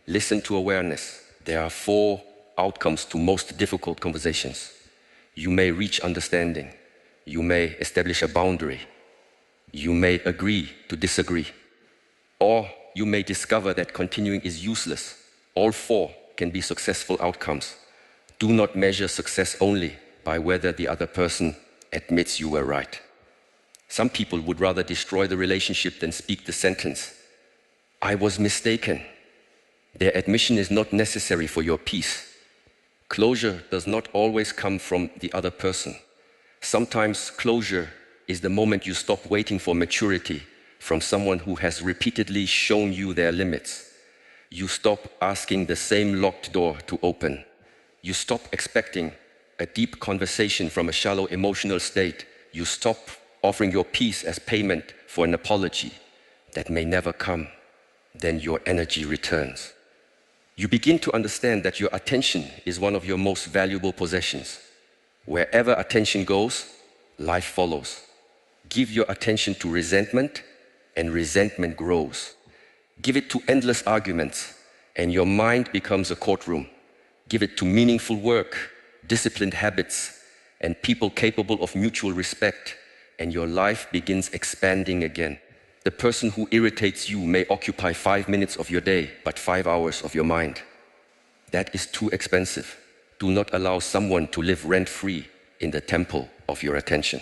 O: Listen to awareness. There are 4 outcomes to most difficult conversations. You may reach understanding. You may establish a boundary. You may agree to disagree. Or you may discover that continuing is useless. All 4 can be successful outcomes. Do not measure success only by whether the other person admits you were right. Some people would rather destroy the relationship than speak the sentence, I was mistaken. Their admission is not necessary for your peace. Closure does not always come from the other person. Sometimes closure is the moment you stop waiting for maturity from someone who has repeatedly shown you their limits. You stop asking the same locked door to open. You stop expecting a deep conversation from a shallow emotional state. You stop offering your peace as payment for an apology that may never come. Then your energy returns. You begin to understand that your attention is one of your most valuable possessions. Wherever attention goes, life follows. Give your attention to resentment, and resentment grows. Give it to endless arguments, and your mind becomes a courtroom. Give it to meaningful work, disciplined habits, and people capable of mutual respect, and your life begins expanding again. The person who irritates you may occupy 5 minutes of your day, but 5 hours of your mind. That is too expensive. Do not allow someone to live rent-free in the temple of your attention.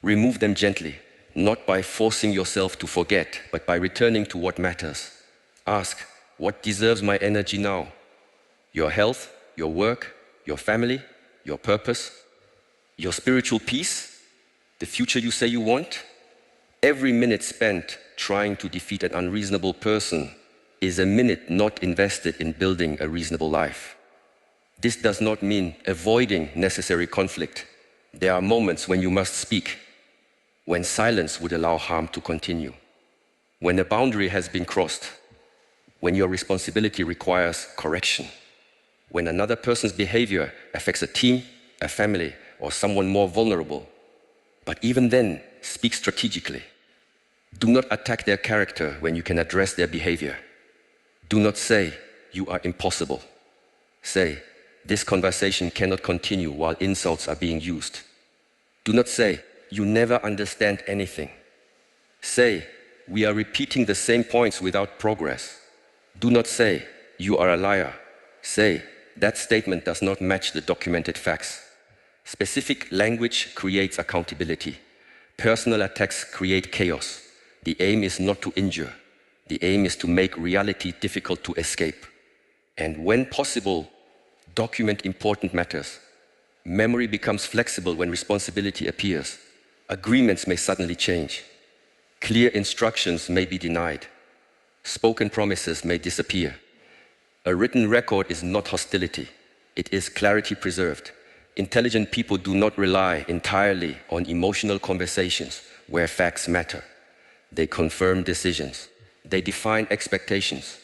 O: Remove them gently, not by forcing yourself to forget, but by returning to what matters. Ask, what deserves my energy now? Your health, your work, your family, your purpose, your spiritual peace, the future you say you want? Every minute spent trying to defeat an unreasonable person is a minute not invested in building a reasonable life. This does not mean avoiding necessary conflict. There are moments when you must speak, when silence would allow harm to continue, when a boundary has been crossed, when your responsibility requires correction, when another person's behavior affects a team, a family, or someone more vulnerable. But even then, speak strategically. Do not attack their character when you can address their behavior. Do not say, you are impossible. Say, this conversation cannot continue while insults are being used. Do not say, you never understand anything. Say, we are repeating the same points without progress. Do not say, you are a liar. Say, that statement does not match the documented facts. Specific language creates accountability. Personal attacks create chaos. The aim is not to injure. The aim is to make reality difficult to escape. And when possible, document important matters. Memory becomes flexible when responsibility appears. Agreements may suddenly change. Clear instructions may be denied. Spoken promises may disappear. A written record is not hostility. It is clarity preserved. Intelligent people do not rely entirely on emotional conversations where facts matter. They confirm decisions. They define expectations.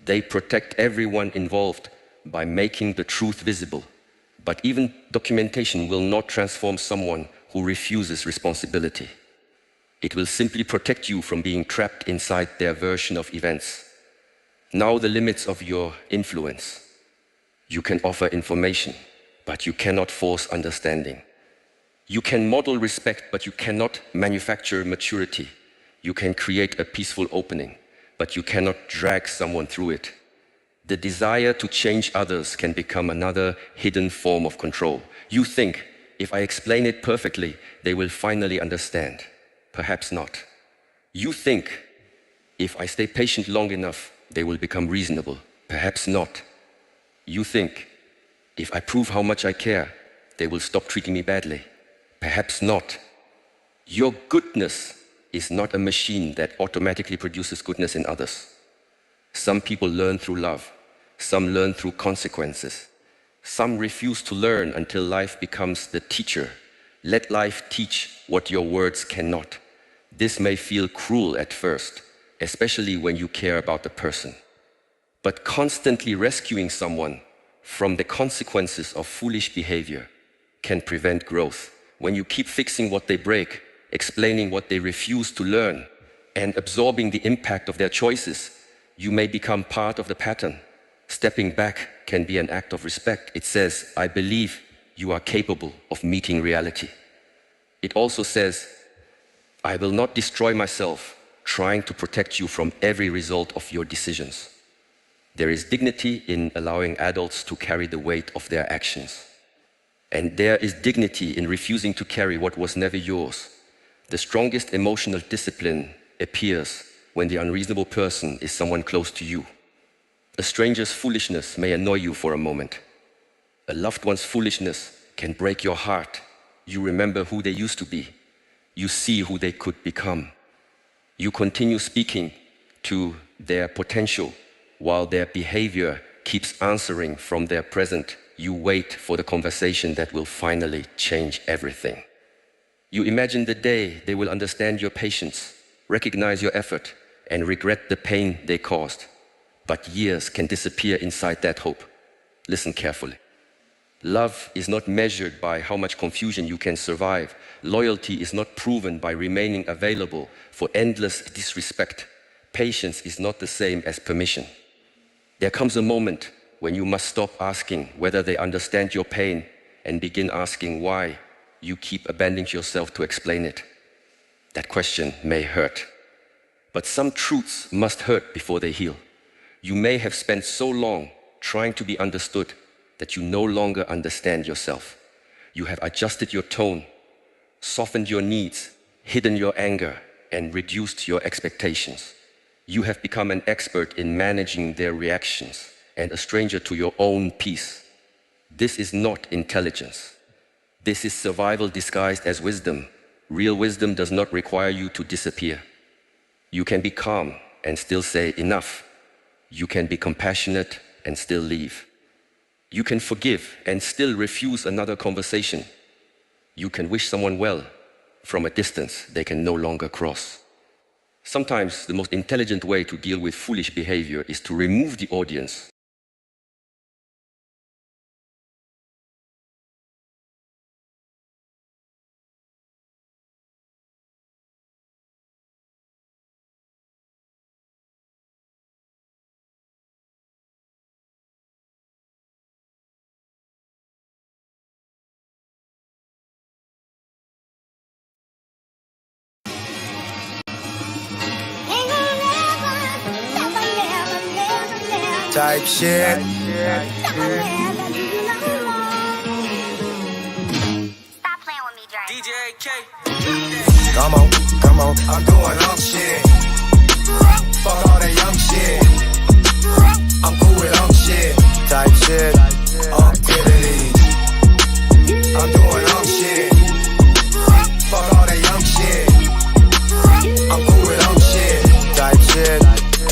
O: They protect everyone involved by making the truth visible. But even documentation will not transform someone who refuses responsibility. It will simply protect you from being trapped inside their version of events. Know the limits of your influence. You can offer information, but you cannot force understanding. You can model respect, but you cannot manufacture maturity. You can create a peaceful opening, but you cannot drag someone through it. The desire to change others can become another hidden form of control. You think, if I explain it perfectly, they will finally understand. Perhaps not. You think, if I stay patient long enough, they will become reasonable. Perhaps not. You think, if I prove how much I care, they will stop treating me badly. Perhaps not. Your goodness is not a machine that automatically produces goodness in others. Some people learn through love. Some learn through consequences. Some refuse to learn until life becomes the teacher. Let life teach what your words cannot. This may feel cruel at first, especially when you care about the person. But constantly rescuing someone from the consequences of foolish behavior can prevent growth. When you keep fixing what they break, explaining what they refuse to learn, and absorbing the impact of their choices, you may become part of the pattern. Stepping back can be an act of respect. It says, I believe you are capable of meeting reality. It also says, I will not destroy myself trying to protect you from every result of your decisions. There is dignity in allowing adults to carry the weight of their actions. And there is dignity in refusing to carry what was never yours. The strongest emotional discipline appears when the unreasonable person is someone close to you. A stranger's foolishness may annoy you for a moment. A loved one's foolishness can break your heart. You remember who they used to be. You see who they could become. You continue speaking to their potential while their behavior keeps answering from their present. You wait for the conversation that will finally change everything. You imagine the day they will understand your patience, recognize your effort, and regret the pain they caused. But years can disappear inside that hope. Listen carefully. Love is not measured by how much confusion you can survive. Loyalty is not proven by remaining available for endless disrespect. Patience is not the same as permission. There comes a moment when you must stop asking whether they understand your pain and begin asking why you keep abandoning yourself to explain it. That question may hurt, but some truths must hurt before they heal. You may have spent so long trying to be understood that you no longer understand yourself. You have adjusted your tone, softened your needs, hidden your anger, and reduced your expectations. You have become an expert in managing their reactions and a stranger to your own peace. This is not intelligence. This is survival disguised as wisdom. Real wisdom does not require you to disappear. You can be calm and still say enough. You can be compassionate and still leave. You can forgive and still refuse another conversation. You can wish someone well from a distance they can no longer cross. Sometimes the most intelligent way to deal with foolish behavior is to remove the audience.
A: Type shit.
B: Stop playing with me, Drake. DJ K.
A: Come on, I'm doing up shit. Fuck all that young shit. I'm cool with shit. Type shit. Activities. I'm doing shit. Fuck all that young shit. I'm cool with shit. Type shit.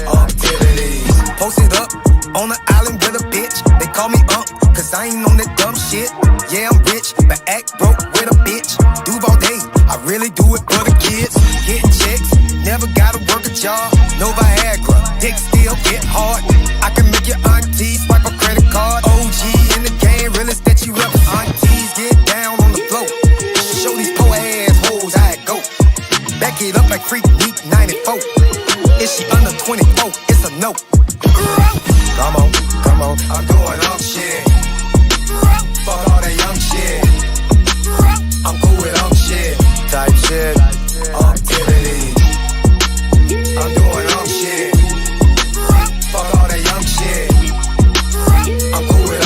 A: Activities. Posted up on the island with a bitch. They call me cause I ain't on that dumb shit. Yeah, I'm rich, y'all. No Viagra, dick still get hard. I can make your auntie swipe a credit card. OG in the game, realest that you ever. Aunties get down on the floor. Show these poor ass hoes how it go. Back it up like Freak Week 94. Is she under 24? It's a no. Come on, come on, I'm doing all shit. Fuck all that young shit. I'm cool with all shit. Type shit. Activity. I'm doing all shit. Fuck all that young shit. I'm cool with all